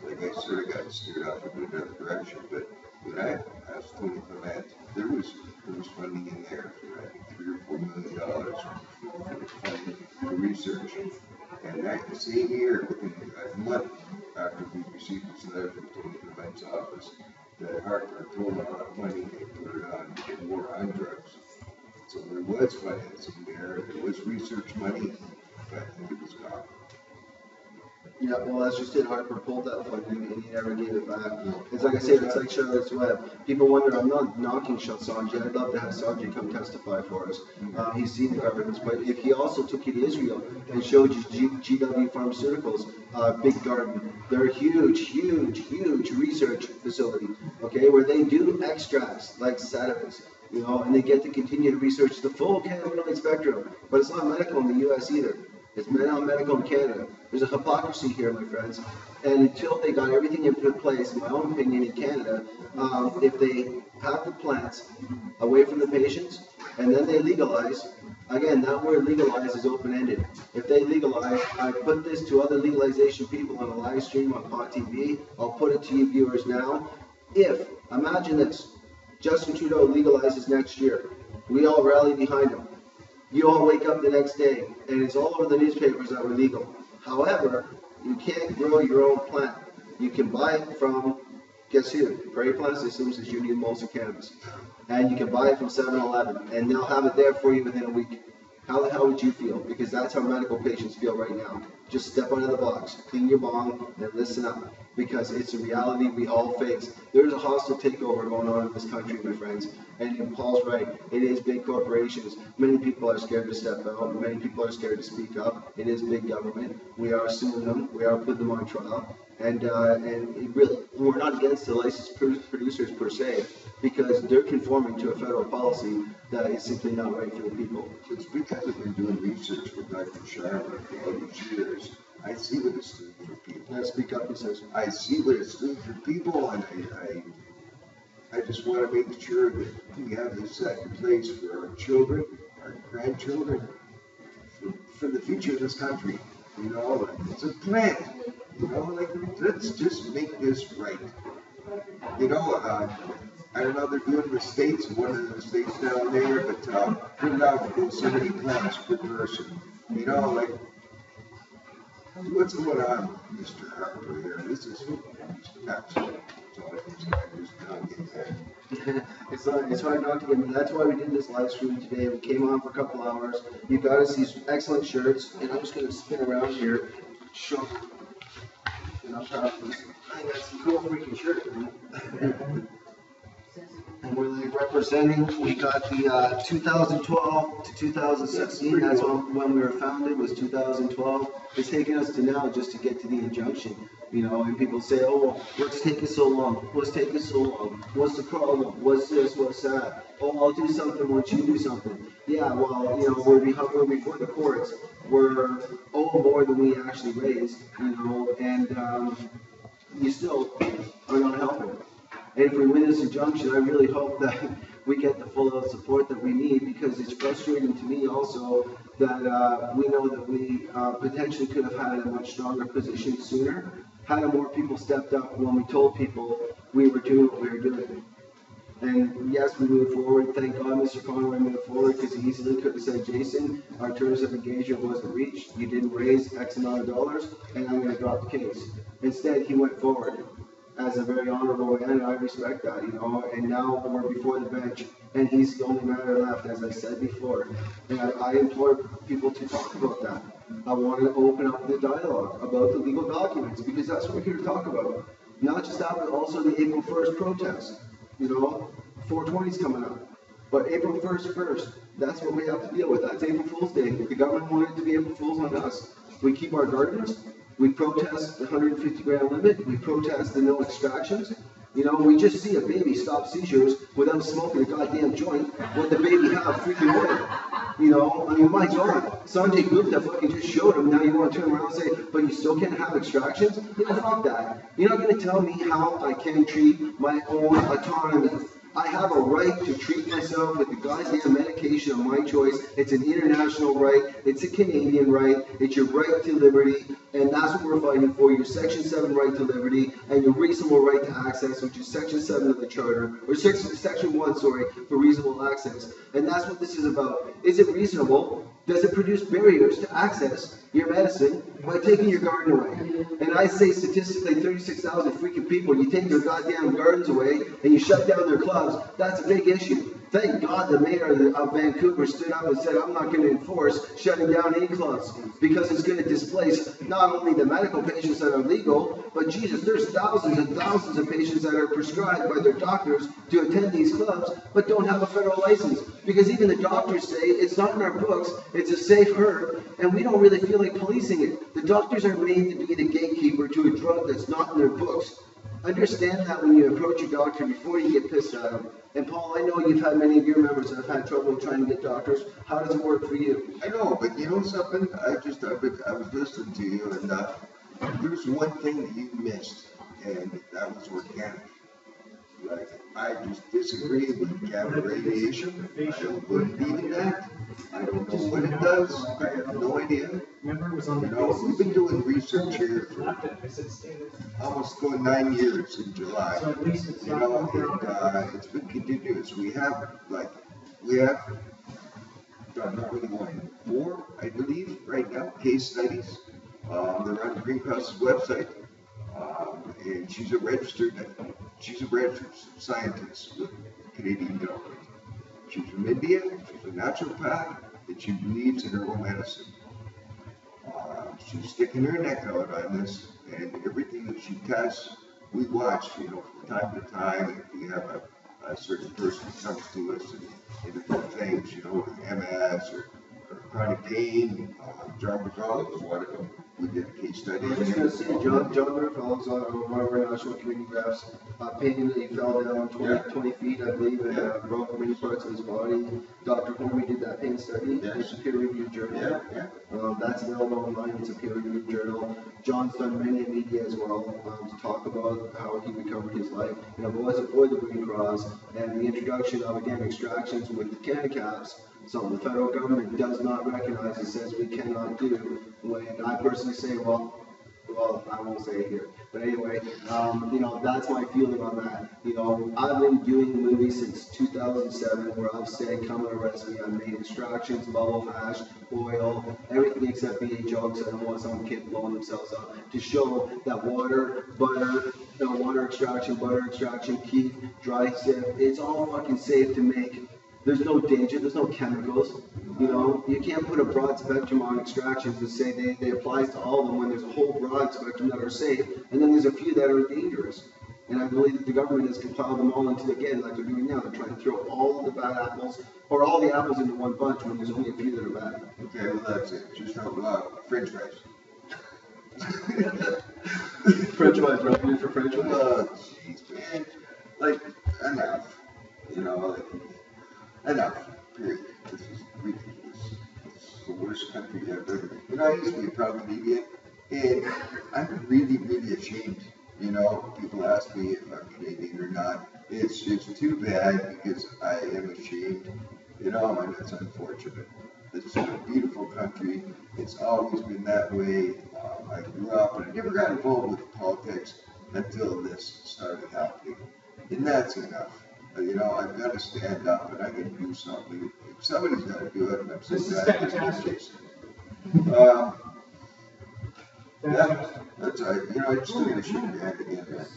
like I sort of got steered off in another direction, but when I was Tony Clement, there was funding in there for I think $3 or $4 million for funding for research. And that same year, within a month after we received this letter from Tony Clement's office, that Harper told a lot of money they put it on the war on drugs. So there was financing there, there was research money, but it was gone. Yeah, well, that's just it. Harper pulled that funding and he never gave it back. It's like I said, it's like Charlotte's Web. People wonder, I'm not knocking Sanjay. I'd love to have Sanjay come testify for us. He's seen the gardens, but if he also took you to Israel and showed you GW Pharmaceuticals, big garden, they're a huge research facility, okay, where they do extracts like sativas, you know, and they get to continue to research the full cannabinoid spectrum, but it's not medical in the U.S. either. It's medical in Canada. There's a hypocrisy here, my friends. And until they got everything in place, in my own opinion, in Canada, if they have the plants away from the patients and then they legalize, again, that word legalize is open-ended. If they legalize, I put this to other legalization people on a live stream on Pot TV. I'll put it to you viewers now. Imagine this, Justin Trudeau legalizes next year. We all rally behind him. You all wake up the next day, and it's all over the newspapers that we're legal. However, you can't grow your own plant. You can buy it from, guess who? Prairie Plant Systems is Union Molson Cannabis. And you can buy it from 7-Eleven, and they'll have it there for you within a week. How the hell would you feel? Because that's how medical patients feel right now. Just step out of the box, clean your bong, and listen up. Because it's a reality we all face. There's a hostile takeover going on in this country, my friends. And Paul's right. It is big corporations. Many people are scared to step out. Many people are scared to speak up. It is big government. We are suing them. We are putting them on trial. And it really, we're not against the licensed producers per se, because they're conforming to a federal policy that is simply not right for the people. It's because I've been doing research with Dr. Sharma for all these years. I see what it's doing for people. Let's speak up, he says. I see what it's doing for people, and I just want to make sure that we have this set in place for our children, our grandchildren, for the future of this country. You know, it's a plant. You know, like, let's just make this right. You know, I don't know, they're doing the states, one of the states down there, but they're allowed to grow so many plants per person. You know, like, what's going on, Mr. Harper here? This is absolutely. It's hard not to get. That's why we did this live stream today. We came on for a couple hours. You got us these excellent shirts, and I'm just going to spin around here, show. And I'm proud of this. I got some cool freaking shirts, man. And we're like representing. We got the 2012 to 2016. That's when we were founded. Was 2012. It's taken us to now just to get to the injunction. You know, and people say, oh, what's taking so long? What's taking so long? What's the problem? What's this? What's that? Oh, I'll do something once you do something. Yeah, well, you know, we're before the courts. We're more than we actually raised, you know, and you still are not helping. And if we win this injunction, I really hope that we get the full support that we need, because it's frustrating to me also that we know that we potentially could have had a much stronger position sooner. How many more people stepped up when we told people we were doing what we were doing? And yes, we moved forward. Thank God Mr. Conway moved forward because he easily could have said, Jason, our terms of engagement wasn't reached. You didn't raise X amount of dollars, and I'm going to drop the case. Instead, he went forward as a very honorable man, and I respect that, you know. And now we're before the bench, and he's the only matter left, as I said before. And I implore people to talk about that. I want to open up the dialogue about the legal documents because that's what we're here to talk about. Not just that, but also the April 1st protest. You know, 420's coming up. But April 1st first, that's what we have to deal with. That's April Fool's Day. If the government wanted to be April Fool's on us, we keep our gardens, we protest the 150 gram limit, we protest the no extractions. You know, we just see a baby stop seizures without smoking a goddamn joint, let the baby have freaking oil. You know, I mean, my God, Sanjay Gupta fucking just showed him, now you want to turn around and say, but you still can't have extractions? Yeah, fuck that. You're not going to tell me how I can treat my own autonomy. I have a right to treat myself with the goddamn medication of my choice. It's an international right. It's a Canadian right. It's your right to liberty. And that's what we're fighting for. Your Section 7 right to liberty and your reasonable right to access, which is Section 7 of the Charter, or Section 1, sorry, for reasonable access. And that's what this is about. Is it reasonable? Does it produce barriers to access your medicine by taking your garden away? And I say statistically 36,000 freaking people, you take their goddamn gardens away and you shut down their clubs, that's a big issue. Thank God the mayor of Vancouver stood up and said, I'm not going to enforce shutting down any clubs because it's going to displace not only the medical patients that are legal, but Jesus, there's thousands and thousands of patients that are prescribed by their doctors to attend these clubs, but don't have a federal license. Because even the doctors say it's not in our books, it's a safe herb, and we don't really feel like policing it. The doctors are made to be the gatekeeper to a drug that's not in their books. Understand that when you approach a doctor before you get pissed at them. And Paul, I know you've had many of your members that have had trouble trying to get doctors. How does it work for you? I know, but you know something? I was listening to you, and there's one thing that you missed, and that was organic. Like, I just disagree with gamma radiation. I don't believe in that. I don't know what it does. I have no idea. Remember, it was on the You know, we've been doing research here for I said, stay there. almost going 9 years in July. So at least it's You not. know, it's been continuous. We have I'm not really going 4, I believe, right now, case studies. They're on Greenhouse's website. And she's a registered scientist with Canadian government. She's from India, she's a naturopath, and she believes in her own medicine. She's sticking her neck out on this, and everything that she tests, we watch, you know, from time to time. If we have a certain person comes to us and different things, you know, with MS or chronic pain, John McCall was one of them. We did a case study. I was just going to say, John Murphy is one of our national community reps. Pain that he fell down 20 feet, I believe, and broke many parts of his body. Dr. Homey did that pain study. It's a peer-reviewed journal. That's available online. It's a peer-reviewed journal. John's done many media as well to talk about how he recovered his life. And I've always employed the Green Cross and the introduction of, again, extractions with the can caps. So the federal government does not recognize and says we cannot do. When I personally say, well, I won't say it here. But anyway, you know, that's my feeling on that. You know, I've been doing movies since 2007 where I've said, come and arrest me. I've made extractions, bubble hash, oil, everything except BHO because I don't want some kid blowing themselves up. To show that water, butter, water extraction, butter extraction, keef, dry sift, it's all fucking safe to make. There's no danger, there's no chemicals, you know, you can't put a broad spectrum on extractions and say they apply to all of them when there's a whole broad spectrum that are safe, and then there's a few that are dangerous. And I believe that the government has compiled them all into, again, like they're doing now, they're trying to throw all of the bad apples, or all the apples into one bunch when there's only a few that are bad. Okay, well that's it, just how French fries. French fries, revenue for French fries? Oh, jeez, man, like, enough, you know, like, enough, period. This is ridiculous. It's the worst country ever. You know, I used to be a proud Canadian, and I'm really, really ashamed. You know, people ask me if I'm Canadian or not. It's just too bad because I am ashamed. You know, and it's unfortunate. This is a beautiful country. It's always been that way. I grew up and I never got involved with politics until this started happening. And that's enough. You know, I've got to stand up and I got to do something. If somebody's got to do it, and I'm so glad that this yeah, that's right. You know, I just going to shake your hand again, man.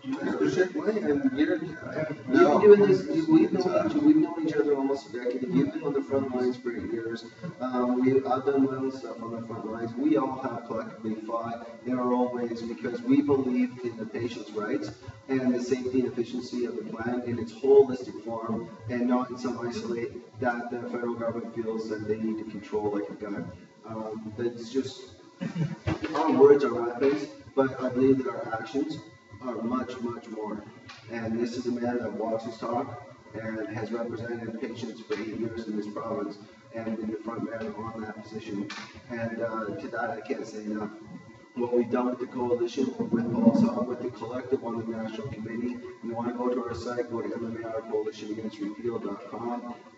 Mr. Shipway, and you've been doing this, we've known each other almost a decade. You've been on the front lines for 8 years. I've done my own stuff on the front lines. We all have collectively fought in our own ways because we believe in the patient's rights and the safety and efficiency of the plant in its holistic form and not in some isolate that the federal government feels that they need to control like a gun. It's just, our words are weapons, but I believe that our actions are much, much more. And this is a man that walks his talk and has represented patients for 8 years in this province and been the front man on that position. And to that, I can't say enough. What we've done with the coalition, with the collective on the national committee, you want to go to our site, go to MMPR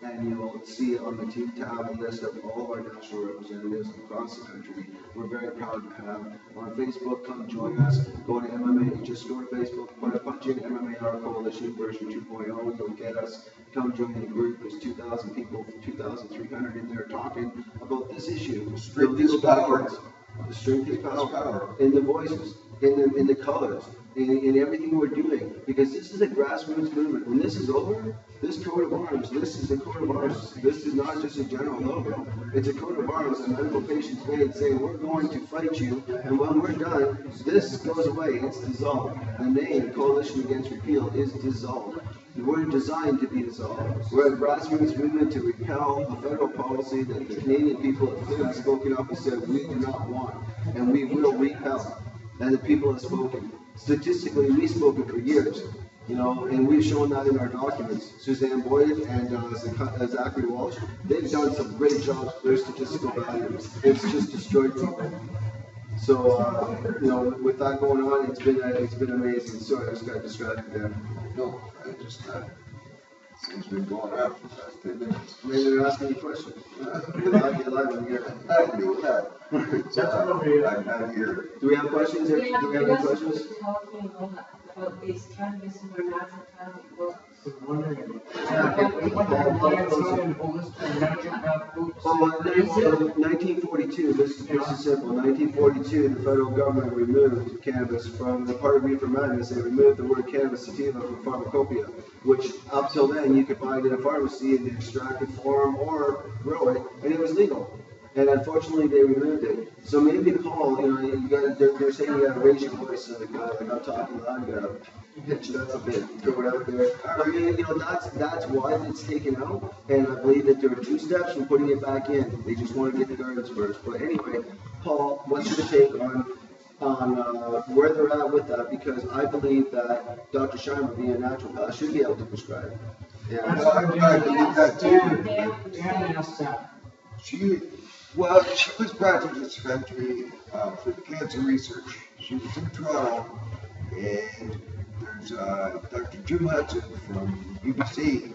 and you'll see on the team tab a list of all of our national representatives across the country. We're very proud to have. On Facebook, come join us. Go to MMA, just go to Facebook, punch in MMAR Coalition version 2.0, you'll get us. Come join the group. There's 2,000 people, 2,300 in there talking about this issue. The legal powers. The strength is power, in the voices, in the colors, in everything we're doing, because this is a grassroots movement. When this is over, this coat of arms, this is a coat of arms. This is not just a general logo. It's a coat of arms that medical patients made saying, we're going to fight you, and when we're done, this goes away, it's dissolved. The name, Coalition Against Repeal, is dissolved. We're designed to be dissolved. We're a grassroots movement to repel a federal policy that the Canadian people have clearly spoken up and said we do not want, and we will repel. And the people have spoken. Statistically, we've spoken for years, you know, and we've shown that in our documents. Suzanne Boyd and Zachary Walsh, they've done some great jobs for their statistical values. It's just destroyed people. So, you know, with that going on, it's been amazing. Sorry, I just got distracted there. No, I just, things been going on for the past 10 minutes. Maybe they're asking you questions. You're live on here. I can do that. I'm not here. Do we have questions? Do we have any questions? About this cannabis in our natural cannabis world. Oh, 1942, this is simple. 1942, the federal government removed cannabis from the part of Reefer Madness. They removed the word cannabis sativa from pharmacopoeia, which up till then you could buy it in a pharmacy in the extracted form or grow it, and it was legal. And unfortunately, they removed it. So maybe Paul, you know, they're saying you gotta raise your voice, like I'm talking loud, you gotta pitch that a bit, throw it out there. I mean, you know, that's why it's taken out. And I believe that there are 2 steps from putting it back in. They just want to get the gardens first. But anyway, Paul, what's your take on where they're at with that? Because I believe that Dr. Scheimer, being a naturopath, should be able to prescribe. Yeah. I believe that too. Dan asked that. She was practicing dispensary for cancer research. She was in Toronto, and there's Dr. Jim Hudson from BBC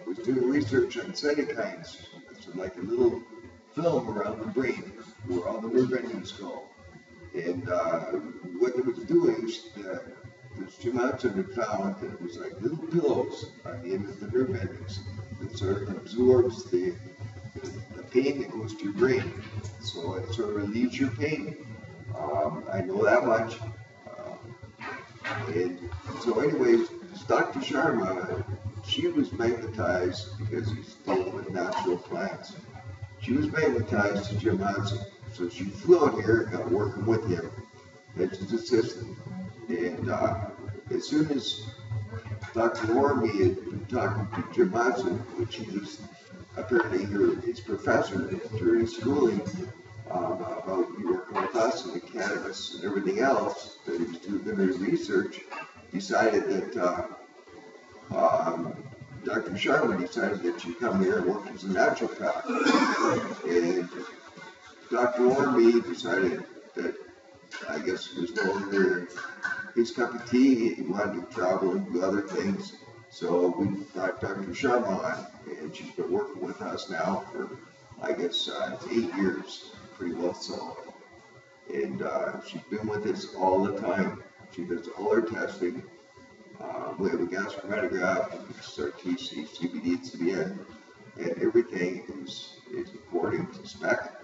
was doing research on cytokines. It's like a little film around the brain where all the nerve endings go. And what it was doing is Jim Hudson had found that it was like little pillows on the end of the nerve endings that sort of absorbs the pain that goes to your brain. So it sort of relieves your pain. I know that much. And so anyways, Dr. Sharma, she was magnetized because he's dealing with natural plants. She was magnetized to Jim Hudson. So she flew out here and got working with him as his assistant. And as soon as Dr. Ormy had been talking to Jim Hudson, which he was apparently his professor during schooling, about working with us and the cannabis and everything else that he was doing his research, decided that Dr. Sharma decided that she'd come here and work as a naturopath. And Dr. Ormy decided that I guess it was no longer his cup of tea. He wanted to travel and do other things. So we brought Dr. Sharma on, and she's been working with us now for, I guess, 8 years, pretty well so. And she's been with us all the time. She does all her testing. We have a gas chromatograph, it's our THC, CBD, and CBN, and everything is according to spec.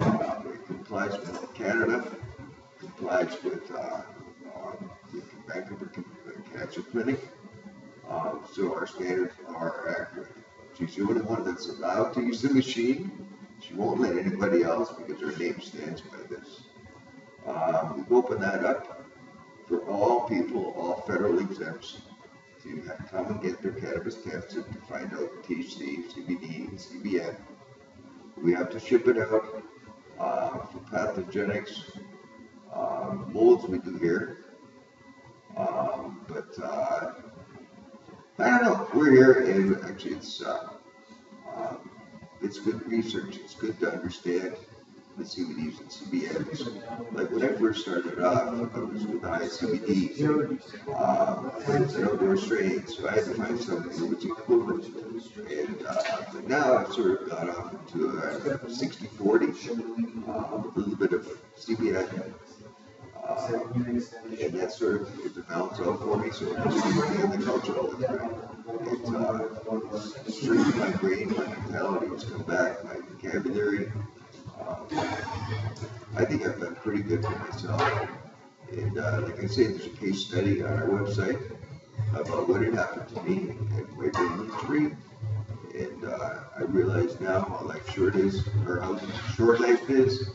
It complies with Canada, complies with Vancouver Cancer Clinic. So our standards are accurate. She's the only one that's allowed to use the machine. She won't let anybody else because her name stands by this. We've opened that up for all people, all federal exempts, to come and get their cannabis tested to find out THC, CBD, and CBN. We have to ship it out for pathogenics, molds we do here. But I don't know, we're here, and actually it's good research, it's good to understand the CBDs and CBNs. Like when I first started off, I was with high CBDs, it's an outdoor strain, so I had to find something that was equivalent. And but now I've sort of got off into a 60-40, a little bit of CBN. And that sort of is a balance out for me, so I'm just working on the culture all the time. It's strengthened my brain, my mentality has come back, my vocabulary. I think I've done pretty good for myself. And like I say, there's a case study on our website about what had happened to me and my brain was free. And I realize now how life short is, or how short life is.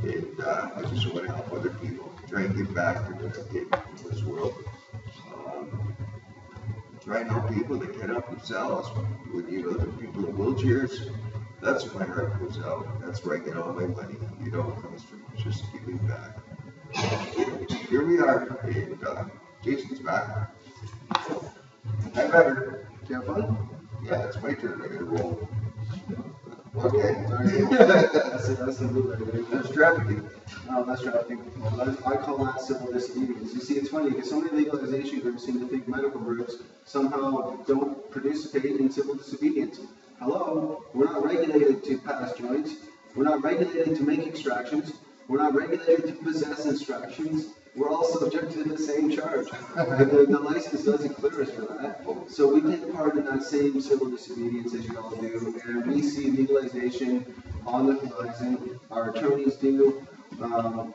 And I just want to help other people try and give back to what I've given to this world. Try and help people that can't help themselves. When the people in wheelchairs, that's where my heart goes out. That's where I get all my money. It all comes from just giving back. Here we are, and Jason's back. Hi, better. You have fun? Yeah, it's my turn. I gotta roll. Okay. That's the move right there. That's trafficking. No, that's trafficking. I call that civil disobedience. You see, it's funny because so many legalization groups seem to think medical groups somehow don't participate in civil disobedience. Hello, we're not regulated to pass joints. We're not regulated to make extractions. We're not regulated to possess extractions. We're all subject to the same charge. The license doesn't clear us for that. So we take part in that same civil disobedience as you all do, and we see legalization on the horizon. Our attorneys do.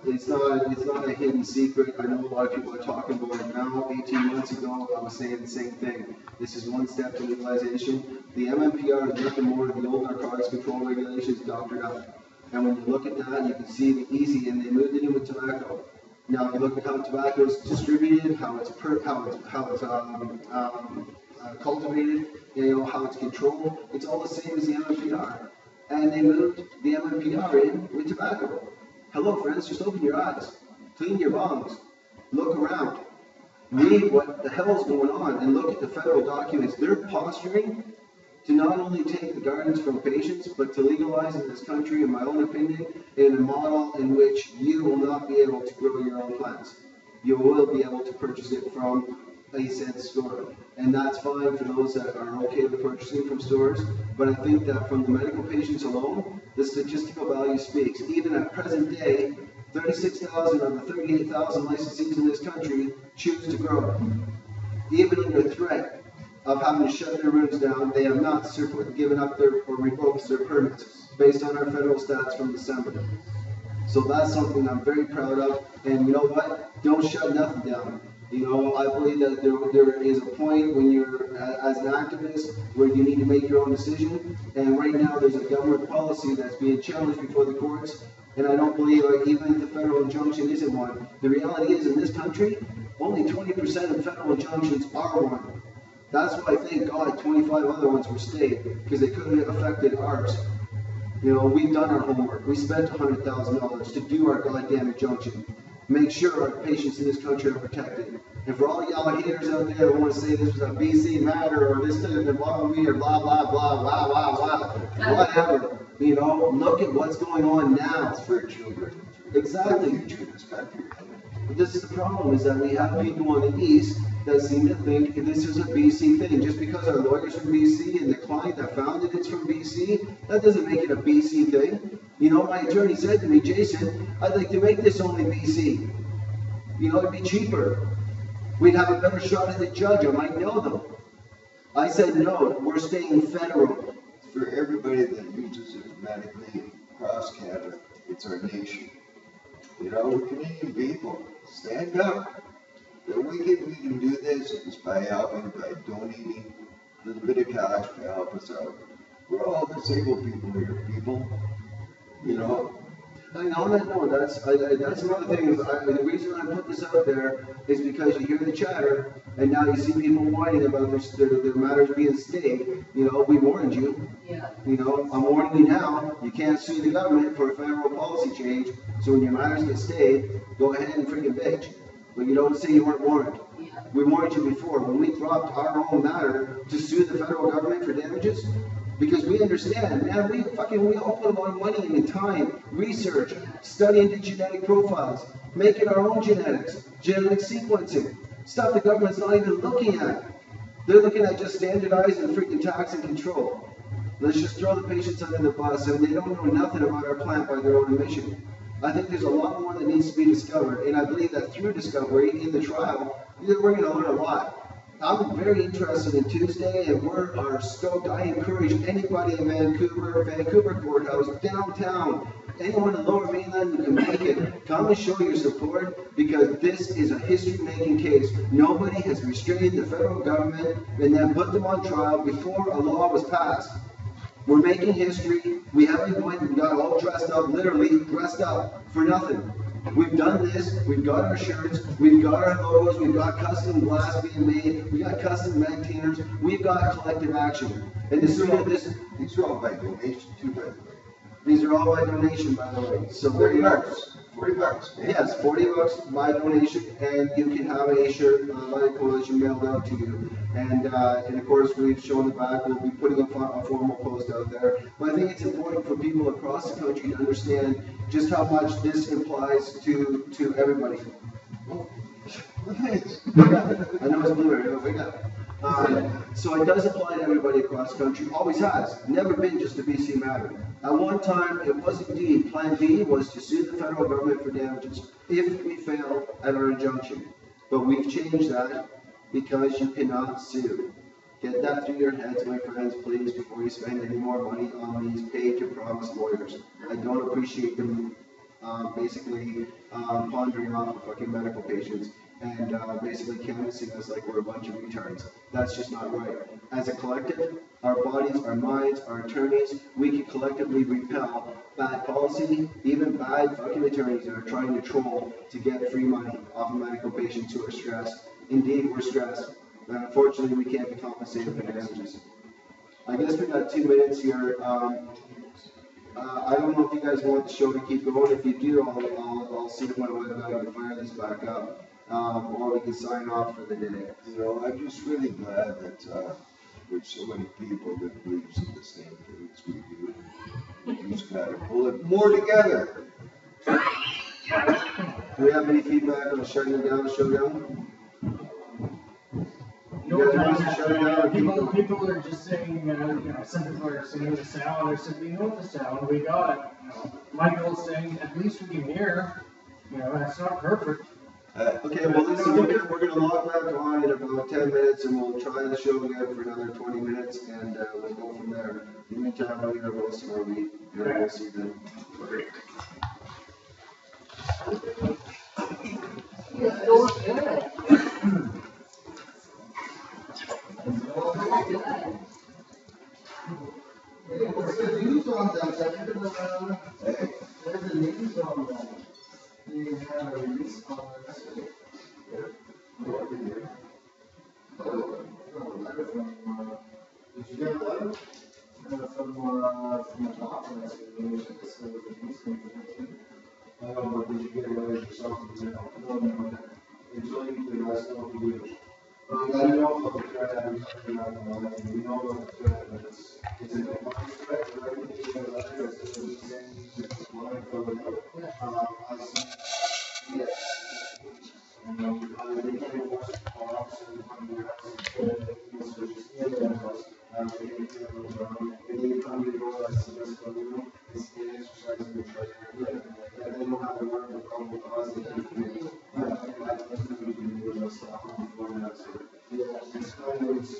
It's not a hidden secret. I know a lot of people are talking about it now. 18 months ago, I was saying the same thing. This is one step to legalization. The MMPR is nothing more than the old narcotics control regulations doctored up. And when you look at that, you can see the easy, and they moved it in with tobacco. Now, if you look at how tobacco is distributed, how it's cultivated, how it's controlled, it's all the same as the MMPR. And they moved the MMPR in with tobacco. Hello, friends, just open your eyes, clean your lungs, look around, read what the hell is going on, and look at the federal documents. They're posturing to not only take the gardens from patients, but to legalize in this country, in my own opinion, in a model in which you will not be able to grow your own plants. You will be able to purchase it from a said store. And that's fine for those that are okay with purchasing from stores. But I think that from the medical patients alone, the statistical value speaks. Even at present day, 36,000 of the 38,000 licensees in this country choose to grow. Even under threat of having to shut their rooms down, they have not given up or revoked their permits based on our federal stats from December. So that's something I'm very proud of. And you know what? Don't shut nothing down. I believe that there is a point when you're, as an activist, where you need to make your own decision. And right now, there's a government policy that's being challenged before the courts. And I don't believe, even if the federal injunction isn't one, the reality is in this country, only 20% of federal injunctions are one. That's why, thank God, 25 other ones were stayed, because they couldn't have affected ours. We've done our homework. We spent $100,000 to do our goddamn injunction. Make sure our patients in this country are protected. And for all y'all haters out there that want to say this was a BC matter, or this didn't involve me, or blah, blah, blah, blah, blah, blah, whatever. Look at what's going on now. It's for children. Exactly. Future of this country. But this is the problem, is that we have people on the east that seem to think this is a BC thing. Just because our lawyer's from BC and the client that founded it's from BC, that doesn't make it a BC thing. You know, my attorney said to me, Jason, I'd like to make this only BC. You know, it'd be cheaper. We'd have a better shot at the judge. I might know them. I said, no, we're staying federal. For everybody that uses it medically across Canada, it's our nation. You know, we're Canadian people. Stand up. The way we can do this is by helping, by donating a little bit of cash to help us out. We're all disabled people here, people. You know. I know that, no, that's another thing. The reason I put this out there is because you hear the chatter, and now you see people whining about their matters being stayed. You know, we warned you. Yeah. You know, I'm warning you now. You can't sue the government for a federal policy change. So when your matters get stayed, go ahead and freaking bitch. But you don't say you weren't warned. Yeah. We warned you before. When we dropped our own matter to sue the federal government for damages, because we understand, man, we all put a lot of money into time, research, studying the genetic profiles, making our own genetics, genetic sequencing, stuff the government's not even looking at. They're looking at just standardized and freaking tax and control. Let's just throw the patients under the bus, and they don't know nothing about our plant by their own admission. I think there's a lot more that needs to be discovered, and I believe that through discovery in the trial, we're going to learn a lot. I'm very interested in Tuesday, and we're stoked. I encourage anybody in Vancouver Courthouse, downtown, anyone in Lower Mainland who can make it, come and show your support, because this is a history-making case. Nobody has restrained the federal government and then put them on trial before a law was passed. We're making history. We haven't got all dressed up, literally dressed up for nothing. We've done this, we've got our shirts, we've got our logos, we've got custom glass being made, we've got custom maintainers, we've got collective action. And the sooner this, these are all by donation too, by the way. these are all by donation, by the way. So there you go. $40. Yes, $40 by donation, and you can have a shirt by the coalition mailed out to you. And of course, we've shown the back. We'll be putting a formal post out there. But I think it's important for people across the country to understand just how much this implies to everybody. Thanks. I know it's blueberry, but wake up. So it does apply to everybody across the country, always has, never been just a BC matter. At one time, it was indeed, Plan B was to sue the federal government for damages if we fail at our injunction. But we've changed that because you cannot sue. Get that through your heads, my friends, please, before you spend any more money on these paid-to-promise lawyers. I don't appreciate them basically pondering off of fucking medical patients and basically canvassing us like we're a bunch of retards. That's just not right. As a collective, our bodies, our minds, our attorneys, we can collectively repel bad policy, even bad fucking attorneys that are trying to troll to get free money off of medical patients who are stressed. Indeed, we're stressed, and unfortunately, we can't be compensated for damages. I guess we got 2 minutes here. I don't know if you guys want the show to keep going. If you do, I'll see when I can fire this back up. Or we can sign off for the day. You know, I'm just really glad that there's so many people that believes in the same things we do. We just gotta pull it more together. Do we have any feedback on shutting down the showdown? You guys want to shut it down or keep going? People are just saying, some people are saying the sound, I said, we know the sound, we got it. Michael's saying, at least we can hear, that's not perfect. Okay, well, listen, we're gonna log back on in about 10 minutes, and we'll try the show again for another 20 minutes, and we'll go from there. In the meantime, I'm gonna roll some more weed, and we'll see you then. What's the news on that? There's a news on that. They have a release on that. Did you get a letter? From the doctor that said the release I don't know, did you get a letter yourself? No. Until you guys know who you I know about the threat, we know about the threat, but it's a defined threat, right? You get a letter that says we send you to line for the I see, yes. They can't force our officers exercise the rest of them, they stay exercising the treasure. And they don't have to work with all the cause they keep doing. And that's what we can do with stuff on the floor now, so. It's kind of, it's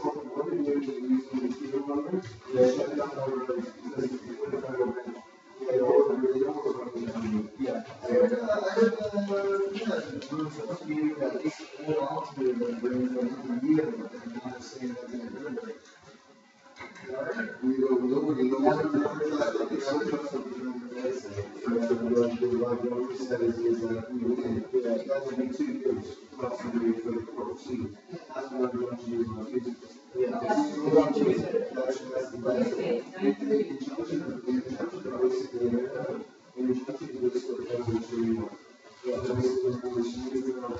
what we do is we use the computer monitor, shut down over, because if you put it on over, they don't work on the yeah. I heard, we're supposed to be at least all to the brain for a year, but they're not saying that they're doing it. We don't know, we don't want to trust it. What we said is that we win. That would be 2 years flexibility for the court seat. That's what we want to use in the future. That's the best. The injunction are basically an injunction to this sort of thing which we want. So basically, we're using our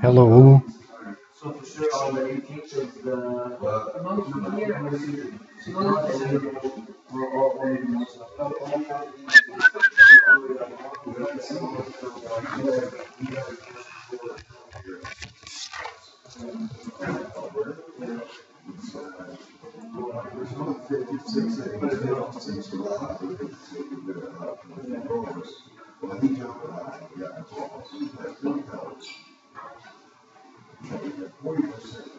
Hello. so for sure, all the 18th is the Motion here. There's only 56 that he don't seem to allow, but it's a little bit of progress. Well, he jumped out and got involved, so he had 40,000. 40%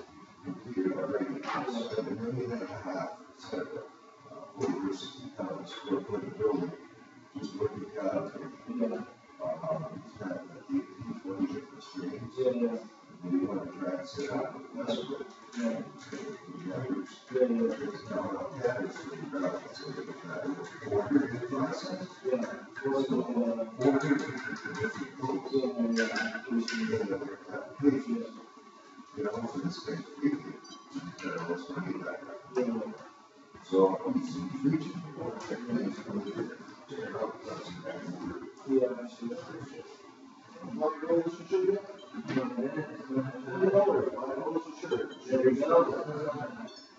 completed already, so $1.5 million, set up, 40 or 60,000 square foot of building, just looking at it. It's kind of like 18, 20 different streams. And you want to try and set up with less of it. It's not about that, it's really about it, so they can try to look at 400 process. 450 different applications. You know, for this thing, let's bring it back up. So, he's reaching, techniques, check it out, that's back in order. There you go.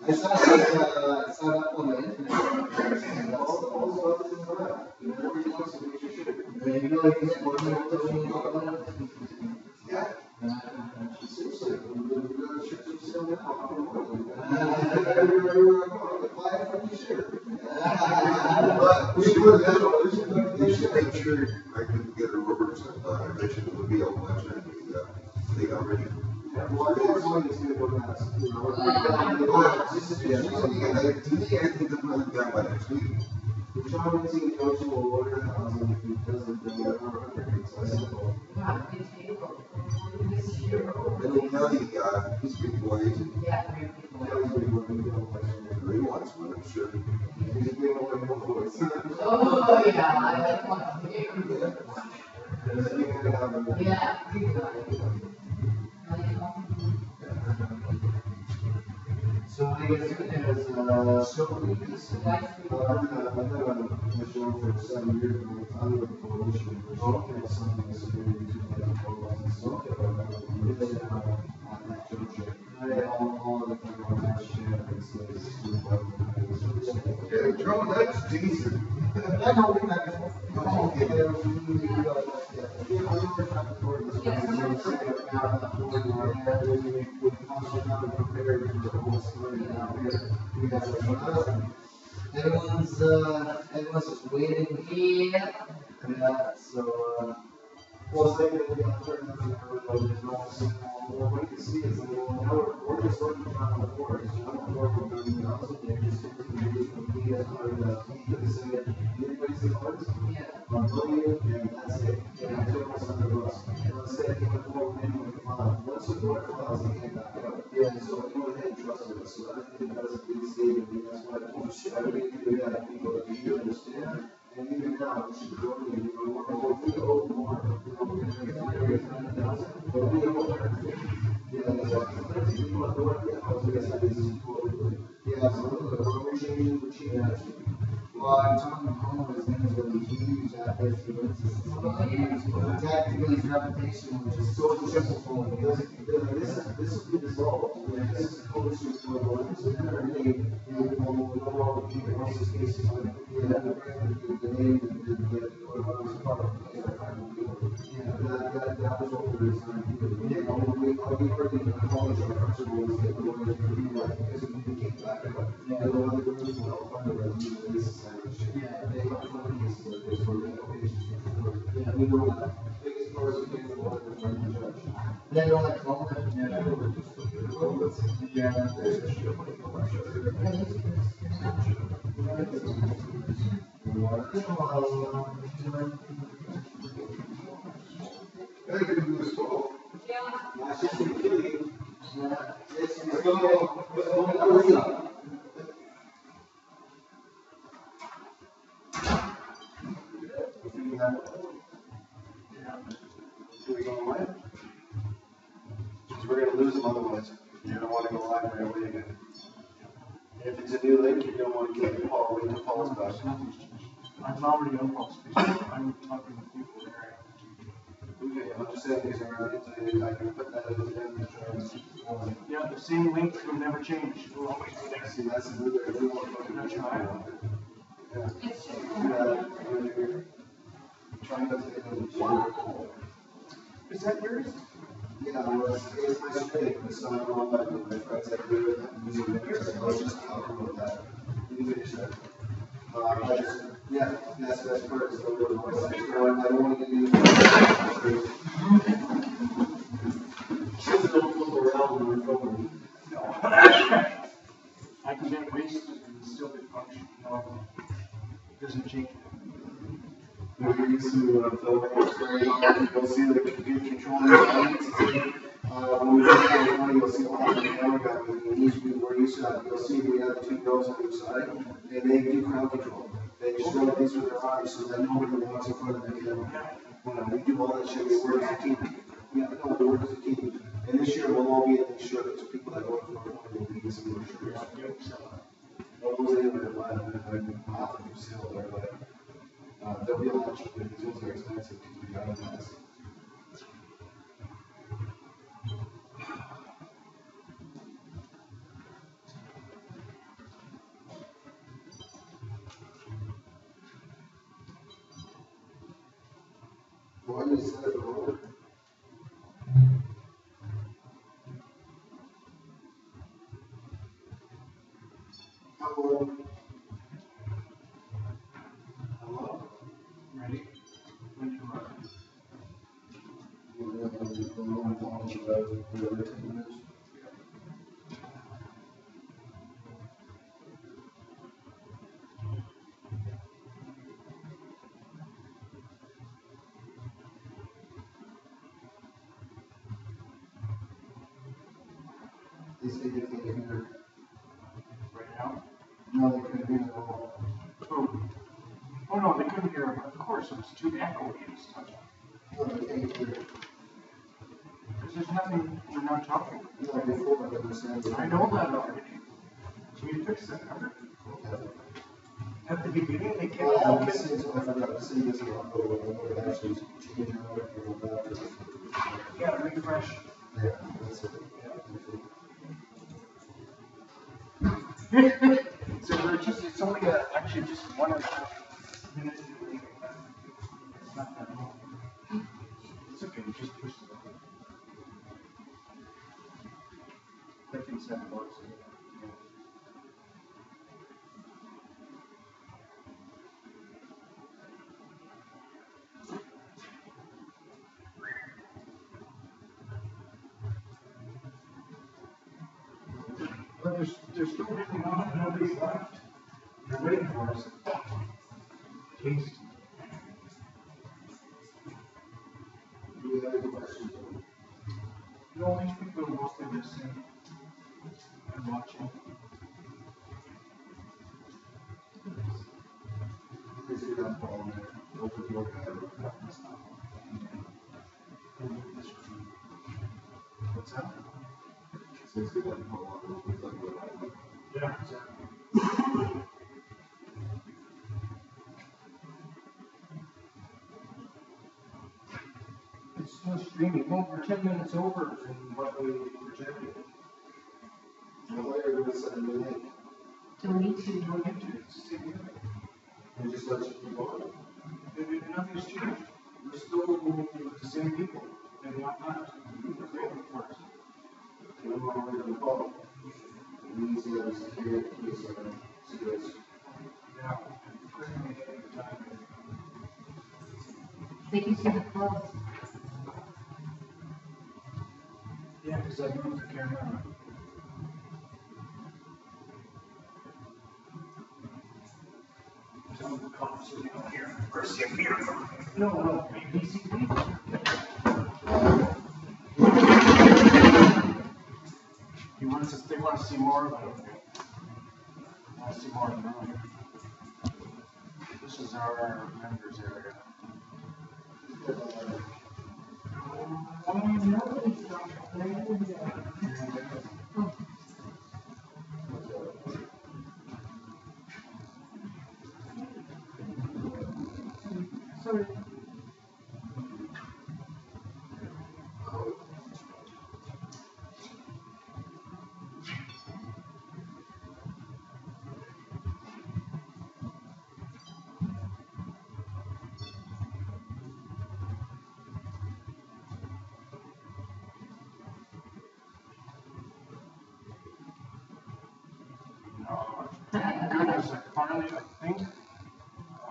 I saw that up on the internet. All the things are up. Everybody wants to make sure. And you know, like this one, yeah. Seriously, we're ship some still now. Apply for the shirt. But We should make sure I can get a rubber, I mentioned it would be a bunch of they already. well, I think one is going to go nuts. You know, To me, I think I'm really down by next week. the John Lindsay Council will order 1,000 if he doesn't do it. It's that simple. Wow, good table. This year. And then Kelly, he's big boys, and Yeah, very people. he wants one, I'm sure. He's a big old voice. Oh, yeah, I like one. Yeah, good guy. So what I guess is, so we can I've been on the show for 7 years, and I'm with the coalition, which is something that's very so at that juncture. All of the things on that shit, Yeah, Joe, that's decent. I know we had everyone's just waiting here. So, well, second, we got there's no well, what you can see is that we're just working on the forest. We're doing the opposite. They're just use from PS or the say, everybody's the forest. And that's it. Yeah, I took us under the bus. Let's say I came up with once the door files, they came back up. Yeah, so go ahead and trust us. So I think that was a big statement. And that's why I told you, I really do that. People that you understand. And even now, we should go and, we owe more. But we owe everything. Yeah, exactly. People are going to house, I guess, this is cool. Yeah, so we're changing the change. Well, I'm talking to home, his name is really huge, technically his reputation, which is so simple for him, because this will be dissolved. This is closer to a lawyer, so they're really, know all the people, most of these cases, the name, what was part of, that was what we were trying to do. we already in college, our principals, that we're going to be like, because we keep back up. Yeah. And the one that we're well funded, as you know, this is sandwich. Yeah. They have 20 cases of this, for applications. Yeah. We know that. Biggest part is getting the water in front of the judge. They don't like COVID. Yeah. Yeah. There's a shit like I think it was 12. Yeah. That's just a killing. Yeah. It's still, Do we go live? Because we're gonna lose them otherwise. You're gonna wanna go live right away again. If it's a new link, you don't wanna keep it Paul, wait till Paul's back. Nothing's changed. I'm already on Paul's Facebook. I'm talking with people there. Okay, I'm just saying, because I can put that in the end to try and see. Yeah, the same link will never change. It will always be there. See, that's the good, if we want to That's right. Yeah. It's just. Trying not to get into Is that yours? yeah, it's my straight, it's not all that, my friends that do it, I'm using it, so I was just talking about that. You finish that. I just, yeah, that's the best part, is the little voice, I don't want to get you. Just don't look around when we're filming. No. I can get wasted and still be functioning. No, it doesn't change. We're used to filming, it's very hard, you'll see the computer controlling the audience, when we go to the money, you'll see a lot of the camera guy, we're used to that, you'll see we have 2 girls on each side, and they do crowd control. They just go like this with their arms so that nobody walks in front of the camera. We do all that shit, we work as a team. Yeah, no, we work as a team. And this year we'll all be in these shirts, so people that work for our will be in some of the shirts. All those in there, I'm half of them still there, but they'll be a lot cheaper, because those are expensive to be honest. Why do you set it over? Hello? Hello? Ready? When you are. We're going to talk about the other 10 minutes. They say they can't hear. Right now? No, they couldn't hear at all. Oh no, they couldn't hear him. Of course, it was too echoey and stuff. No, they can't hear. Because there's nothing, we're not talking. No, before I understand. I know that already. So you fix that, remember? At the beginning, they kept Oh, talking. I forgot to say this about the actually change it. Yeah, refresh. Yeah, that's it. So we're just, it's only actually just 1.5 minutes. It's not that long. It's okay, just push the button. I think that works. But there's still really nobody's left. They're waiting for us. Taste. Do we have any questions? No, these people are mostly listening and watching. Is it that Paul there? Open the door, guy. What's that? So it's good that Paul opens the door. Yeah, exactly. It's still streaming. Well, we're 10 minutes over from what we projected. I thought you were going to send me a link. Don't need to. You don't need to, it's the same thing. And just let you keep going. Nothing's changed. We're still the same people. And not, we're waiting for us. don't know where to go. We need to have a secure situation. Yeah. They can see the clothes. Yeah, because I moved the camera. Tell them the cops are down here. Where's your beer? No, BCP. They want to see more of it. They want to see more of it. This is our members area. Sorry. Goodness, finally, I think,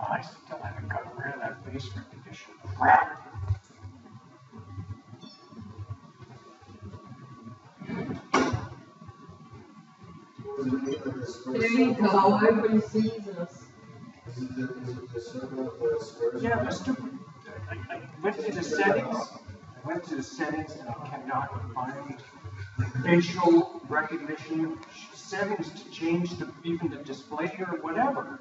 I still haven't got rid of that basement condition. Crap. There you go, everybody sees us. Is it the circle of the squares? Yeah, the stupid, I went to the settings, and I cannot find facial recognition settings to change even the display or whatever.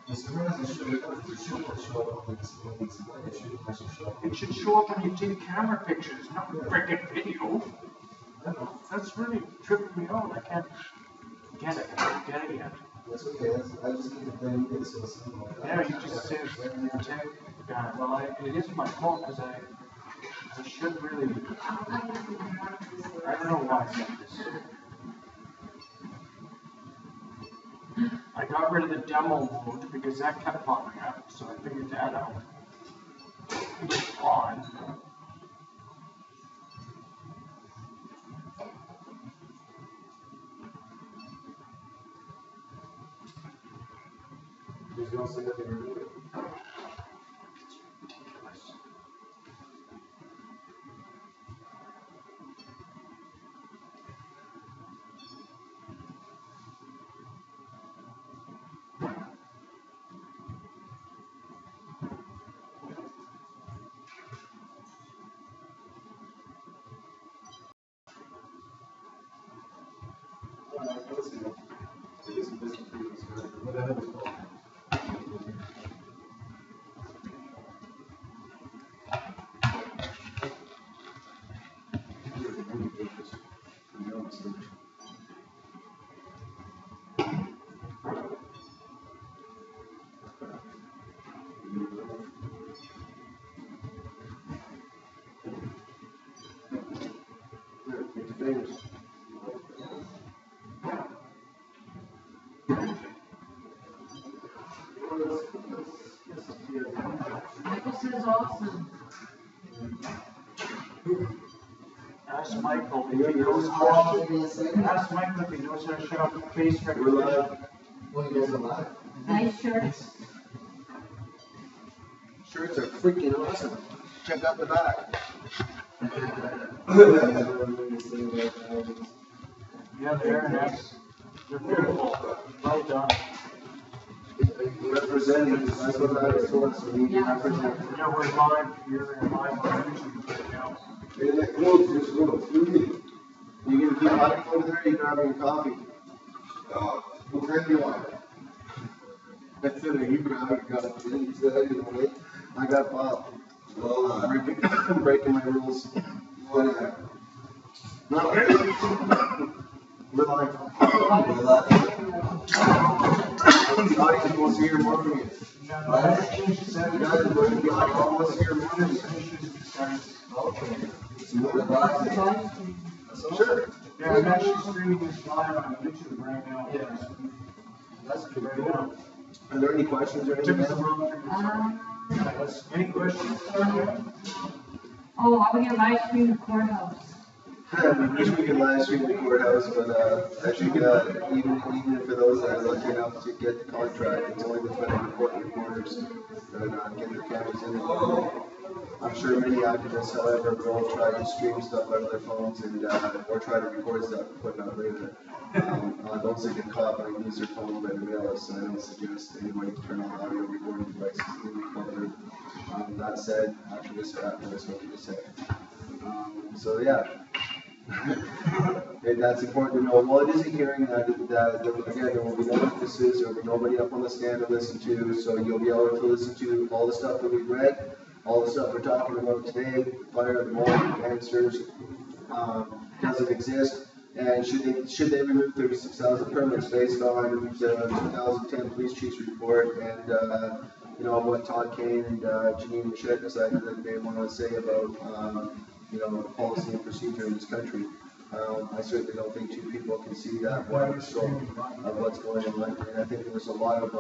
The square doesn't show up, it should show up on the display, it should actually show up. It should show up when you take camera pictures, not freaking video. I don't know. That's really tripping me out. I can't get it. I don't get it yet. That's okay, I just need to blame it so simple. Yeah, you just said tech. Yeah, well, it is my fault because I should really. I don't know why I said this. I got rid of the demo mode because that kept popping up, so I figured that out. It's on. There's no say that they remove it. Let's see. I guess some business people is good. What the hell is it called? Michael says awesome. Ask Michael if he knows how to shut off the face recognition. When you guys are live. Nice shirts. Shirts are freaking awesome. Check out the back. Yeah, they're nice. They're beautiful. Well done. Representing, that's what that is for, so we Yeah. represent. Yeah, we're live. You're live on YouTube right now. Hey, that close, just go. You gonna keep hiding over there, you grabbing your coffee? What kind do you want? That's it, you grab it, got it. You said I didn't wait. I got Bob. Well, I'm breaking my rules. Whatever. No, we're live. Audience wants to hear more from you. Guys, we're going to be like, wants to hear more from you. Okay. Sure. Yeah, I'm actually streaming this live on YouTube right now. Yeah. That's good. Right now. Are there any questions or Took anything? us a long time. Any questions? Oh, are we gonna live stream the courthouse? We wish we could live stream the courthouse, but I think even for those that are lucky enough to get the contract, it's only the federal court reporters that get their cameras in. I'm sure many activists, however, will try to stream stuff out of their phones and or try to record stuff and put it out later. Those that get caught might use their phone by the mail, so I don't suggest anybody turn on audio recording devices in the corner. That said, activists are activists, what can you say? So yeah. And that's important to know. Well, it is a hearing that again, there will be no witnesses, there will be nobody up on the stand to listen to, so you'll be able to listen to all the stuff that we've read, all the stuff we're talking about today, fire, the mold, cancers, doesn't exist. And should they remove 36,000 permits based on the 2010 police chief's report and you know what Todd Kane and Janine Machette decided that they want to say about you know policy and procedure in this country? I certainly don't think two people can see that wide scope of what's going on, and I think there's a lot of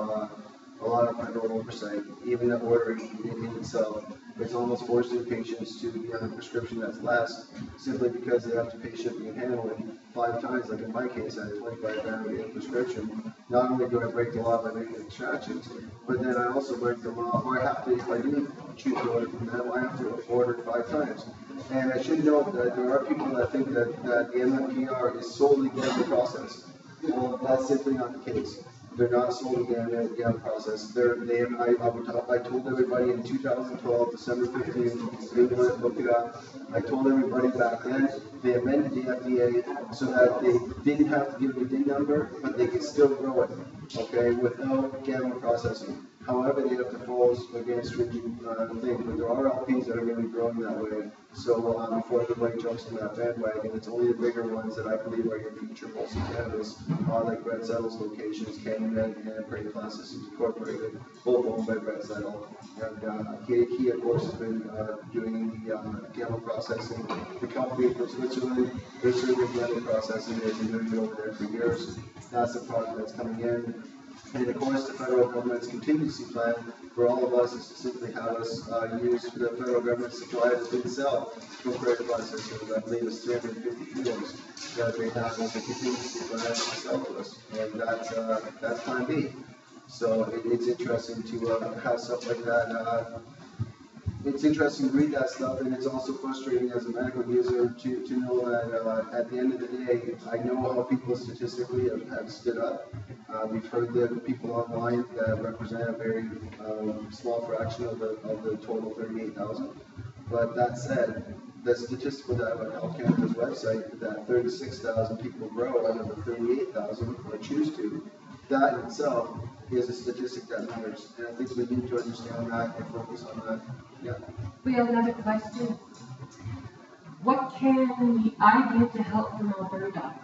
federal oversight, even the ordering in itself. It's almost forcing patients to be on a prescription that's less, simply because they have to pay shipping and handling 5 times. Like in my case, I had a 25 pound prescription. Not only do I break the law by making extractions, but then I also break the law, or I have to, if I do choose to order from them, I have to order 5 times. And I should note that there are people that think that the MMPR is solely gamma process. Well, that's simply not the case. They're not solely gamma process. I told everybody in 2012, December 15th, Google it, look it up. I told everybody back then, they amended the FDA so that they didn't have to give a DIN number, but they could still grow it, okay, without gamma processing. However, they have to follow again stringent thing, but there are LPs that are going to be growing that way. So before everybody jumps on that bandwagon, it's only the bigger ones that I believe are your future wholesale cannabis, like Brett Settle's locations, Canada and Prairie Classes Incorporated, both owned by Brett Settle. And he of course has been doing the gamma processing. The company from Switzerland, they're serving gamma processing. They've been doing it over there for years. That's the product that's coming in. And of course, the federal government's contingency plan for all of us is to simply have us use the federal government supply that's been sold from Prairie Processing. I believe it's 350 kilos that they have as a contingency plan to sell to us, and that's plan B. So it's interesting to have stuff like that. It's interesting to read that stuff, and it's also frustrating as a medical user to know that at the end of the day, I know how people statistically have stood up. We've heard the people online that represent a very small fraction of the total 38,000. But that said, the statistical data on Health Canada's website that 36,000 people grow out of the 38,000 or choose to, that in itself is a statistic that matters. And I think we need to understand that and focus on that. Yeah. We have another question. What can I do to help from Alberta?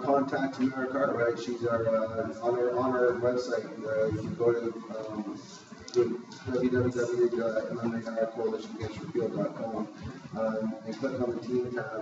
Contact Tamara Cartwright. She's our on our website. You can go to www.mmprcoalitionagainstrepeal.com and click on the team tab.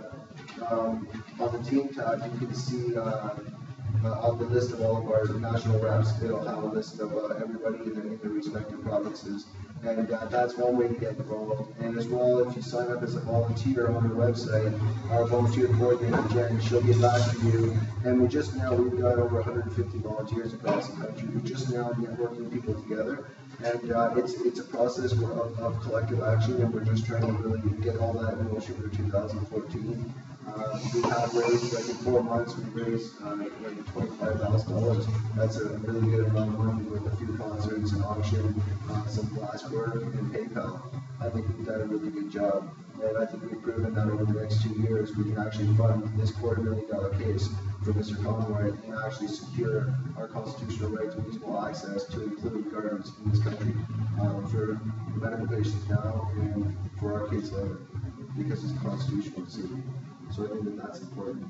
On the team tab, you can see on the list of all of our national reps. It'll have a list of everybody in the respective provinces. And that's one way to get involved. And as well, if you sign up as a volunteer on our website, our volunteer coordinator, Jen, she'll get back to you. And we've got over 150 volunteers across the country. We're just now networking people together. And it's a process of collective action, and we're just trying to really get all that in motion for 2014. We have raised, like in 4 months, we've raised like $25,000. That's a really good amount of money with a few concerts, an auction, some glassware, and PayPal. I think we've done a really good job. And I think we've proven that over the next 2 years, we can actually fund this $250,000 case for Mr. Conroy and actually secure our constitutional right to reasonable access to include guards in this country for medical patients now and for our kids later, because it's a constitutional decision. So I think that that's important.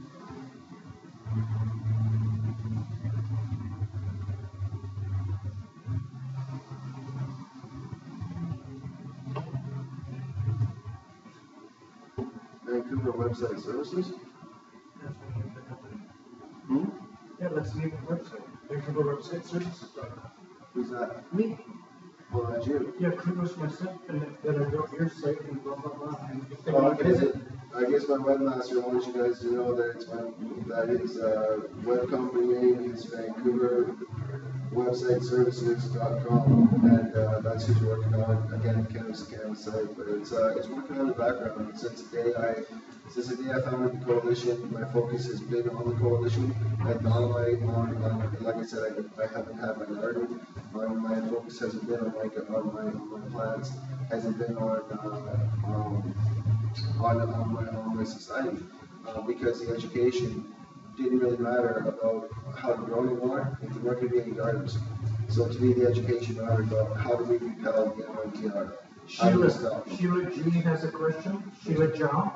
Vancouver Website Services? Yeah, let's name the website. Vancouver Website Services. Who's that? Me. Well, that's you. Yeah, kudos myself, and then I built your site and blah, blah, blah. And if they Oh, want to is visit, I guess my webmaster wants you guys to know that his web company name is Vancouver websiteservices.com, and that's who's working on, again, Cannabis site, but it's working on the background. Since the day I founded the coalition, my focus has been on the coalition, and not on like I said, I haven't had my garden. My focus hasn't been on my plants, hasn't been on my society, because the education didn't really matter about how to grow anymore if there weren't going to be any gardens. So to me, the education mattered about how do we repel the MMPR. Sheila G has a question. Sheila John.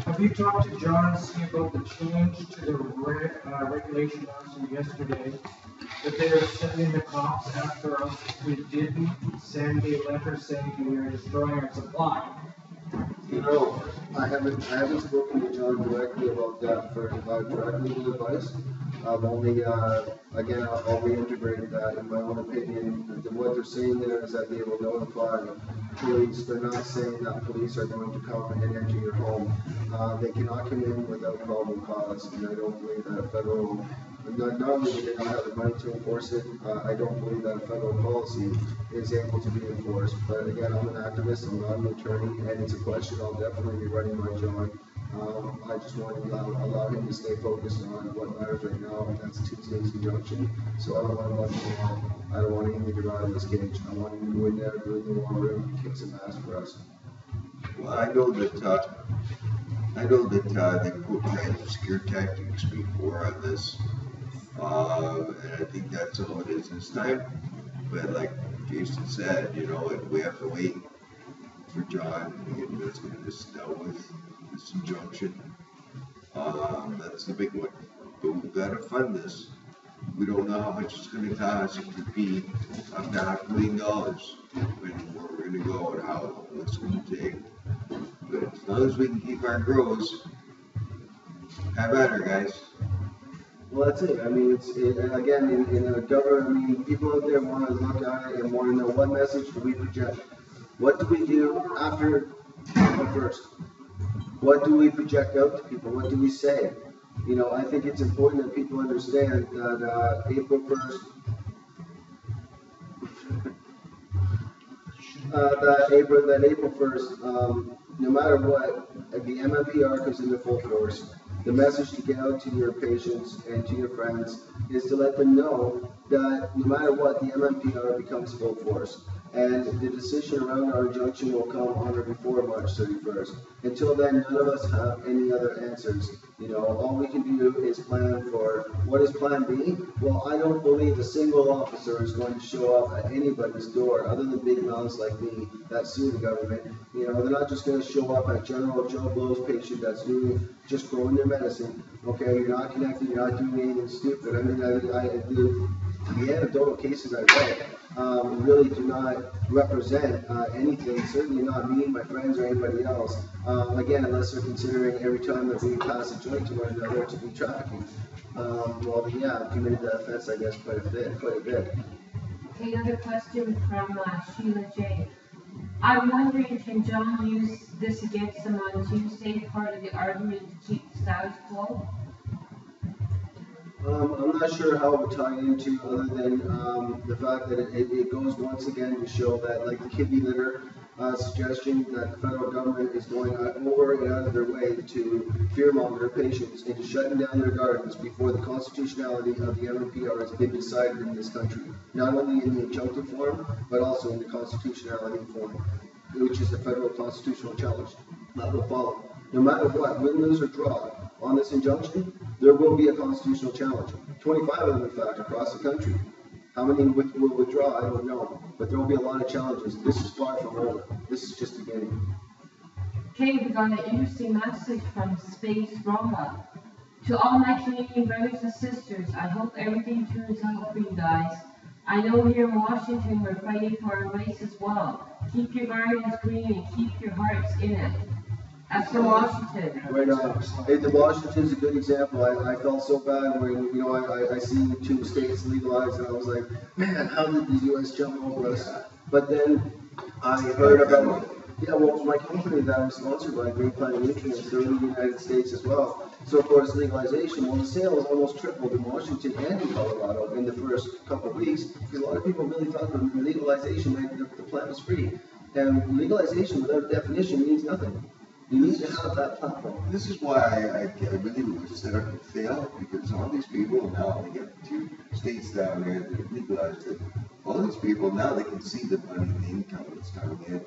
Have you talked to John C about the change to the regulation announcement yesterday that they are sending the cops after us if we didn't send a letter saying we are destroying our supply? You know, I haven't spoken to John directly about that for direct legal advice. I've only, again, I'll reintegrate that in my own opinion. What they're saying there is that they will notify police. They're not saying that police are going to come and enter your home. They cannot come in without probable cause, and I don't believe that a federal, not only do they not have the money to enforce it, I don't believe that a federal policy is able to be enforced. But again, I'm an activist, I'm not an attorney, and it's a question I'll definitely be running by John. I just want to allow him to stay focused on what matters right now, and that's Tuesday's injunction. So I don't want to let him alone. I don't want him to get out of this cage. I want him to go in there, go in the war room, and kick some ass for us. Well, I know that they put kind of scare tactics before on this, and I think that's all it is this time. But like Jason said, you know, we have to wait for John to get this dealt with, this injunction. That's the big one. But we've got to fund this. We don't know how much it's going to cost. It could be up to $500 million, depending where we're going to go and how it's going to take. But as long as we can keep our grows, have at her, guys. Well, that's it. I mean, again, in a government, I mean, people out there want to look at it and want to know what message do we project. What do we do after April 1st? What do we project out to people? What do we say? You know, I think it's important that people understand that April 1st, that April 1st, no matter what, the MMPR comes into full force. The message to get out to your patients and to your friends is to let them know that no matter what, the MMPR becomes full force. And the decision around our injunction will come on or before March 31st. Until then, none of us have any other answers. You know, all we can do is plan for what is plan B? Well, I don't believe a single officer is going to show up at anybody's door other than big mouths like me that sue the government. You know, they're not just going to show up at General Joe Blow's patient that's just growing their medicine. Okay, you're not connected, you're not doing anything stupid. I mean, the anecdotal cases I read really do not represent anything, certainly not me, my friends, or anybody else. Again, unless they're considering every time that we pass a joint to one another to be trafficking. Well, then, yeah, I've committed that offense, I guess, quite a bit. Okay, another question from Sheila J. I'm wondering, can John use this against them on Tuesday, part of the argument to keep the status quo? I'm not sure how it would tie into other than the fact that it goes once again to show that, like the kidney litter suggestion, that the federal government is going over and out of their way to fearmonger patients into shutting down their gardens before the constitutionality of the MMPR has been decided in this country, not only in the injunctive form, but also in the constitutionality form, which is the federal constitutional challenge. That will follow. No matter what, win, lose, or draw, on this injunction, there will be a constitutional challenge. 25 of them, in fact, across the country. How many will withdraw, I don't know. But there will be a lot of challenges. This is far from over. This is just beginning. Okay, we got an interesting message from Space Roma. To all my Canadian brothers and sisters, I hope everything turns out for you guys. I know here in Washington we're fighting for our rights as well. Keep your gardens green and keep your hearts in it. As for Washington. Right on. Hey, the Washington's a good example. I felt so bad when, you know, I seen 2 states legalized, and I was like, man, how did the U.S. jump over us? But then I heard about Yeah, well, my company that I'm sponsored by, Green Planet Nutrients, they're in the United States as well. So of course, legalization, well, the sales almost tripled in Washington and in Colorado in the first couple of weeks, because a lot of people really thought that legalization meant the plant was free. And legalization without definition means nothing. You need to have that platform. This is why I really was set up to fail, because all these people now, they get 2 states down there that have legalized it. All these people now, they can see the money, the income that's coming in.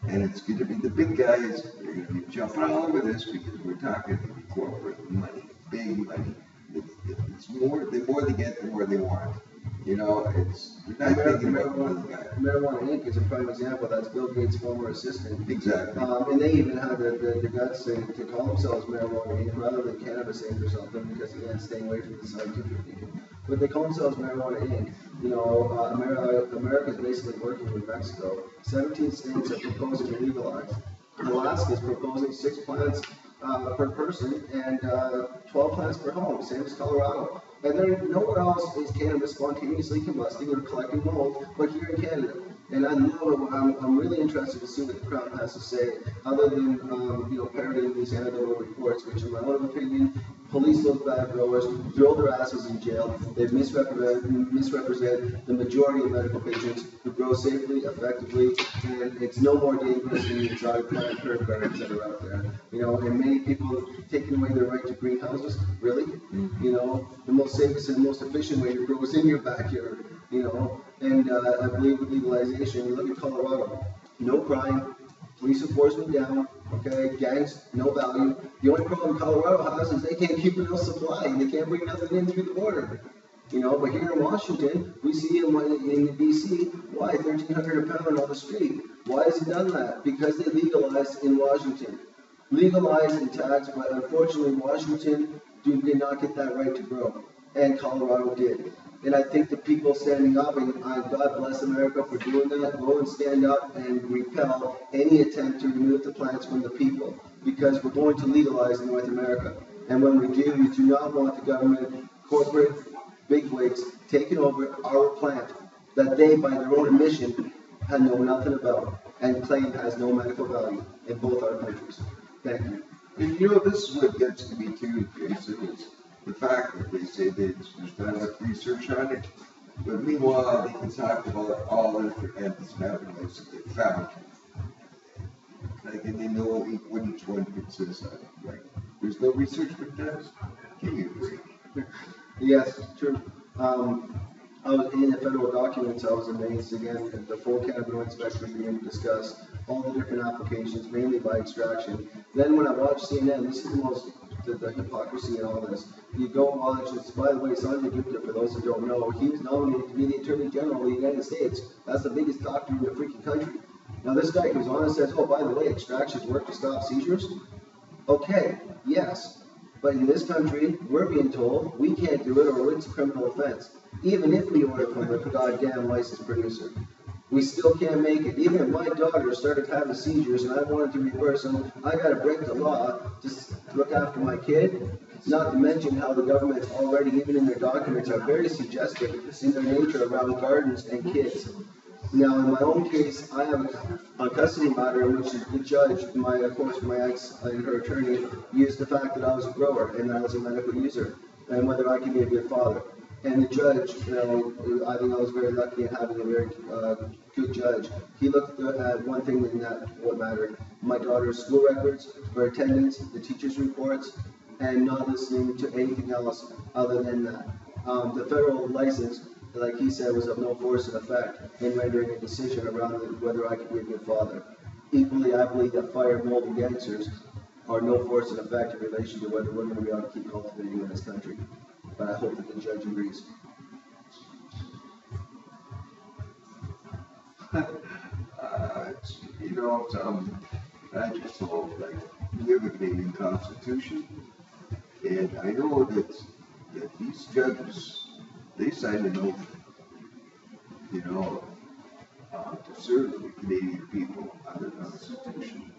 And it's going to be the big guys, they're going to be jumping all over this because we're talking corporate money, big money. It's more, the more they get, the more they want. You know, they're not thinking about the little guy. Marijuana Inc. is a prime example. That's Bill Gates' former assistant. Exactly. And they even had the guts to call themselves Marijuana Inc. rather than Cannabis Inc. or something, because again, staying away from the scientific people. But they call themselves Marijuana Inc. You know, America is basically working with Mexico. 17 states are proposing to legalize. Alaska is proposing 6 plants per person and 12 plants per home, same as Colorado. And there nowhere else is cannabis spontaneously combusting or collecting mold, but here in Canada. And I'm really interested to see what the Crown has to say, other than parroting these anecdotal reports, which in my own opinion, police those bad growers, throw their asses in jail. They misrepresent the majority of medical patients who grow safely, effectively, and it's no more dangerous than the exotic plant herb gardens that are out there. You know, and many people taking away their right to greenhouses. Really? You know, the most safest and most efficient way to grow is in your backyard. You know, and I believe with legalization, you look at Colorado, no crime, police enforcement down, okay, gangs, no value. The only problem Colorado has is they can't keep enough supply, and they can't bring nothing in through the border. You know, but here in Washington, we see in DC, why $1,300 a pound on the street? Why has it done that? Because they legalized in Washington. Legalized and taxed, but unfortunately Washington did not get that right to grow, and Colorado did. And I think the people standing up, and God bless America for doing that, go and stand up and repel any attempt to remove the plants from the people, because we're going to legalize in North America. And when we do, we do not want the government, corporate bigwigs taking over our plant that they, by their own admission, know nothing about and claim has no medical value in both our countries. Thank you. And you know, this is what gets to me too, Jason, is the fact that they say there's not enough research on it, but meanwhile they can talk about all the different cannabinoids that they found. Like, and they know what each one consists of. Like, there's no research with that. Give me a break. Yes, true. I was in the federal documents, I was amazed again at the full cannabinoid spectrum being discussed, all the different applications, mainly by extraction. Then when I watched CNN, this is the hypocrisy in all this. You go watch, it's, by the way, Sanjay Gupta, for those who don't know, he was nominated to be the Attorney General of the United States. That's the biggest doctor in the freaking country. Now this guy goes on and says, oh, by the way, extractions work to stop seizures? Okay, yes. But in this country, we're being told we can't do it or it's a criminal offense. Even if we order from a goddamn licensed producer. We still can't make it. Even if my daughter started having seizures and I wanted to reverse them, I gotta break the law to look after my kid. Not to mention how the government already, even in their documents, are very suggestive in their nature around gardens and kids. Now, in my own case, I have a custody matter in which the judge, of course, my ex and her attorney, used the fact that I was a grower and that I was a medical user, and whether I can be a good father. And the judge, I think I was very lucky in having a very good judge. He looked at one thing in that what mattered: my daughter's school records, her attendance, the teacher's reports, and not listening to anything else other than that. The federal license, like he said, was of no force and effect in rendering a decision around whether I could be a good father. Equally, I believe that fire, mold, and gangsters are no force and effect in relation to whether we're going to be able to keep cultivating in this country. But I hope that the judge agrees. I just hope, like, we have a Canadian Constitution, and I know that these judges, they signed an oath, to serve the Canadian people under the Constitution.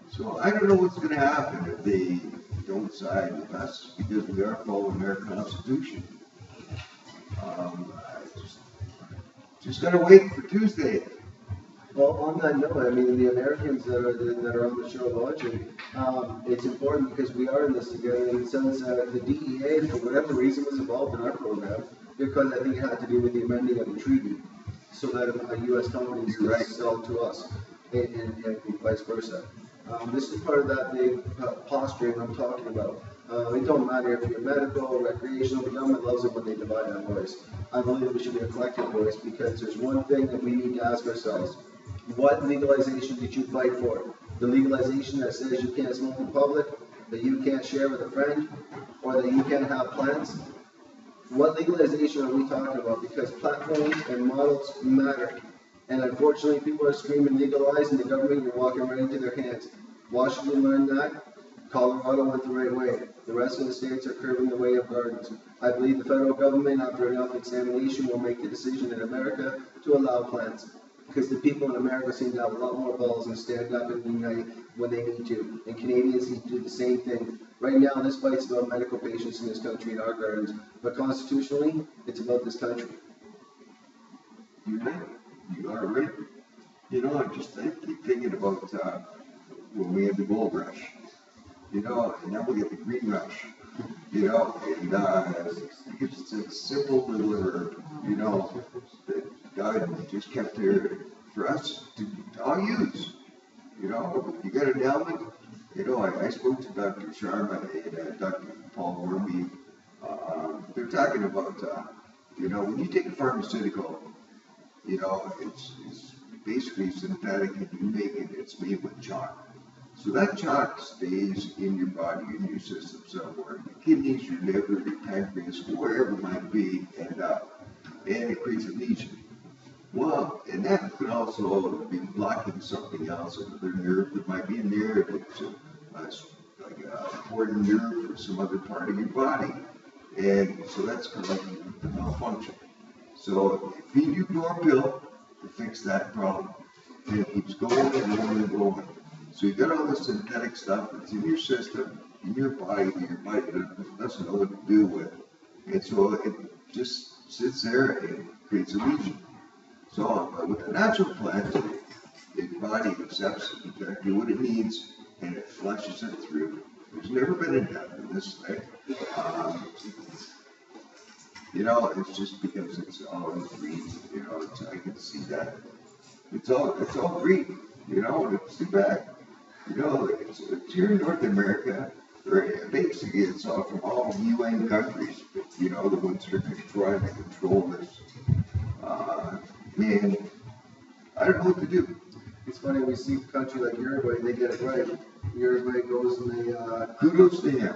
So I don't know what's going to happen if they don't side with us, because we are following our Constitution. I just gotta wait for Tuesday. Well, on that note, I mean, the Americans that are on the show watching, it's important because we are in this together. And since the DEA, for whatever reason, was involved in our program, because I think it had to do with the amending of the treaty, so that U.S. companies could sell to us, and vice versa. This is part of that big posturing I'm talking about. It don't matter if you're medical, recreational, the government loves it when they divide that voice. I believe we should be a collective voice because there's one thing that we need to ask ourselves. What legalization did you fight for? The legalization that says you can't smoke in public, that you can't share with a friend, or that you can't have plants? What legalization are we talking about? Because platforms and models matter. And unfortunately, people are screaming legalize, and the government, you're walking right into their hands. Washington learned that. Colorado went the right way. The rest of the states are curving the way of gardens. I believe the federal government, after enough examination, will make the decision in America to allow plants. Because the people in America seem to have a lot more balls and stand up and unite when they need to. And Canadians need to do the same thing. Right now, this fight's about medical patients in this country in our gardens. But constitutionally, it's about this country. You're right. You are right. You know, I keep thinking about when we had the gold rush. You know, and now we get the green rush. You know, and it's a simple little herb, you know, that God just kept there for us to all use. You know, you got an element. You know, I spoke to Dr. Sharma and Dr. Paul Wormy. They're talking about, you know, when you take a pharmaceutical, you know, it's basically synthetic, and you make it, it's made with chalk. So that chalk stays in your body, in your system somewhere, your kidneys, your liver, your pancreas, wherever it might be, and it creates a lesion. Well, and that could also be blocking something else, another nerve that might be in there, that's like an important nerve for some other part of your body. And so that's kind of like the malfunction. So feed you a pill to fix that problem. And it keeps going and going and going. So you got all this synthetic stuff that's in your system, in your body doesn't know what to do with. And so it just sits there and creates a lesion. So with the natural plant, the body accepts exactly what it needs and it flushes it through. There's never been a death in this thing. You know, it's just because it's all in green. You know, I can see that. It's all green. You know, and it's too bad. You know, it's here in North America, basically it's all from all UN countries, you know, the ones that are trying to control this. Man, I don't know what to do. It's funny, we see a country like Uruguay, they get it right. Uruguay goes and they, kudos to him.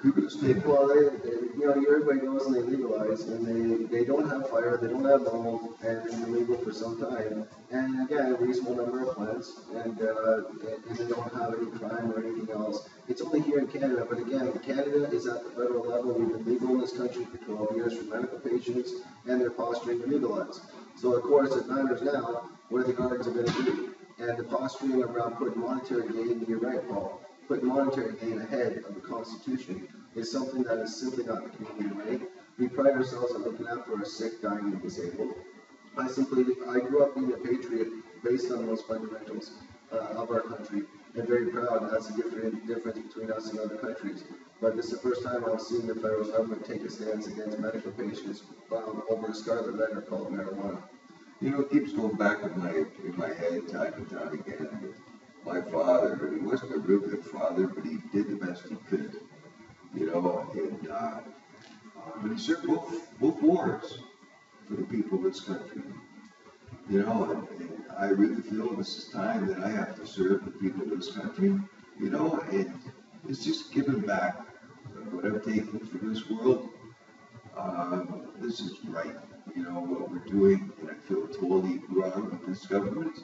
Kudos to him. Well, you know, Uruguay goes and they legalize, and they don't have fire, they don't have mold, and it's illegal for some time. And again, a reasonable number of plants, and they don't have any crime or anything else. It's only here in Canada, but again, Canada is at the federal level. We've been legal in this country for 12 years for medical patients, and they're posturing to legalize. So of course, it matters now, what are the gardens going to do? And the posturing around putting monetary gain, you're right, Paul, putting monetary gain ahead of the Constitution is something that is simply not the Canadian way. We pride ourselves on looking after our sick, dying, and disabled. I grew up being a patriot based on those fundamentals of our country, and very proud. That's the difference between us and other countries. But this is the first time I've seen the federal government take a stance against medical patients over a scarlet letter called marijuana. You know, it keeps going back in my head time and time again. My father, he wasn't a real good father, but he did the best he could. You know, and but he served both wars for the people of this country. You know, and I really feel this is time that I have to serve the people of this country. You know, and it's just giving back what I've taken from this world. This is right. You know, what we're doing, and I feel totally wrong with this government.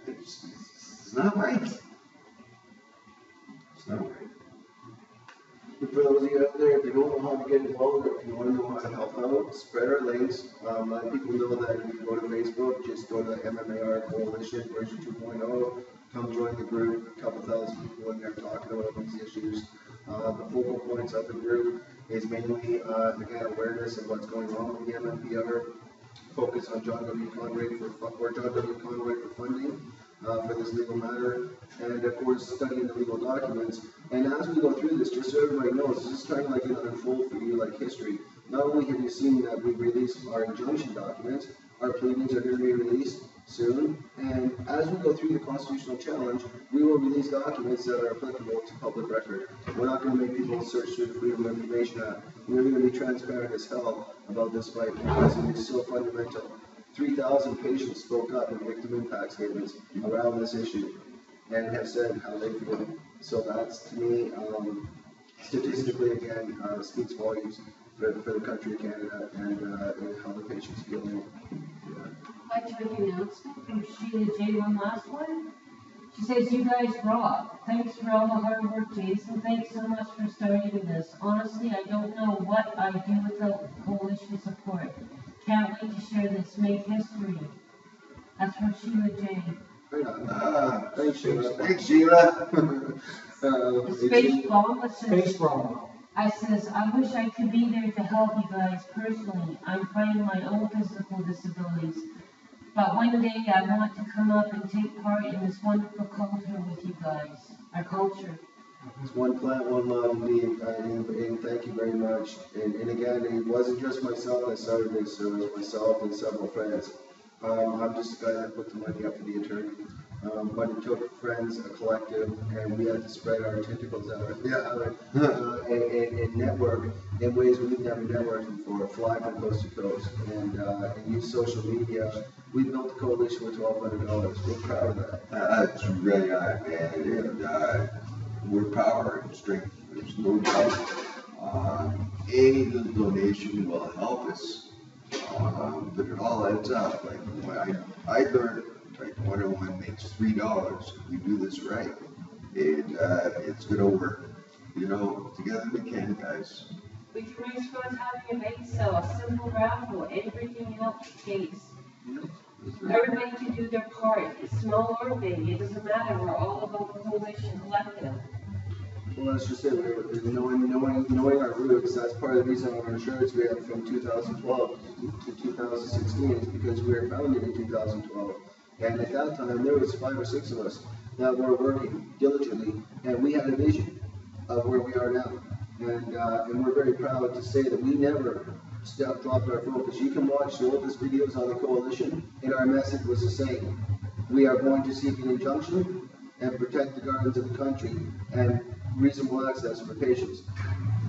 It's not right. It's not right. For those of you out there, if you don't know how to get involved, or if you want to know how to help out, spread our links. Let people know that if you go to Facebook, just go to the MMPR Coalition version 2.0. Come join the group. A couple thousand people in there talking about these issues. The focal points of the group is mainly, again, awareness of what's going on with the MMPR. focus on John W. Conway for funding for this legal matter, and of course studying the legal documents. And as we go through this, just so everybody knows, this is kind of like an unfold for you like history. Not only have you seen that we've released our injunction documents, our pleadings are going to be released soon, and as we go through the constitutional challenge, we will release documents that are applicable to public record. We're not going to make people search through the Freedom of Information Act. We're going to be transparent as hell about this fight because it is so fundamental. 3,000 patients spoke up in victim impact statements around this issue and have said how they feel. So that's, to me, statistically, again, speaks volumes for the country of Canada and how the patients feel. I'd like to make an announcement from Sheila J. One last one. She says, you guys rock. Thanks for all the hard work, Jason. Thanks so much for starting this. Honestly, I don't know what I'd do without coalition support. Can't wait to share this. Make history. That's from Sheila J. Thanks, Sheila. Thanks, Sheila. Space Bomb says, Space Bomb. I says, I wish I could be there to help you guys personally. I'm fighting my own physical disabilities. But one day I want to come up and take part in this wonderful culture with you guys. Our culture. It's one plant, one love, and thank you very much. And again, it wasn't just myself that started this, it was myself and several friends. I'm just the guy that put the money up for the attorney. But it took friends, a collective, and we had to spread our tentacles out and network in ways we've never networked before, fly from coast to coast, and use social media. We built a coalition with $1,200. We're proud of that. That's right, man. And we're power and strength. There's no doubt. Any little donation will help us. But it all adds up. Like when I learned, like 101 makes $3 if we do this right. And it's gonna work. You know, together we can, guys. We can raise funds having a bake sale, a simple raffle, everything helps the case. Everybody can do their part, small or big, it doesn't matter, we're all about the coalition collective. Well, let's just say, knowing our roots, that's part of the reason our insurance we had from 2012 to 2016 is because we were founded in 2012. And at that time, there was 5 or 6 of us that were working diligently, and we had a vision of where we are now. And we're very proud to say that we never dropped our focus. You can watch the oldest videos on the coalition, and our message was the same. We are going to seek an injunction and protect the gardens of the country and reasonable access for patients.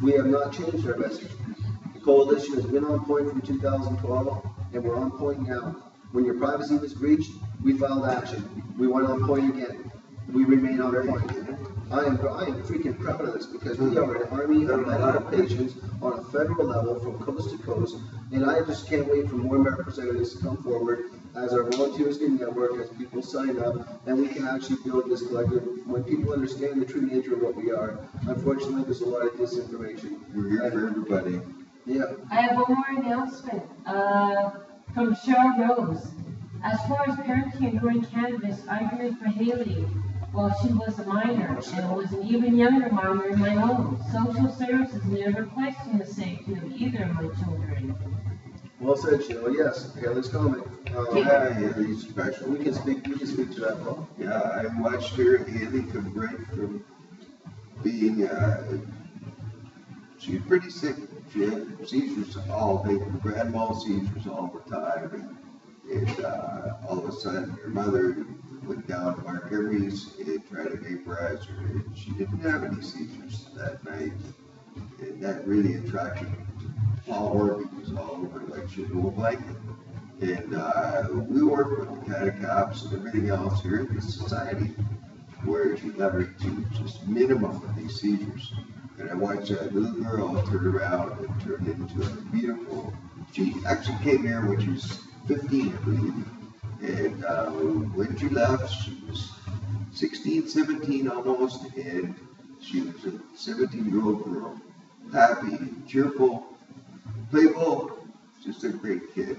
We have not changed our message. The coalition has been on point from 2012, and we're on point now. When your privacy was breached, we filed action. We went on point again. We remain on point. I am freaking proud of this because we are an army of medical patients on a federal level from coast to coast, and I just can't wait for more representatives to come forward as our volunteers can network, as people sign up, and we can actually build this collective when people understand the true nature of what we are. Unfortunately, there's a lot of disinformation. We're here for everybody. Yeah. I have one more announcement from Cheryl Rose. As far as parenting and growing cannabis, I grew it for Haley while she was a minor, and was an even younger minor in my own. Social services never questioned the safety of either of my children. Well said, Cheryl. Yes, Haley's comment. Haley's special. We can speak to that, Paul. Yeah, I watched Haley come right from being, she was pretty sick. She had seizures all day, grand mal seizures all the time. And all of a sudden, her mother went down to Marguerite's and tried to vaporize her, and she didn't have any seizures that night. And that really attracted Paul Orbeez all over like she knew a blanket. And we work with the catacaps and everything else here in this society where you leverage to just minimum of these seizures. And I watched that little girl turn around and turn into a beautiful, she actually came here when she was 15, I believe. And when she left, she was 16, 17 almost, and she was a 17-year-old girl. Happy, cheerful, playful, just a great kid.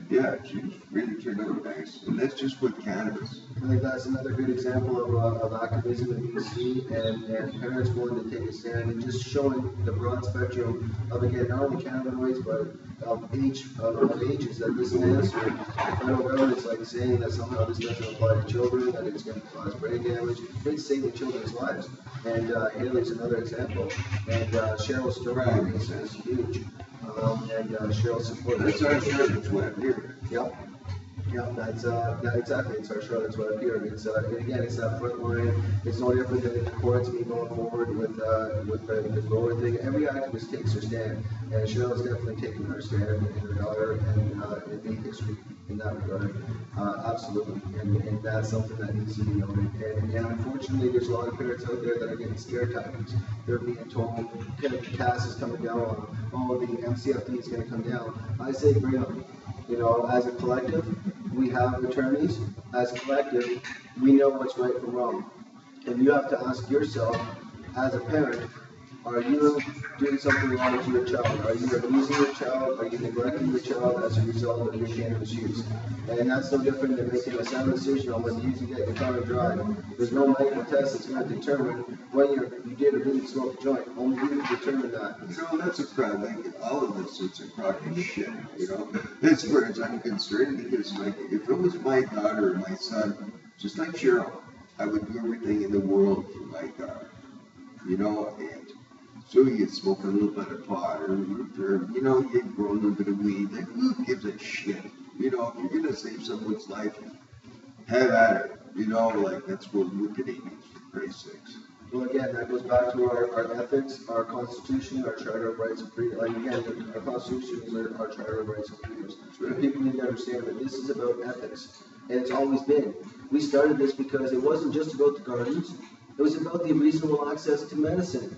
Yeah, she's really turned out nice, and that's just with cannabis. I think that's another good example of activism in BC and parents willing to take a stand and just showing the broad spectrum of, again, not only cannabinoids, but of ages that this can answer. The federal government's like saying that somehow this doesn't apply to children, that it's going to cause brain damage. It's saving children's lives. And Haley's another example. And Cheryl's story is huge. And Cheryl's support. That's our Charlotte's Web here. Yep. Yeah, that exactly. It's our Charlotte's Web here. It's and again, it's that front line. It's no different than the courts me going forward with the grower thing. Every activist takes their stand, and Cheryl's definitely taken her stand in her daughter and made history in that regard. Absolutely, and that's something that needs to be noted. And unfortunately, there's a lot of parents out there that are getting scare tactics. They're being told CAS is coming down on, oh, the MCFD is going to come down. I say bring them. You know, as a collective, we have attorneys. As a collective, we know what's right from wrong. And you have to ask yourself, as a parent, are you doing something wrong to your child? Are you abusing your child? Are you neglecting your child as a result of your cannabis use? And that's no different than making a sound decision on whether you can get your car and drive. There's no medical test that's going to determine when you did or didn't smoke a joint. Only you can determine that. So that's a crowd. Like, all of this, it's a crock of shit, you know? As far as I'm concerned, because like, if it was my daughter or my son, just like Cheryl, I would do everything in the world for my daughter, you know? And so you smoke a little bit of pot, or you know, you grow a little bit of weed. Like, who gives a shit? You know, if you're gonna save someone's life, have at it. You know, like that's what looking at you, for Christ's sakes. Well, again, that goes back to our ethics, our Constitution, our Charter of Rights and Freedoms. Like, again, our Constitution is our Charter of Rights and Freedoms. Right. People need to understand that this is about ethics, and it's always been. We started this because it wasn't just about the gardens. It was about the reasonable access to medicine.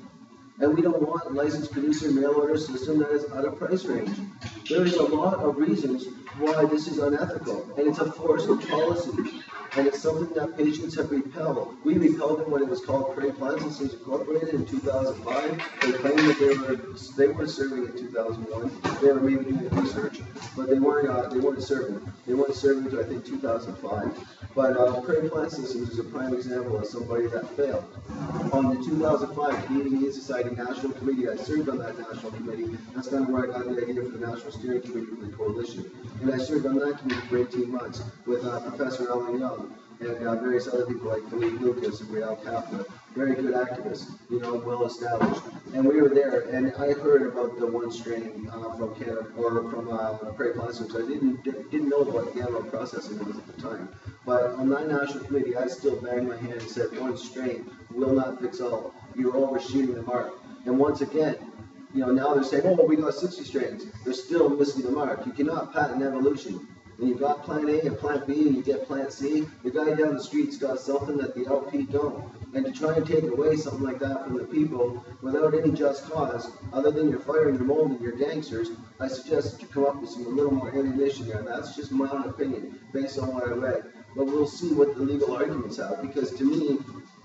And we don't want a licensed producer mail order system that is out of price range. There is a lot of reasons why this is unethical, and it's a forced policy. And it's something that patients have repelled. We repelled it when it was called Prairie Plants Systems Incorporated in 2005. They claimed that they were serving in 2001. They were maybe doing research, but they weren't serving. They weren't serving until I think 2005. But Prairie Plant Systems is a prime example of somebody that failed. On the 2005 Canadian Society National Committee, I served on that national committee. That's kind of where I got the idea for the National Steering Committee for the Coalition. And I served on that committee for 18 months with Professor Alan Young and various other people like Philippe Lucas and Real Kaplan, very good activists, you know, well established. And we were there, and I heard about the one strain from Canada or from Prairie Plant Systems. I didn't know what gamma processing was at the time. But on that national committee, I still banged my hand and said, one strain will not fix all. You're overshooting the mark. And once again, you know, now they're saying, oh, we got 60 strains. They're still missing the mark. You cannot patent evolution. When you got plant A and plant B and you get plant C, the guy down the street's got something that the LP don't. And to try and take away something like that from the people without any just cause, other than you're firing your mold and your gangsters, I suggest that you come up with some a little more ammunition there. And that's just my own opinion, based on what I read. But we'll see what the legal arguments have, because to me,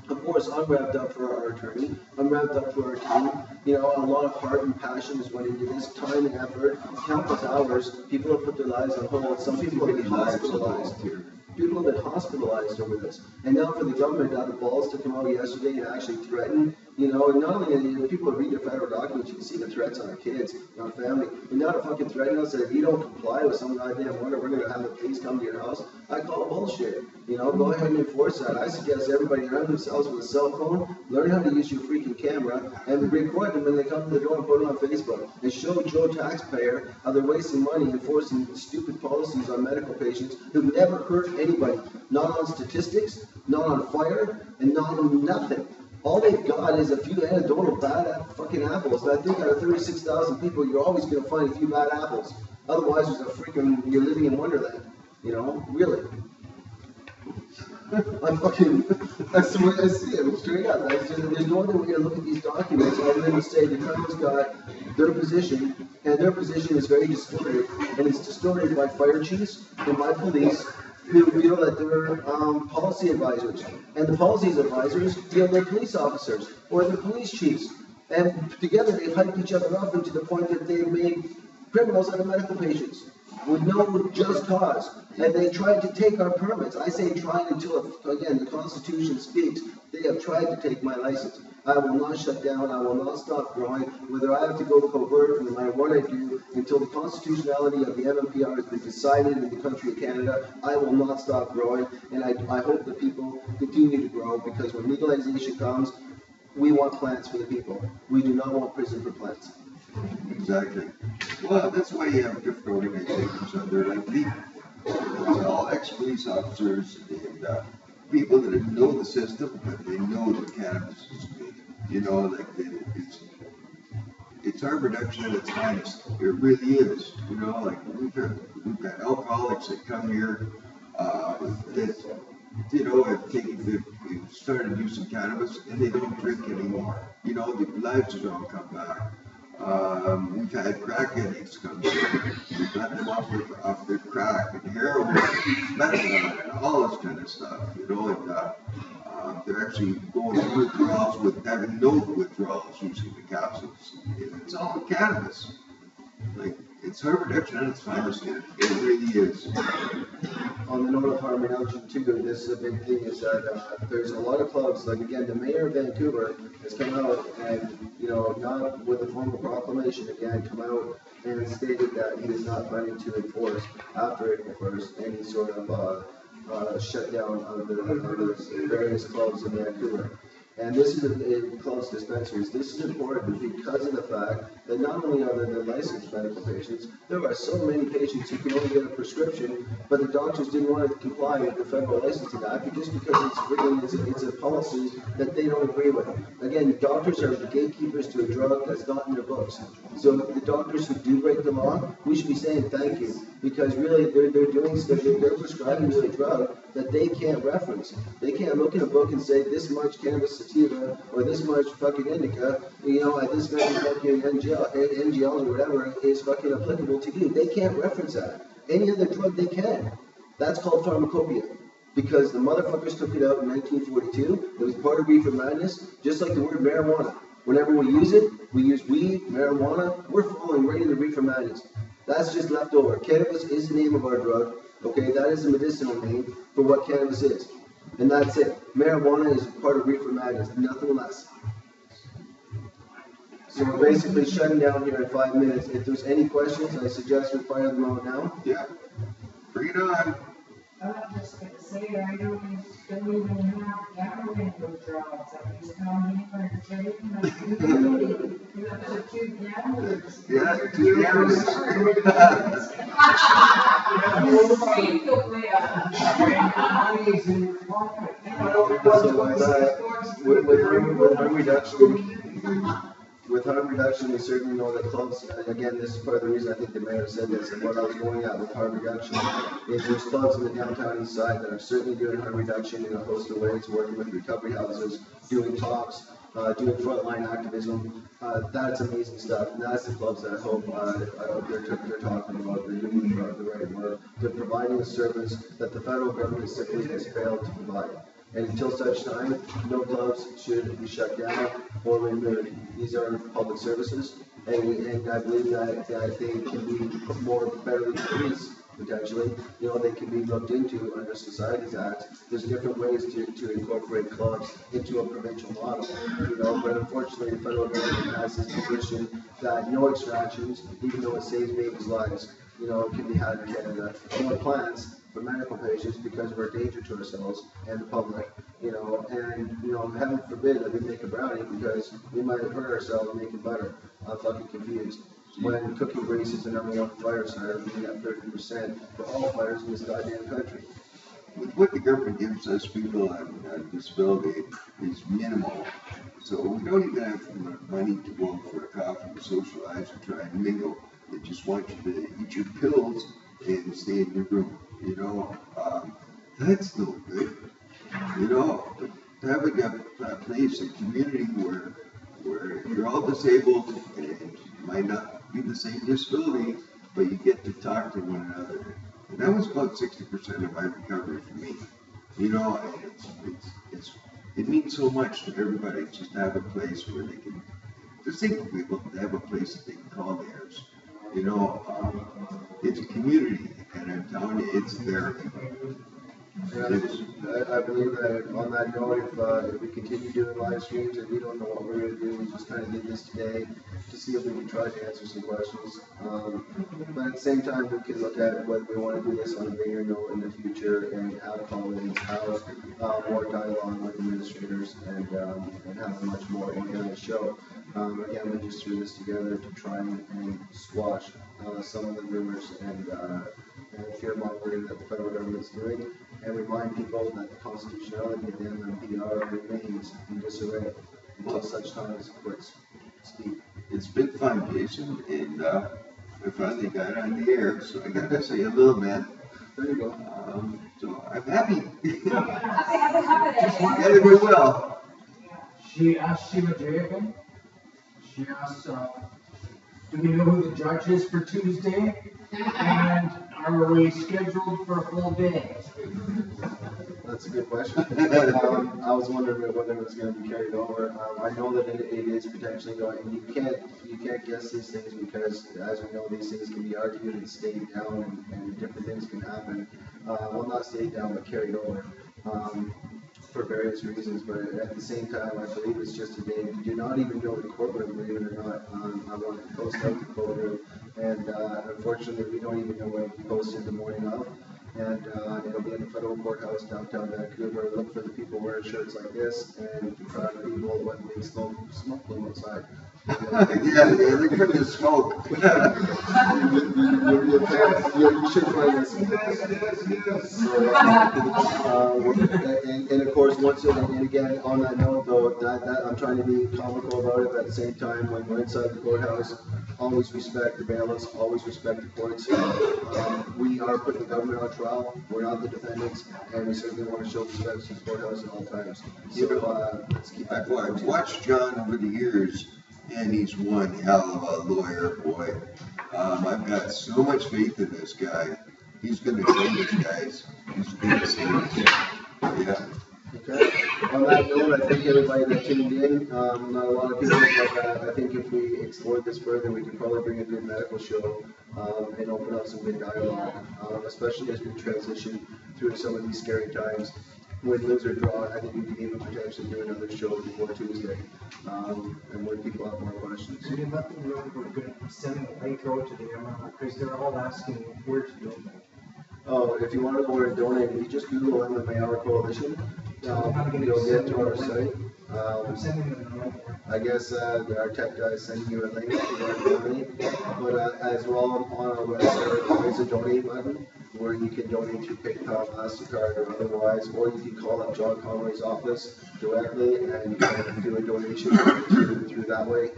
of course, I'm wrapped up for our attorney. I'm wrapped up for our team. You know, a lot of heart and passion has went into this, time and effort, countless hours. People have put their lives on hold. Some people have been hospitalized here. People have been hospitalized over this. And now for the government to have the balls to come out yesterday and actually threaten, you know, and not only if people read the federal documents, you can see the threats on our kids, on our family. And now to fucking threaten us that if you don't comply with some goddamn order, we're going to have the police come to your house. I call it bullshit. You know, go ahead and enforce that. I suggest everybody arm themselves with a cell phone, learn how to use your freaking camera, and record them when they come to the door and put it on Facebook. And show Joe taxpayer how they're wasting money enforcing stupid policies on medical patients who've never hurt anybody. Not on statistics, not on fire, and not on nothing. All they've got is a few anecdotal bad fucking apples. And I think out of 36,000 people, you're always going to find a few bad apples. Otherwise, you're living in Wonderland. You know, really. That's the way I see it, straight up. There's no other way to look at these documents other than to say the Crown's got their position, and their position is very distorted, and it's distorted by fire chiefs and by police who feel that they're policy advisors. And the policy advisors feel they're police officers or they're police chiefs. And together they've hyped each other up into the point that they've made criminals out of medical patients. with no just cause, and they tried to take our permits. I say tried until, again, the Constitution speaks. They have tried to take my license. I will not shut down. I will not stop growing, whether I have to go to covert, no matter what I do, until the constitutionality of the MMPR has been decided in the country of Canada. I will not stop growing, and I hope that people continue to grow, because when legalization comes, we want plants for the people. We do not want prison for plants. Exactly. Well, that's why you have different organizations out there like me. It's all ex-police officers and people that know the system, but they know that cannabis is good. You know, like it's harm reduction at its finest. It really is. You know, like we've got alcoholics that come here that you know have started using cannabis and they don't drink anymore. You know, their lives have all come back. We've had crack addicts come here. We've got them off their crack and heroin, methadone, and all this kind of stuff. You know, and they're actually going through withdrawals with having no withdrawals using the capsules. It's all cannabis. Like, it's harm reduction at its finest. It really is. On the note of harm reduction too, this is a big thing, is that there's a lot of clubs, like again, the mayor of Vancouver has come out and, you know, not with a formal proclamation, again, come out and stated that he is not planning to enforce after April 1st any sort of shutdown of the various clubs in Vancouver. And this is in clubs, dispensaries. This is important because of the fact that not only are there the licensed medical patients, there are so many patients who can only get a prescription, but the doctors didn't want to comply with the Federal Licensing Act just because it's written, it's a policy that they don't agree with. Again, doctors are the gatekeepers to a drug that's not in their books. So the doctors who do break the law, we should be saying thank you, because really they're prescribing to a drug that they can't reference. They can't look in a book and say this much cannabis sativa or this much fucking indica, you know, at this many fucking NGLs or whatever is fucking applicable to you. They can't reference that. Any other drug they can. That's called pharmacopoeia. Because the motherfuckers took it out in 1942. It was part of reefer madness, just like the word marijuana. Whenever we use it, we use weed, marijuana, we're falling right into reefer madness. That's just left over. Cannabis is the name of our drug. Okay, that is the medicinal name for what cannabis is. And that's it. Marijuana is part of reefer madness, nothing less. So we're basically shutting down here in 5 minutes. If there's any questions, I suggest we fire them out now. Yeah. Bring it on. I'm just gonna say, I don't even have gathering withdrawals. I just come here and say, you have the 2 gamblers. Yeah, 2 gamblers. With harm reduction, we certainly know that clubs, again, this is part of the reason I think the mayor said this, and what I was going at with harm reduction is there's clubs in the downtown east side that are certainly doing harm reduction in a host of ways, working with recovery houses, doing talks, doing frontline activism. That's amazing stuff, and that's the clubs that I hope they're talking about. They're doing the right work. They're providing a service that the federal government simply has failed to provide. And until such time, no clubs should be shut down or removed. These are public services, and I believe that they can be more better policed, potentially. You know, they can be looked into under Societies Act. There's different ways to incorporate clubs into a provincial model, you know, but unfortunately the federal government has this position that no extractions, even though it saves babies' lives, you know, can be had in Canada. No plants for medical patients because we're a danger to ourselves and the public, you know, and, you know, heaven forbid that we make a brownie because we might hurt ourselves making butter. I'm fucking confused. When cooking grease is the number 1 fire starter, we got 30% for all fires in this goddamn country. With what the government gives us people on disability is minimal. So we don't even have money to go out for a coffee or socialize or try and mingle. They just want you to eat your pills and stay in your room. You know, that's no good. You know, having a place, a community where you're all disabled and you might not be the same disability, but you get to talk to one another. And that was about 60% of my recovery for me. You know, it means so much to everybody just to have a place where they can, disabled people, to have a place that they can call theirs. You know, it's a community, and I'm telling you, it's therapy. I believe that on that note, if we continue doing live streams and we don't know what we're going to do, we just kind of did this today to see if we can try to answer some questions. But at the same time, we can look at whether we want to do this on a bigger note in the future and have colleagues, have more dialogue with administrators, and have a much more organized show. Again, we just threw this together to try and squash some of the rumors and fear-mongering that the federal government's doing, and remind people that the constitutionality of the MMPR remains in disarray until such time as it quits speak. It's been fun, Jason, and I finally got it on the air, so I got to say a little bit. There you go. So I'm happy. Happy. Together we will. She asked Sheila J again. She asked, do we know who the judge is for Tuesday? And are we scheduled for a full day? That's a good question. I was wondering whether it was going to be carried over. I know that it is potentially going, and you can't guess these things because, as we know, these things can be argued and stayed down, and different things can happen. Well, not stayed down, but carried over. For various reasons, but at the same time, I believe it's just a day. We do not even know the courtroom, believe it or not. I want to post out the courtroom, and unfortunately, we don't even know when it'll be posted the morning of. And it'll be in the federal courthouse downtown Vancouver. Look for the people wearing shirts like this, and be proud of people when they smoke them outside. Yeah, look for the smoke. You should find this. And of course, and again, on that note, though, that I'm trying to be comical about it, but at the same time, when we're inside the courthouse, always respect the bailiffs, always respect the courts. We are putting the government on trial. We're not the defendants, and we certainly want to show respect to the courthouse at all times. So let's keep that going. I've watched John over the years, and he's one hell of a lawyer, boy. I've got so much faith in this guy. He's going to save us, guys. He's going to save us. Yeah. Okay. On that note, I thank everybody that tuned in. Not a lot of people, but I think if we explore this further, we can probably bring a good medical show and open up some good dialogue, especially as we transition through some of these scary times. Win, lose, or draw, I think we can even potentially do another show before Tuesday, and when people have more questions. So you let them know we're going to send a link out to the MMPR because they're all asking where to donate. Oh, if you want to know where to donate, you just Google MMPR Coalition. You'll get to our site. I'm sending them a link. I guess our tech guy is sending you a link to where to donate. But as well on our website, there's a donate button where you can donate through PayPal, MasterCard, or otherwise, or you can call up John Conway's office directly and you can do a donation through that way.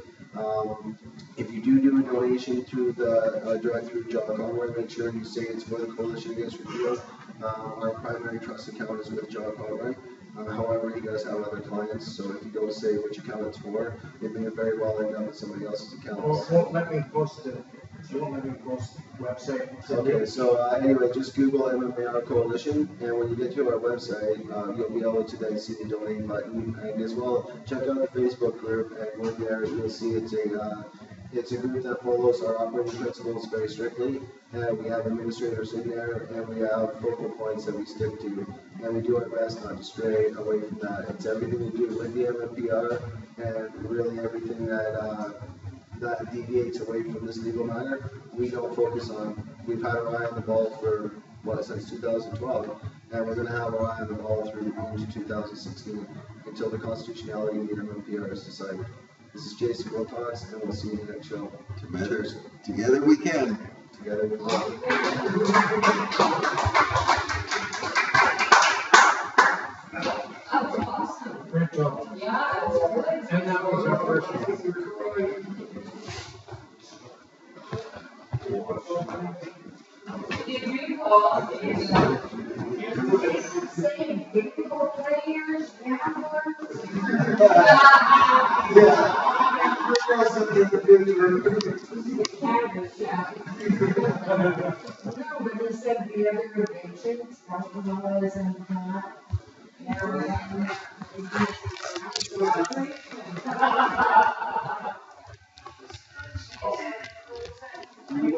If you do a donation through the direct through John Conway, make sure you say it's for the Coalition Against Repeal. Our primary trust account is with John Conway. However, he does have other clients, so if you don't say which account it's for, it may very well end up in somebody else's account. Well, it won't let me post it. It won't let me post the website. Okay, so anyway, just Google MMPR Coalition, and when you get to our website, you'll be able to then see the donate button, and as well, check out the Facebook group, and when there, you'll see it's a group that follows our operating principles very strictly, and we have administrators in there, and we have focal points that we stick to, and we do our best not to stray away from that. It's everything to do with the MMPR, and really everything that deviates away from this legal matter, we don't focus on. We've had our eye on the ball for, since 2012, and we're going to have our eye on the ball through into 2016 until the constitutionality of the MMPR is decided. This is Jason Wilcox, and we'll see you in the next show. Together we can. Together we can. That was awesome. Great job. Yeah, that was good. And that was our first one. Did you call saying bingo players, gamblers? Cannabis, yeah. No, but they said the other addictions, alcoholism and pot, heroin, You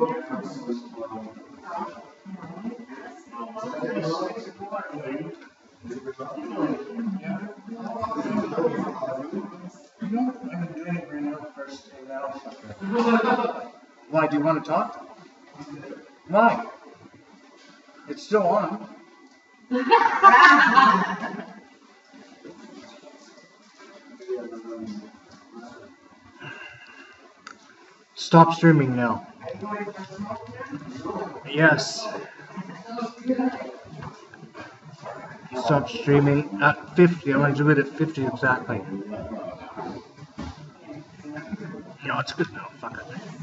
Why, do you want to talk? Why? It's still on. Stop streaming now. Yes. Stop streaming at 50. I want to do it at 50 exactly. No, it's good now. Fuck it.